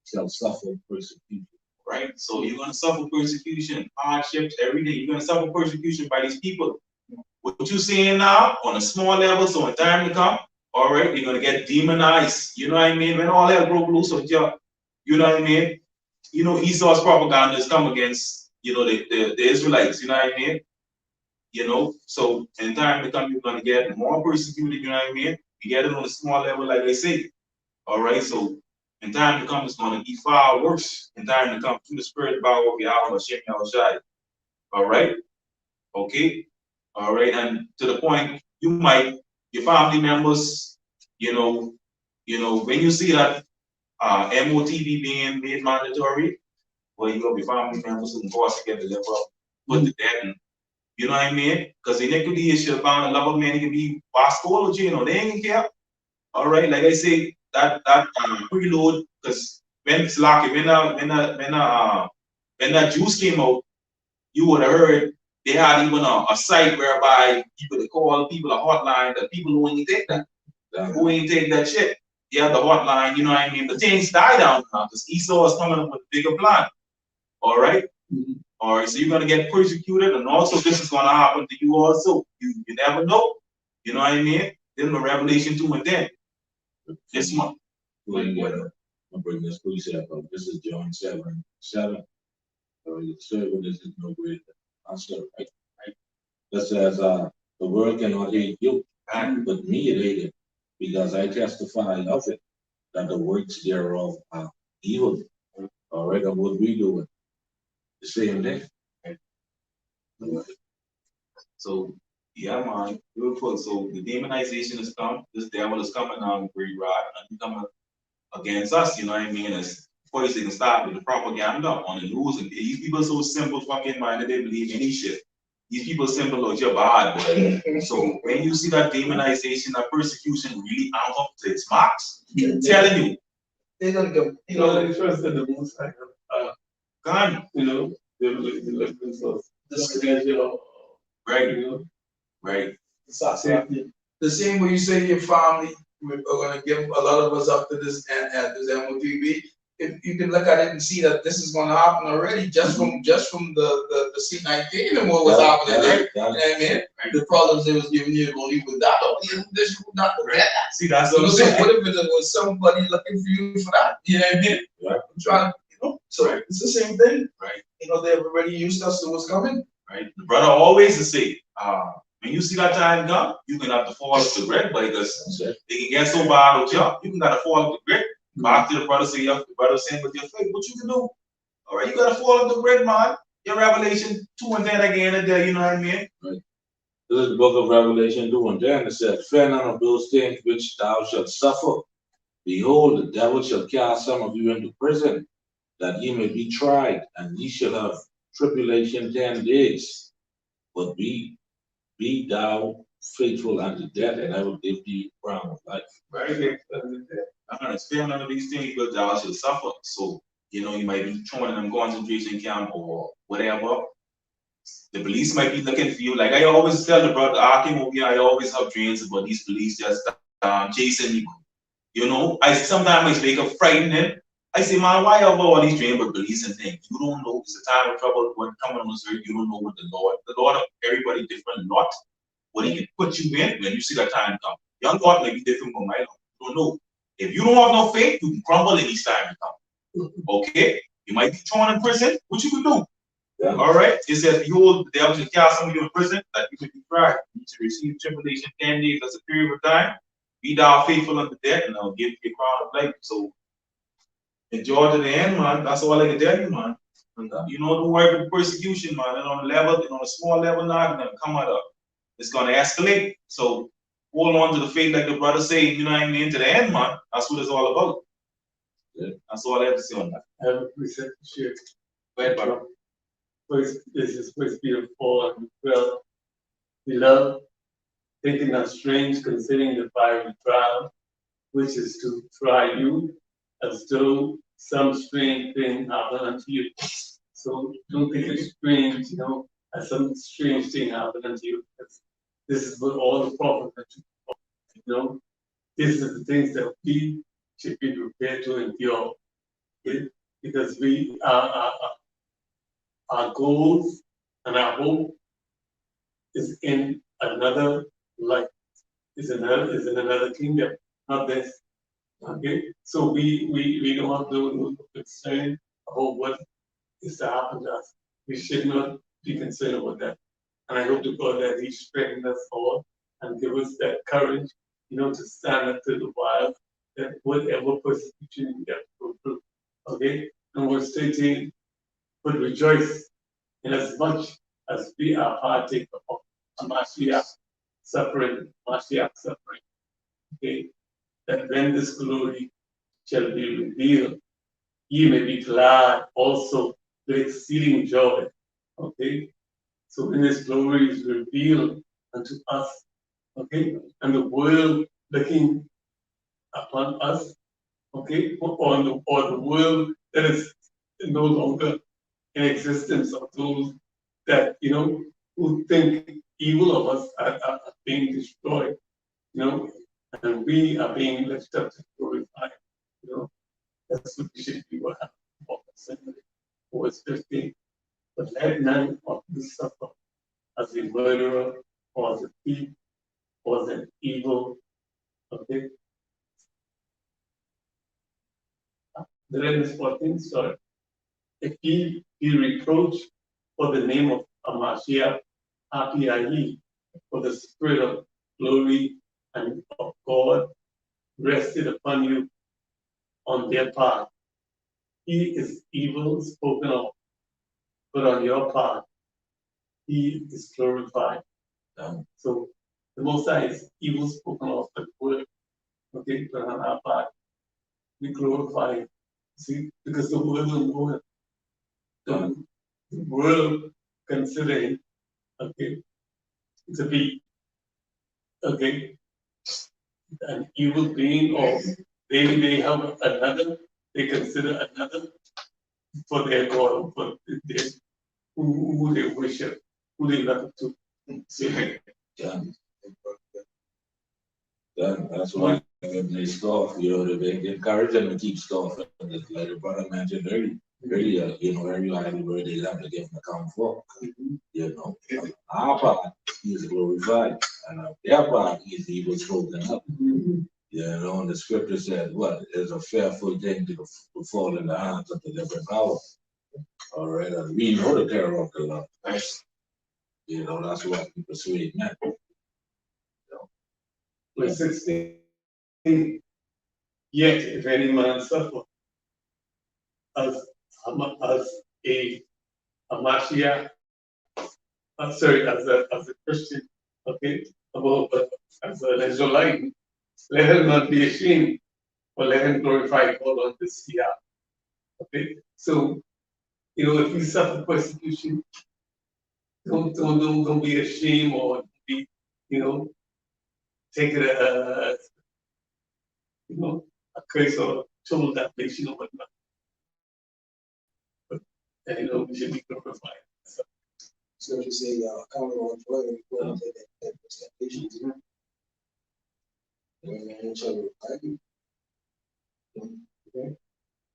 shall suffer persecution. Right? So you're going to suffer persecution, hardships, everything. You're going to suffer persecution by these people. What you're seeing now on a small level, so in time to come, all right, you're going to get demonized. You know what I mean? When all hell broke loose with you, you know what I mean? You know, Esau's propaganda has come against, you know, the Israelites, you know what I mean? You know, so in time to come, you're gonna get more persecuted. You know what I mean? You get it on a small level, like they say. All right, so in time to come, it's gonna be far worse. In time to come, through the spirit power of Yahweh, Qam Yasharahla. All right, okay, all right, and to the point, you might your family members, when you see that MOTV being made mandatory, well, you have your family members who can force to get delivered, put to death, and you know what I mean? Because iniquity is your bound, and love of man, it can be vascology, they ain't care. All right, like I say, that preload, because when it's lucky, when that juice came out, you would have heard they had even a site whereby you could call people a hotline that people who ain't take that, who ain't take that shit. They have the hotline, you know what I mean? The things die down now because Esau is coming up with a bigger plan. All right? All right, so you're gonna get persecuted, and also this is gonna happen to you also. You never know. You know what I mean? Then the Revelation 2 and 10. This month. I'll bring this precept up. This is John 7:7. The servant is no greater than master, right? That says, the world cannot hate you, but me it hated, because I testify of it, that the works thereof are evil. All right, and what we doing? The same thing. So, yeah, man, beautiful. So the demonization is come. This devil is coming on great rod, and he coming against us. You know what I mean? As first they can start with the propaganda on the news, and these people are so simple, fucking minded, they believe any shit. These people simple like your bad, boy. So when you see that demonization, that persecution really amp up to its max, I'm telling you, they're gonna go. They trusted the Most High. God, they look themselves. The right, right. The same way you say your family are going to give a lot of us up to this and this MOTV. If you can look at it and see that this is going to happen already, just from the C19 and what was happening, right? You know what I mean? The problems they was giving you, well, you with that, or you this, you not with that. See, that's what I'm So saying. what if it was somebody looking for you for that? You know what I mean? Right. I'm trying, so it's the same thing. Right. They've already used us to what's coming. Right. The brother always to say, when you see that time come, you can have to fall off the grid because they can get so bad with you. You can gotta fall off the grid. Back to the brother say, the brother saying with your faith, what you can do? All right, you gotta fall off the grid, man. Your Revelation 2 and 10 again and there, you know what I mean? Right. This is the book of Revelation 2 and 10. It says, fear none of those things which thou shalt suffer. Behold, the devil shall cast some of you into prison, that ye may be tried, and ye shall have tribulation 10 days. But be thou faithful unto death, and I will give thee a crown of life. Right. Fear none of these things, but thou shalt suffer. So, you might be thrown in a concentration camp or whatever. The police might be looking for you. Like I always tell the brother, I always have dreams about these police just chasing me. I sometimes wake up frightening. I say, man, why have all these dreams about police and things? You don't know. It's a time of trouble when coming on this earth. You don't know what the Lord of everybody different lot. What he can put you in when you see that time come. Your Lord may be different from my Lord. You don't know. If you don't have no faith, you can crumble in these time to come. Okay? You might be thrown in prison. What you can do? Yeah. All right. It says, behold, the devil shall cast some of you in prison, that you may be tried. You shall receive tribulation 10 days. That's a period of time. Be thou faithful unto death, and I'll give you a crown of life. So enjoy to the end, man. That's all I can tell you, man. And, don't worry about persecution, man. And on a small level now, it's gonna come out of. It's gonna escalate. So hold on to the faith, like the brother say. You know what I mean? To the end, man. That's what it's all about. Yeah. That's all I have to say on that. I have a precept to share. Go ahead, brother. This is First Peter 4 and 12. Beloved, thinking not strange considering the fiery trial, which is to try you, as though some strange thing happened unto you. So don't think it's strange, as some strange thing happened unto you. This is what all the prophets are. These are the things that we should be prepared to endure. Okay? Because we are our goals and our hope is in another life, is in another kingdom, not this. Okay, so we don't have no concern about what is to happen to us. We should not be concerned about that. And I hope to God that He strengthen us all and give us that courage, to stand up to the while, that whatever persecution we have to go through. Okay? And verse 13, but rejoice in as much as we are partaker of Mashiach suffering, okay? That when this glory shall be revealed, ye may be glad also with exceeding joy. Okay? So when this glory is revealed unto us, okay, and the world looking upon us, okay, or the world that is no longer in existence, of those that who think evil of us are being destroyed, and we are being lifted up to glorified. That's what we should be what happened. Verse 15. But let none of you suffer as a murderer, or as a thief, or as an evil. Okay. The end is 14, sorry. If he be reproached for the name of Amashiach, happy are ye, for the spirit of glory and of God rested upon you on their part. He is evil spoken of, but on your part, he is glorified. So the Most High is evil spoken of, but word, okay, but on our part, we glorify him. See, because the world will know him. The world consider him, okay, to be, okay, an evil being, or they have another, they consider another for their God, for their, who they worship, who they love to. See, That's why when they scoff, they encourage them to keep scoffing. Like the brother mentioned earlier, every idle word they have to give them account for. Our part is glorified, and their part is evil spoken up. And the scripture says, what is a fearful thing to fall in the hands of the living power. All right, and we know the terror of the Lord. That's why we persuade men. Verse 16. Yet if any man suffer as a Mashiach, as a Christian, okay, as an Israelite, let him not be ashamed, but let him glorify God on this year. Okay, so if you suffer persecution, don't be ashamed or be take it as a curse or total damnation or whatnot. But we should be glorified. So you say, count on joy and go to that expectations. And shall reply you. Okay.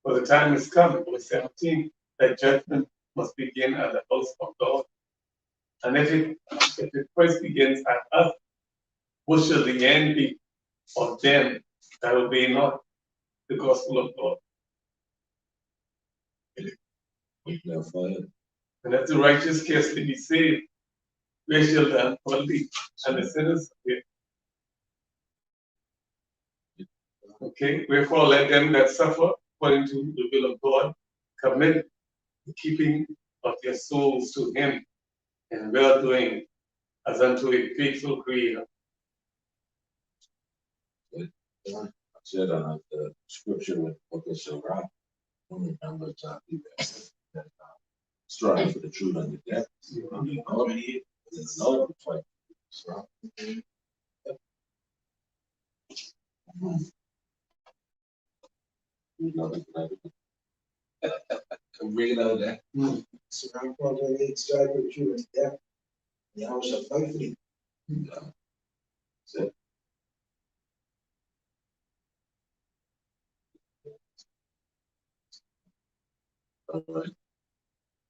For the time has come, verse 17, that judgment must begin at the house of God. And if it first begins at us, what shall the end be of them that obey not the gospel of God? And if the righteous scarcely be saved, where shall the ungodly and the sinners appear? Okay, wherefore let them that suffer according to the will of God commit the keeping of their souls to him in well doing as unto a faithful creator. I said the scripture with Book of Sirach, I don't remember exactly that strive for the truth and the death. The Lord fight. I'm bringing out that. So I'm calling it strive for the truth and death. Yahweh shall fight for you. So,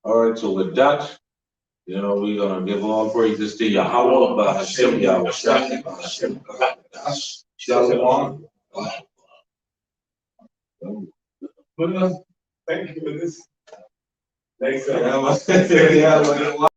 all right, so with that, we're gonna give all praises to Yahweh, Ba'ashem Yahweh, Shalom. Thank you for this. Thanks. Yeah,